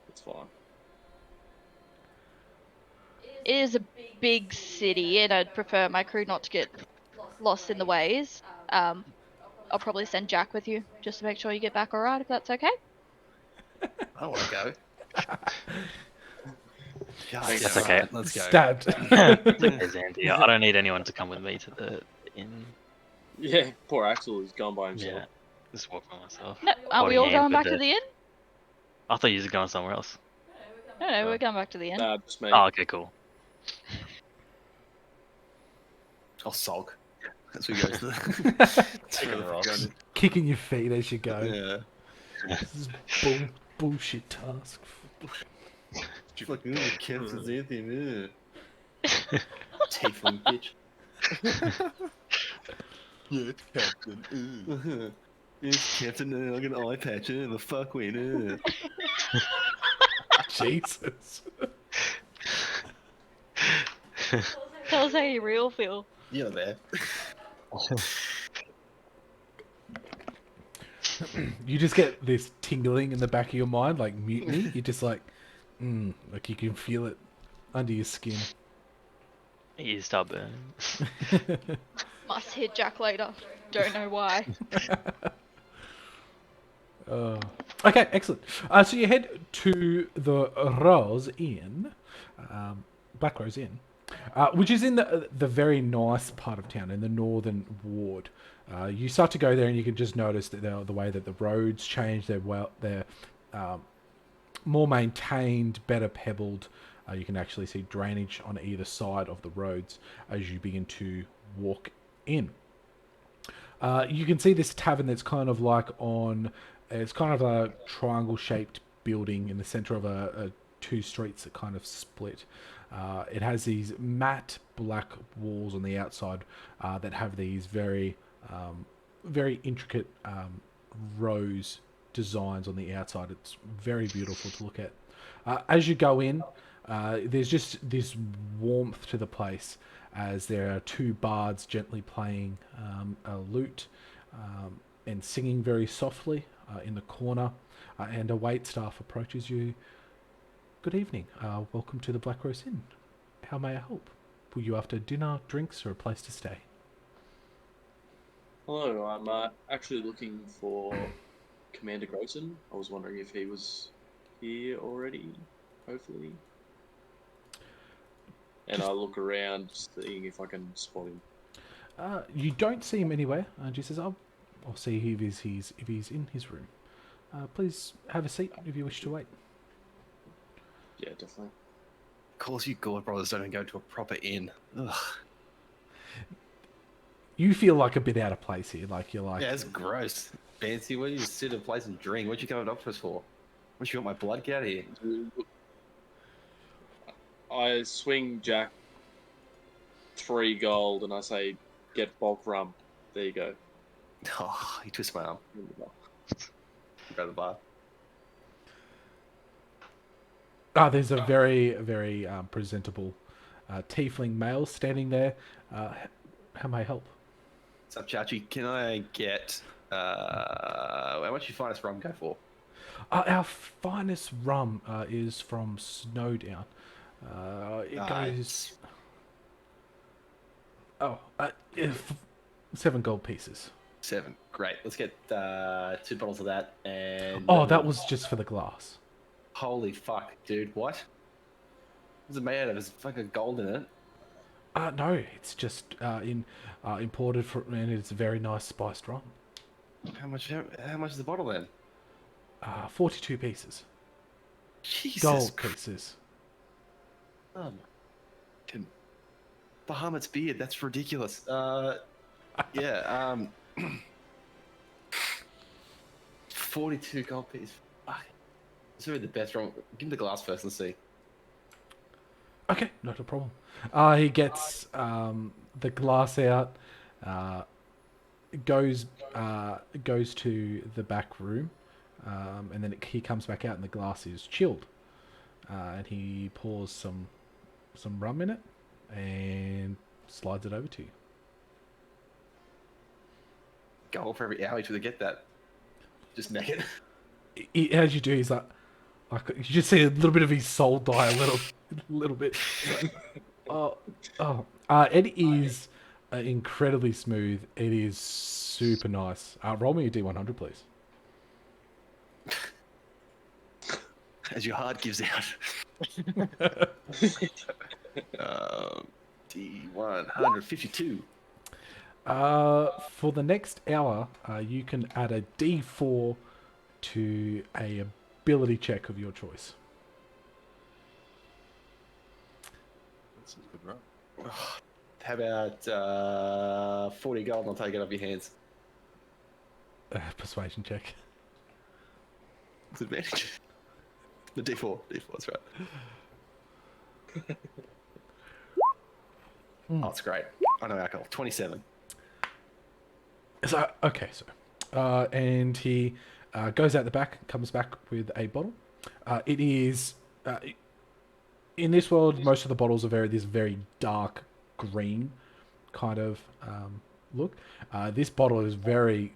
It's fine. It is a big city, and I'd prefer my crew not to get lost in the ways. I'll probably send Jack with you just to make sure you get back alright, if that's okay. I want to go. That's okay. Let's go. Stabbed. It's okay, Zandy. I don't need anyone to come with me to the inn. Yeah, poor Axel is gone by himself. Yeah, just walk by myself. No, aren't we Holding all hands going with back to the- the inn? I thought you were going somewhere else. No, we're going back to the inn. Nah, just me. Oh, okay, cool. I'll sulk. That's what he goes to. Taking rocks. Kicking your feet as you go. Yeah. This is bullshit task. Fucking Captain's anything, Tiefling bitch. Yeah, it's Captain. Yes, Captain, I got an eye patch and the fuck win. Jesus. Tell us how you real feel. You're there. You just get this tingling in the back of your mind, like mutiny. You're just like you can feel it under your skin. You stubborn. Must hit Jack later. Don't know why. Okay, excellent. So you head to the Rose Inn, Black Rose Inn, which is in the very nice part of town, in the northern ward. You start to go there, and you can just notice that the way that the roads change. They're more maintained, better pebbled. You can actually see drainage on either side of the roads as you begin to walk in. You can see this tavern that's kind of like it's kind of a triangle-shaped building in the center of two streets that kind of split. It has these matte black walls on the outside that have these very intricate rose designs on the outside. It's very beautiful to look at. As you go in, there's just this warmth to the place, as there are two bards gently playing a lute and singing very softly in the corner, and a waitstaff approaches you. Good evening. Welcome to the Black Rose Inn. How may I help? Were you after dinner, drinks, or a place to stay? Hello, I'm actually looking for Commander Grayson. I was wondering if he was here already, hopefully. And I look around, seeing if I can spot him. You don't see him anywhere. And she says, I'll see if he's in his room. Please have a seat if you wish to wait. Yeah, definitely. Of course, you God brothers don't even go to a proper inn. Ugh. You feel like a bit out of place here. Like you're like, Yeah, it's gross. Fancy, where do you sit in a place and drink? What you coming up to us for? What you want my blood? Get out of here. I swing Jack 3 gold and I say, get bulk rum. There you go. Oh, he twists my arm. Go to the bar. there's a very, very presentable tiefling male standing there. How may I help? What's up, Chachi? Can I get How much you finest rum go for? Our finest rum is from Snowdown. It goes. It's Oh, if 7 gold pieces. 7. Great. Let's get 2 bottles of that. And Oh, that was just for the glass. holy fuck, dude! What? What's it made out of? There's fucking gold in it. No, it's just imported from, and it's a very nice spiced rum. How much? How much is the bottle then? 42 pieces. Jesus Gold Christ. pieces. Bahamut's beard. That's ridiculous. Yeah. 42 gold pieces. Fuck. It's really the best rum. Give me the glass first. Let's see. Okay, not a problem. He gets the glass out, goes to the back room, and then he comes back out and the glass is chilled. And he pours some rum in it and slides it over to you. Gold for every hour to get that. Just naked. As you do, he's like you just see a little bit of his soul die a little bit. It is incredibly smooth. It is super nice. Roll me a D100, please. As your heart gives out. D152. For the next hour, you can add a D4 to a ability check of your choice. That's a good run. How about 40 gold and I'll take it off your hands. Persuasion check. It's advantage. The D4. That's right. Oh, it's great. I know alcohol. 27. So and he goes out the back, comes back with a bottle. It is in this world, most of the bottles are this very dark green kind of look. This bottle is very.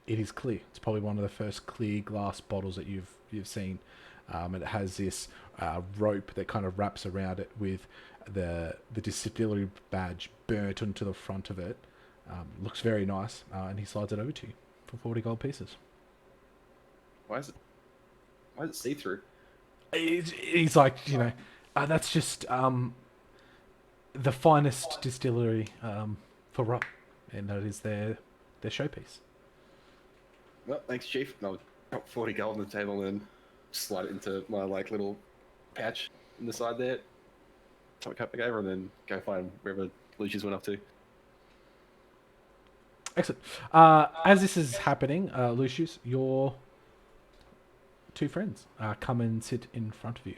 It is clear. It's probably one of the first clear glass bottles that you've seen. And it has this rope that kind of wraps around it with the distillery badge burnt onto the front of it. Looks very nice, and he slides it over to you for 40 gold pieces. Why is it see-through? He's like, that's just the finest distillery for rum, and that is their showpiece. Well, thanks, Chief. I'll drop 40 gold on the table and slide it into my little pouch in the side there. Top cup back over and then go find wherever Lucius went up to. Excellent. As this is happening, Lucius, your 2 friends come and sit in front of you.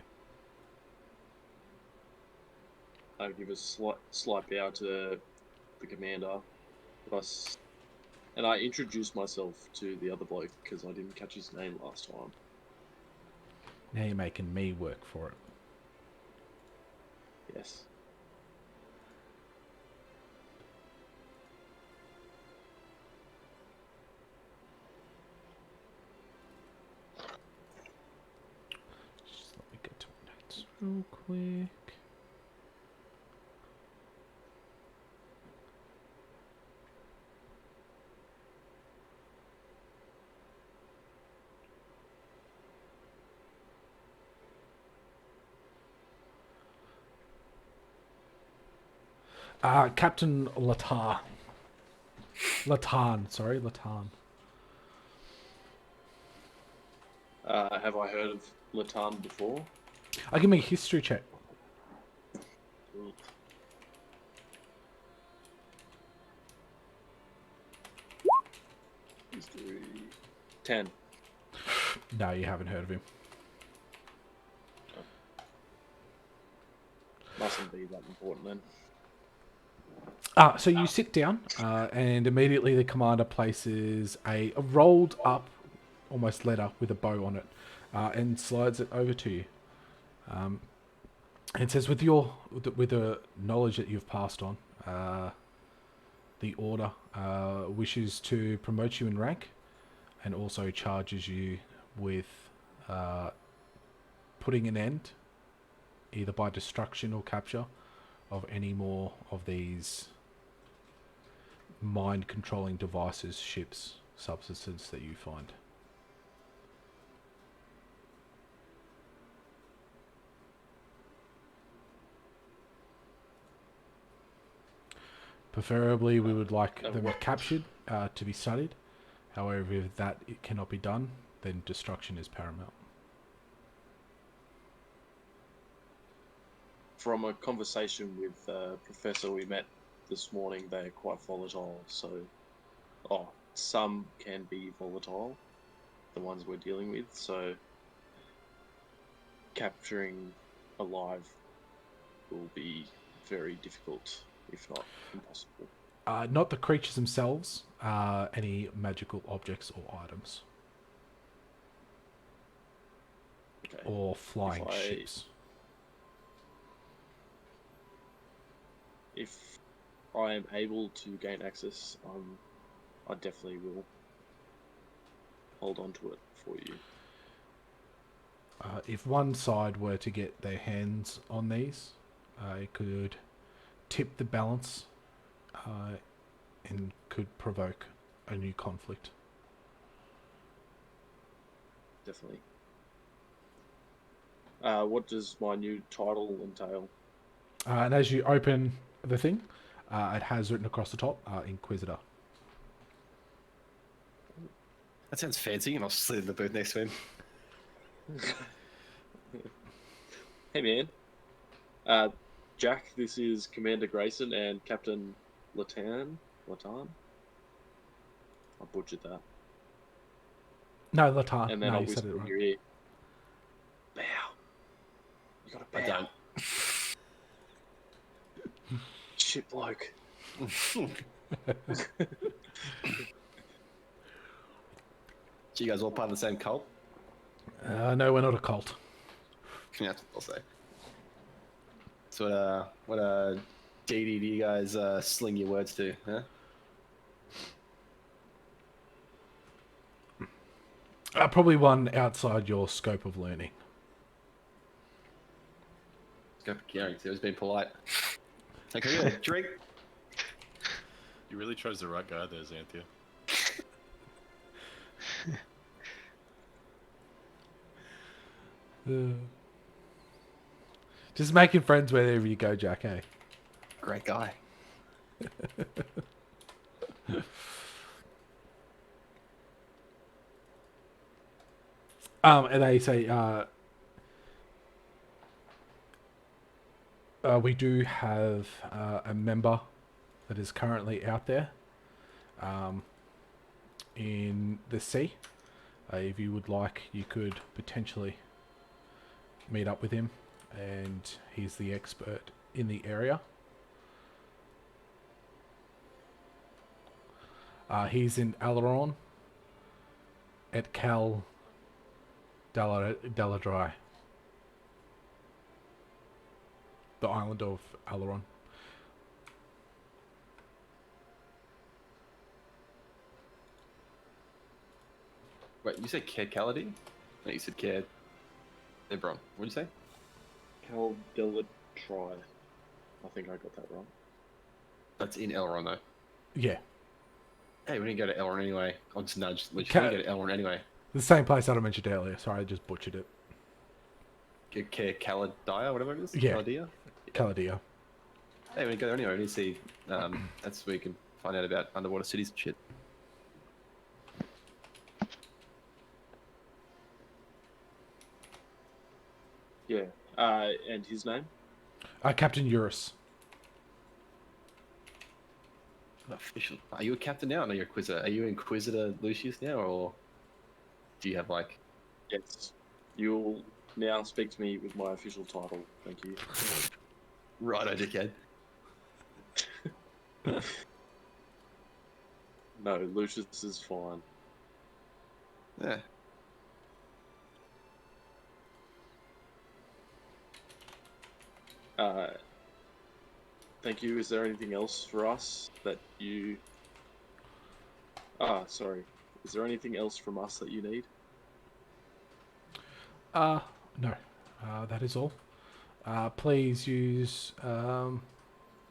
I give a slight bow to the commander, and I introduce myself to the other bloke because I didn't catch his name last time. Now you're making me work for it. Yes. Just let me get to my notes real quick. Captain Latan. Latan. Have I heard of Latan before? Give me a history check. History 10. No, you haven't heard of him. Mustn't be that important then. So you sit down, and immediately the commander places a rolled up, almost letter with a bow on it, and slides it over to you. And says, with the knowledge that you've passed on, the Order wishes to promote you in rank, and also charges you with putting an end, either by destruction or capture, of any more of these mind-controlling devices, ships, substances that you find. Preferably, we would like them captured to be studied. However, if that it cannot be done, then destruction is paramount. From a conversation with Professor we met this morning, they're quite volatile. So, some can be volatile, the ones we're dealing with. So, capturing alive will be very difficult, if not impossible. Not the creatures themselves, any magical objects or items. Okay. Or flying ships. If I am able to gain access, I definitely will hold on to it for you. If one side were to get their hands on these, it could tip the balance and could provoke a new conflict. Definitely. What does my new title entail? And as you open the thing, it has written across the top, Inquisitor. That sounds fancy, and I'll slid in the booth next to him. Hey man, Jack, this is Commander Grayson and Captain Latan. I butchered that. No, Latan. And then No, I'll you said whisper it in right. your ear. Bow. You gotta bow. I don't. Shit bloke. So you guys all part of the same cult? No, we're not a cult. Yeah, that's what I'll say. So what DD do you guys sling your words to, huh? Probably one outside your scope of learning. Go for caring, so he's been polite. Like, can I get a drink? You really chose the right guy there, Xanthia. Just making friends wherever you go, Jack, eh? Great guy. And they say, we do have a member that is currently out there in the sea. If you would like, you could potentially meet up with him, and he's the expert in the area. He's in Alaron at Cal Daladry, the island of Alaron. Wait, you said Care Caladine? No, you said Care Ebron. What did you say? Cal Delatry. I think I got that wrong. That's in Elrond, though. Yeah, Hey, we didn't go to Elrond anyway. I'll just nudge. We Ca- should go to Elrond anyway. the same place that I mentioned earlier. Sorry, I just butchered it. Care Caladia, whatever it is? Yeah. Caladia? Caladia. Hey, we didn't go there anyway. We need to see. That's where you can find out about underwater cities and shit. Yeah. And his name? Captain Eurus. Official. Are you a captain now? Or no, you're Inquisitor. Are you Inquisitor Lucius now, or do you have like? Yes. You'll now speak to me with my official title. Thank you. Righto, dickhead. No, Lucius is fine. Yeah. Thank you. Is there anything else for us that you... sorry. Is there anything else from us that you need? No. That is all. Please use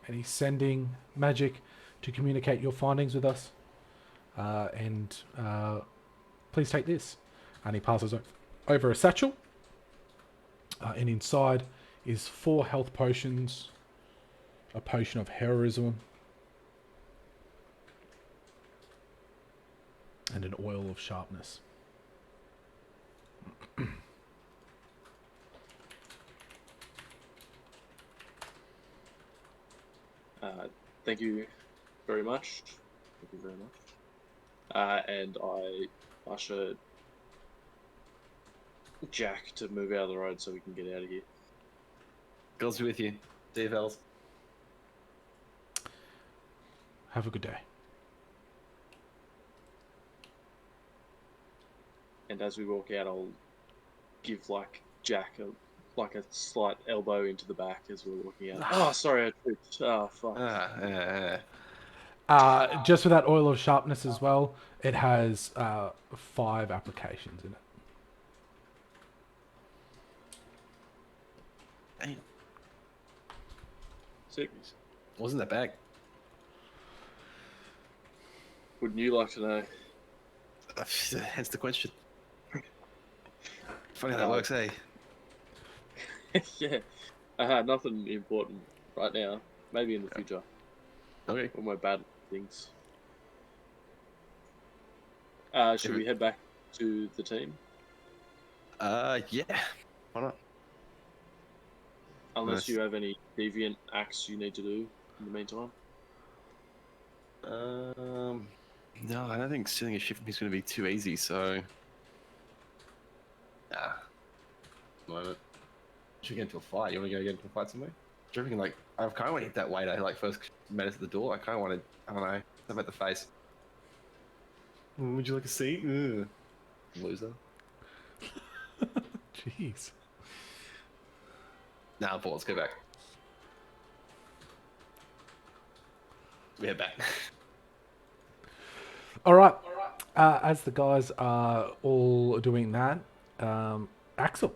any sending magic to communicate your findings with us. And please take this. And he passes over a satchel. And inside is 4 health potions, a potion of heroism, and an oil of sharpness. Thank you very much. Thank you very much. And I usher Jack to move out of the road so we can get out of here. Girls be with you. See you, fellas. Have a good day. And as we walk out, I'll give Jack a slight elbow into the back as we're walking out. Oh, sorry, I tripped. Oh, fuck. Just with that oil of sharpness as well, it has 5 applications in it. Damn. Sick. Wasn't that bad? Wouldn't you like to know? Hence the question. Funny how that works, eh? Yeah. Nothing important right now. Maybe in the future. Okay. When we're bad at things. Should we head back to the team? Yeah. Why not? Unless Nice. you have any deviant acts you need to do in the meantime. No, I don't think stealing a ship is going to be too easy, so... Nah. Moment. Should we get into a fight? You want to go get into a fight somewhere? Do you reckon, like, I kind of want to hit that waiter, like, first met us at the door. I kind of want to, I don't know, step at the face. Would you like a seat? Ugh. Loser. Jeez. Nah, Paul, let's go back. We head back. All right. As the guys are all doing that, Axel,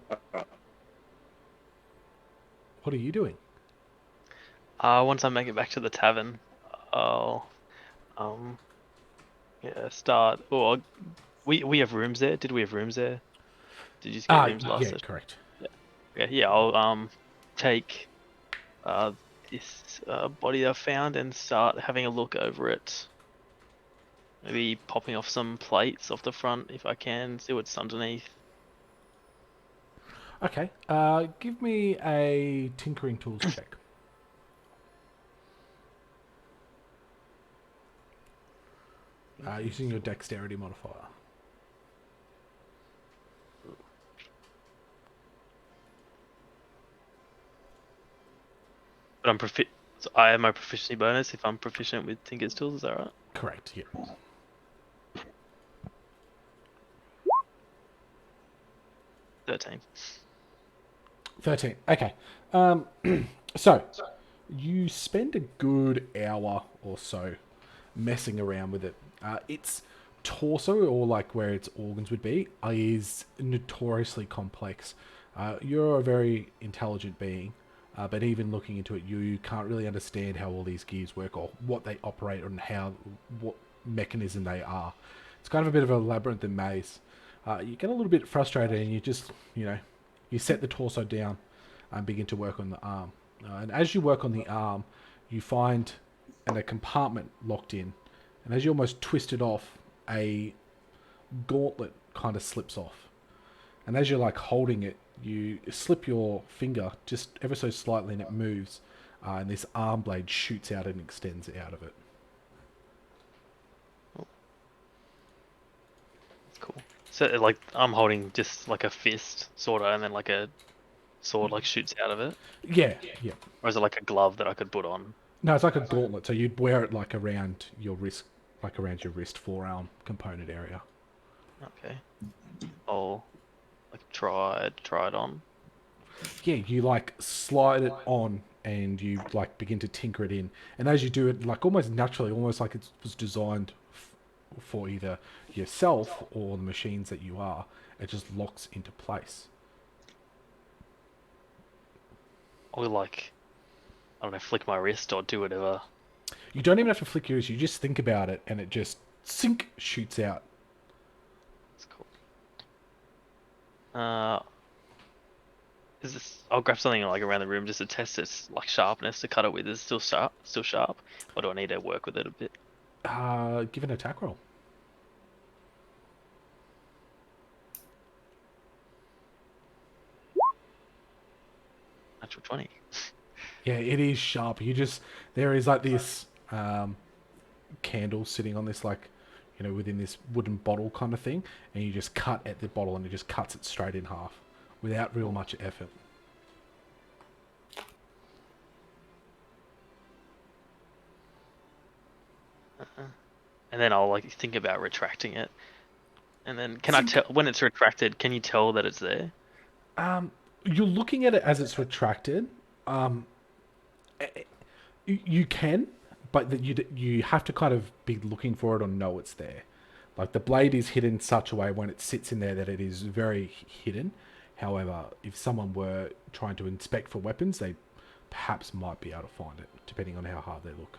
what are you doing? Once I make it back to the tavern, I'll start. Or we have rooms there. Did we have rooms there? Did you just get rooms last yeah, session? correct. Yeah. I'll take this body I found and start having a look over it. Maybe popping off some plates off the front if I can, see what's underneath. Okay. Give me a tinkering tools check. Using your dexterity modifier. But so I have my proficiency bonus if I'm proficient with Tinker's tools, is that right? Correct, yeah. $13. 13. Okay. So, you spend a good hour or so messing around with it. Its torso, or like where its organs would be, is notoriously complex. You're a very intelligent being, but even looking into it, you can't really understand how all these gears work or what they operate and what mechanism they are. It's kind of a bit of a labyrinth and maze. You get a little bit frustrated and you just, you set the torso down and begin to work on the arm. And as you work on the arm, you find a compartment locked in. And as you almost twist it off, a gauntlet kind of slips off. And as you're like holding it, you slip your finger just ever so slightly and it moves. And this arm blade shoots out and extends out of it. Cool. So like I'm holding just like a fist, sorta, and then like a sword like shoots out of it? Yeah. Or is it like a glove that I could put on? No, it's like a gauntlet. So you'd wear it like around your wrist, forearm component area. Okay. I'll like try it on. Yeah, you like slide it on and you like begin to tinker it in. And as you do it, like almost naturally, almost like it was designed for either yourself or the machines that you are, it just locks into place. Or like, I don't know, flick my wrist or do whatever. You don't even have to flick your wrist. You just think about it, and it just shoots out. It's cool. Is this? I'll grab something like around the room just to test its like sharpness to cut it with. Is it still sharp? Still sharp? Or do I need to work with it a bit? Give an attack roll. Natural 20. Yeah, it is sharp. There is like this candle sitting on this like, within this wooden bottle kind of thing, and you just cut at the bottle and it just cuts it straight in half without real much effort. And then I'll like think about retracting it. And then can I tell when it's retracted? Can you tell that it's there? You're looking at it as it's retracted. You can, but you have to kind of be looking for it or know it's there. Like the blade is hidden in such a way when it sits in there that it is very hidden. However, if someone were trying to inspect for weapons, they perhaps might be able to find it, depending on how hard they look.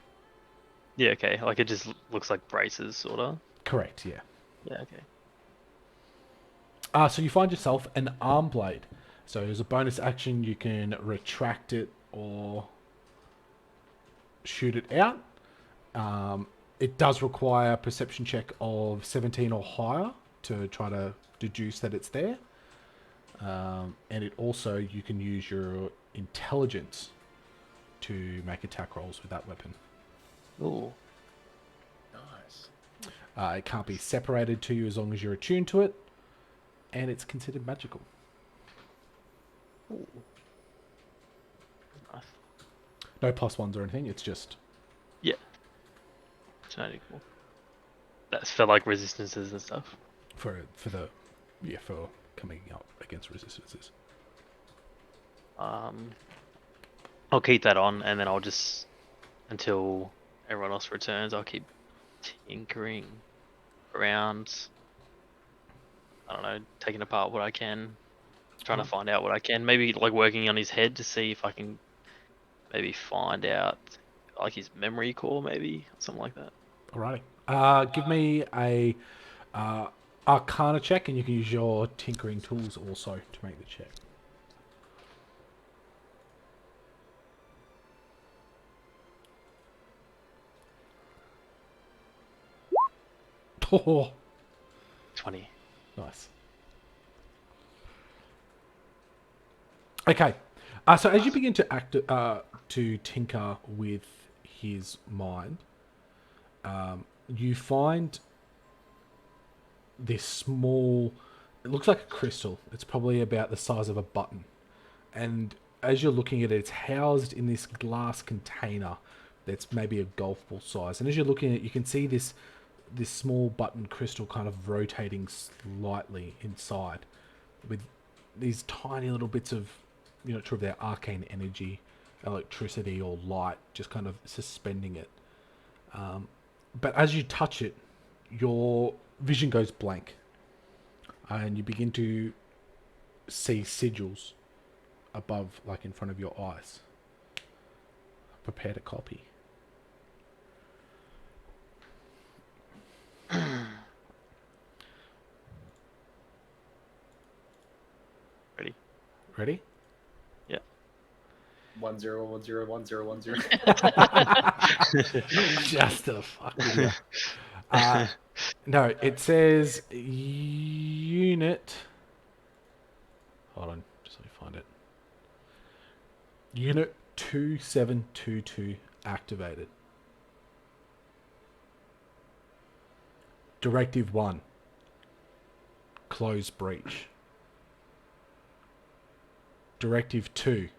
Yeah, okay. Like it just looks like braces, sort of. Correct, yeah. Yeah, okay. So you find yourself an arm blade. So as a bonus action, you can retract it or shoot it out. It does require a perception check of 17 or higher to try to deduce that it's there. And it also, you can use your intelligence to make attack rolls with that weapon. Ooh. Nice. It can't be separated to you as long as you're attuned to it, and it's considered magical. Ooh. Nice. No plus ones or anything, it's just... Yeah. It's magical. That's for like resistances and stuff. For coming up against resistances. I'll keep that on, and then I'll just, until everyone else returns, I'll keep tinkering around. I don't know, taking apart what I can, trying to find out what I can. Maybe like working on his head to see if I can maybe find out like his memory core, maybe something like that. Alrighty. Give me a Arcana check, and you can use your tinkering tools also to make the check. Oh, 20. nice. Okay. So as you begin to tinker with his mind, you find this small, it looks like a crystal. It's probably about the size of a button. And as you're looking at it, it's housed in this glass container that's maybe a golf ball size. And as you're looking at it, you can see this small button crystal kind of rotating slightly inside with these tiny little bits of, you're not sure if they're arcane energy, electricity or light, just kind of suspending it. But as you touch it, your vision goes blank and you begin to see sigils above, like in front of your eyes. Prepare to copy. Ready? Yeah. 10101010. Just a fuck with you. No, it says unit. Hold on, just let me find it. Unit 2722 activated. Directive 1. Close breach. Directive 2.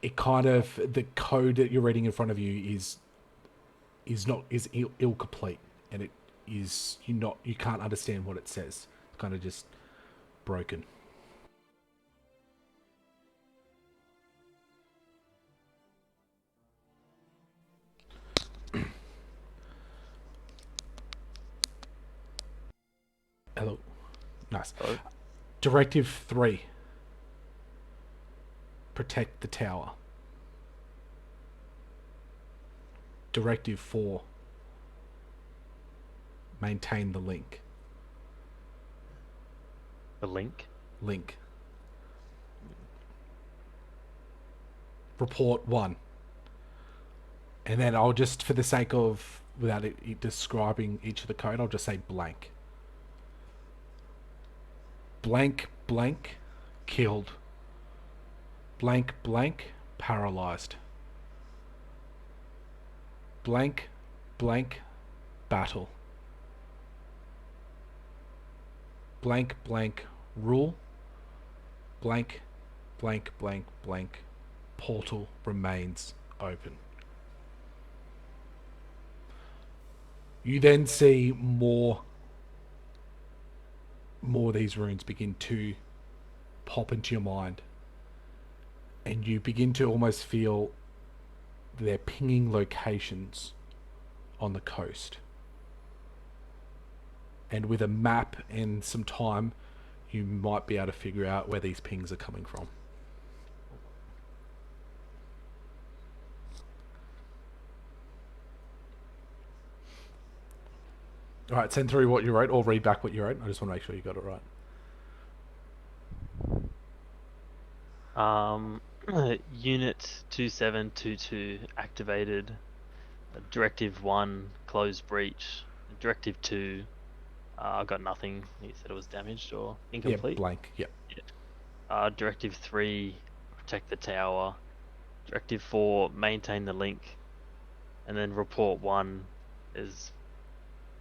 It kind of, the code that you're reading in front of you is ill complete, and it is you can't understand what it says. It's kind of just broken. Nice. Oh. Directive 3. Protect the tower. Directive 4. Maintain the link. The link. Link. Report 1. And then I'll just, for the sake of, without it describing each of the code, I'll just say blank. Blank, blank, killed. Blank, blank, paralyzed. Blank, blank, battle. Blank, blank, rule. Blank, blank, blank, blank, portal remains open. You then see more of these runes begin to pop into your mind, and you begin to almost feel they're pinging locations on the coast. And with a map and some time, you might be able to figure out where these pings are coming from. All right, send through what you wrote, or read back what you wrote. I just want to make sure you got it right. Unit 2722 activated. Directive 1 closed breach. Directive 2 I got nothing. He said it was damaged or incomplete. Yeah, blank. Yep. Directive 3 protect the tower. Directive 4 maintain the link. And then report 1 is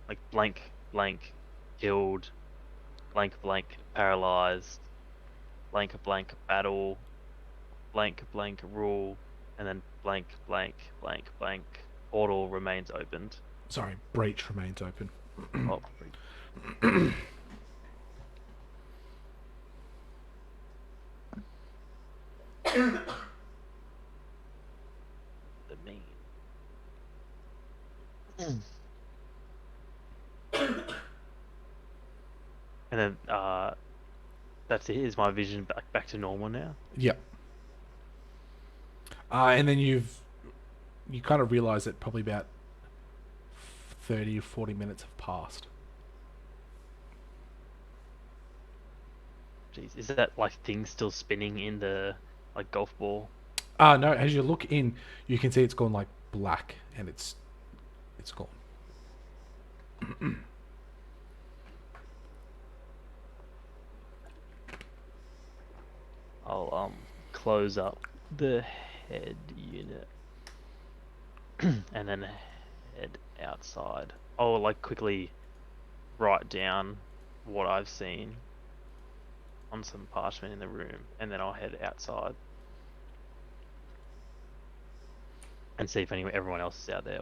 like blank blank killed, blank blank paralyzed, blank blank battle, blank blank rule, and then blank blank blank blank portal remains opened. Sorry, breach remains open. Oh, the main. And then that's it. Is my vision back to normal now? Yep. And then you kind of realize that probably about 30 or 40 minutes have passed. Jeez, is that like things still spinning in the like golf ball? No, as you look in, you can see it's gone like black, and it's gone. I'll close up the head unit and then head outside. I'll like quickly write down what I've seen on some parchment in the room, and then I'll head outside and see if everyone else is out there.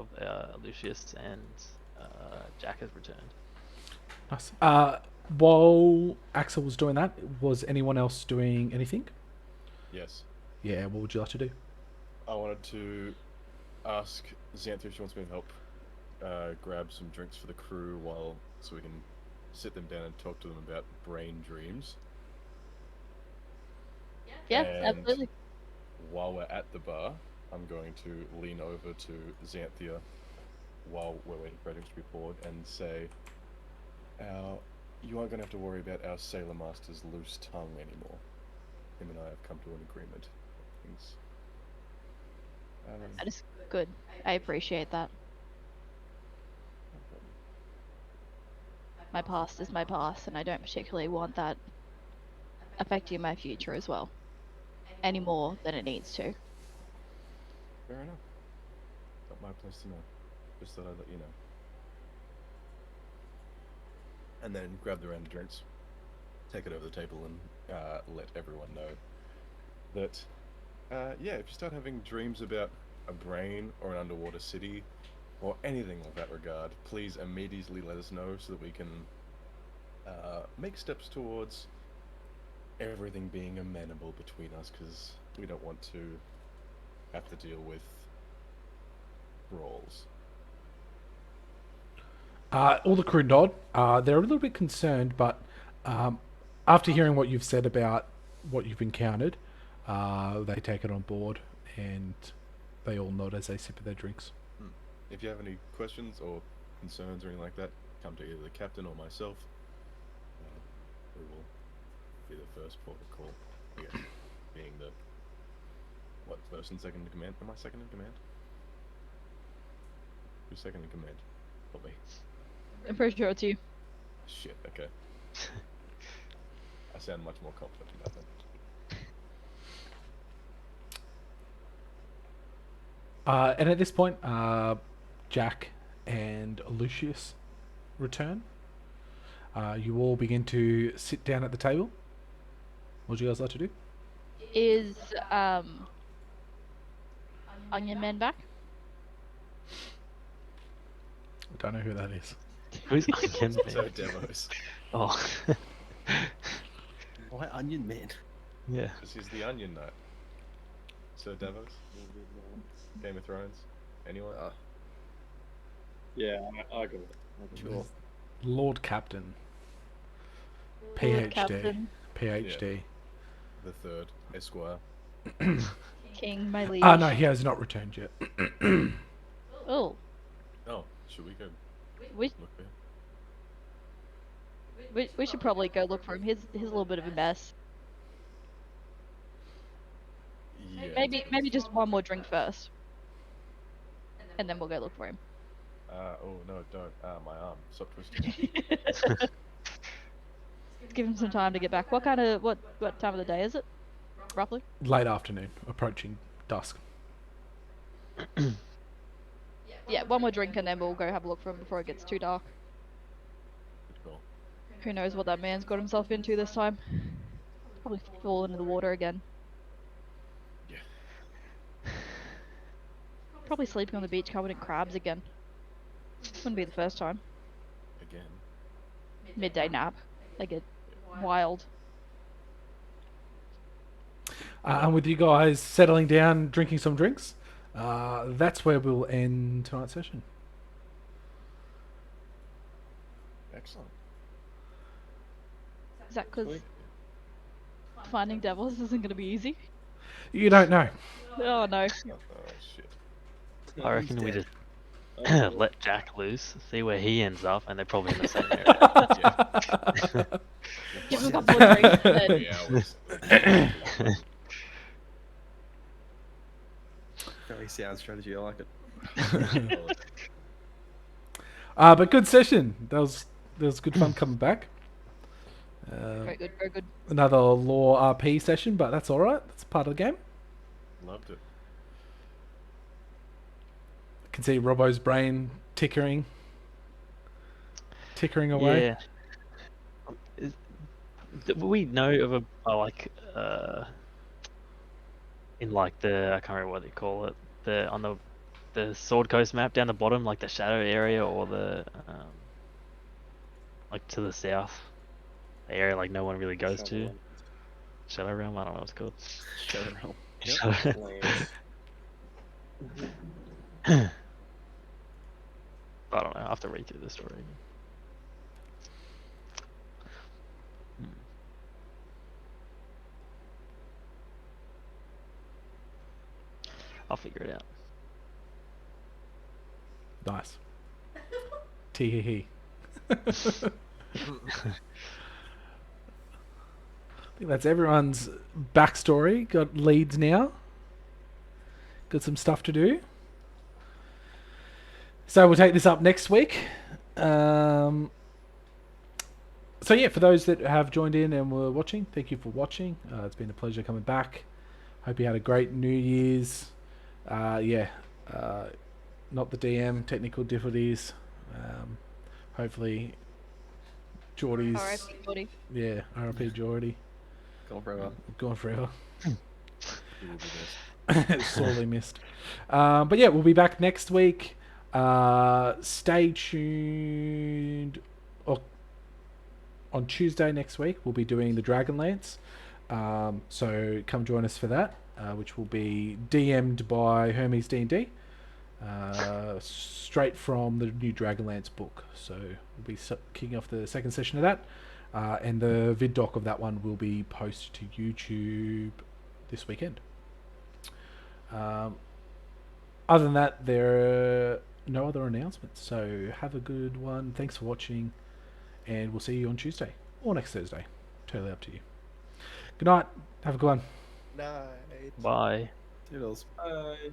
Lucius and Jack has returned. Nice. While Axel was doing that, was anyone else doing anything? Yes. Yeah, what would you like to do? I wanted to ask Xanthi if she wants me to help grab some drinks for the crew so we can sit them down and talk to them about brain dreams. Yeah, And absolutely. while we're at the bar, I'm going to lean over to Xanthia while we're waiting for our drinks to be poured and say, you aren't going to have to worry about our Sailor Master's loose tongue anymore. Him and I have come to an agreement. That is good. I appreciate that. My past is my past, and I don't particularly want that affecting my future as well. Any more than it needs to. Fair enough. Not my place to know. Just thought I'd let you know. And then grab the round of drinks, take it over the table, and let everyone know that, yeah, if you start having dreams about a brain or an underwater city or anything of that regard, please immediately let us know so that we can make steps towards everything being amenable between us, because we don't want to have to deal with brawls. All the crew nod. They're a little bit concerned, but After hearing what you've said about what you've encountered, they take it on board and they all nod as they sip of their drinks. If you have any questions or concerns or anything like that, come to either the captain or myself. We will be the first port of call. Again, being the first and second in command. Am I second in command? Who's second in command? Not me. I'm pretty sure it's you. Shit. Okay. I sound much more confident about that. And at this point, Jack and Lucius return. You all begin to sit down at the table. What would you guys like to do? Is Onion Man back? I don't know who that is. Who's Onion So Man? Devos. Oh, Why Onion Man? yeah. This is the Onion Knight. Sir Devos. Game of Thrones. Anyone? Yeah, I got it. Sure. Lord Captain. Lord PhD. Captain, PhD. The third Esquire. King, my liege. No, he has not returned yet. Oh, Oh, should we go we, look there? we should probably go look for him. He's a little bit of a mess. Yeah. Maybe just one more drink first, and then we'll go look for him. Oh no, don't. My arm. Stop twisting. Give him some time to get back. What time of the day is it? Roughly. Late afternoon, approaching dusk. Yeah, one more drink and then we'll go have a look for him before it gets too dark. Good call. Who knows what that man's got himself into this time? Probably fall into the water again. Yeah. Probably sleeping on the beach covered in crabs again. Wouldn't be the first time. Again. Midday nap. They get wild. And with you guys settling down, drinking some drinks, that's where we'll end tonight's session. Excellent. Is that because finding devils isn't going to be easy? You don't know. Oh no. Oh shit. I reckon we He's just dead. let Jack loose, see where he ends up, and they're probably in the same area. Give him a couple of drinks and then 3 hours. Very sound strategy. I like it. But good session. That was good fun coming back. very good, very good. Another law RP session, but that's all right. That's part of the game. Loved it. I can see Robbo's brain tickering away. Yeah. We know of in like the, I can't remember what they call it, on the Sword Coast map down the bottom, like the shadow area, or the like to the south, the area like no one really goes to. Shadow Realm, I don't know what it's called. Shadow Realm. Shadow- Lands. I don't know. I have to read through the story. I'll figure it out. Nice. Tee hee. I think that's everyone's backstory. Got leads now. Got some stuff to do. So we'll take this up next week. So yeah, for those that have joined in and were watching, thank you for watching. It's been a pleasure coming back. Hope you had a great New Year's. Not the DM, technical difficulties. Hopefully Geordie's... R.I.P. Geordie. Yeah, R.I.P. Geordie. Gone forever. Gone forever. You will be best. Sorely missed. But yeah, we'll be back next week. Stay tuned. On Tuesday next week, we'll be doing the Dragonlance. So come join us for that, which will be DM'd by Hermes D&D. Straight from the new Dragonlance book. So we'll be kicking off the second session of that. And the vid doc of that one will be posted to YouTube this weekend. Other than that, there are no other announcements. So have a good one. Thanks for watching, and we'll see you on Tuesday or next Thursday. Totally up to you. Good night. Have a good one. Night. Bye. Toodles. Bye.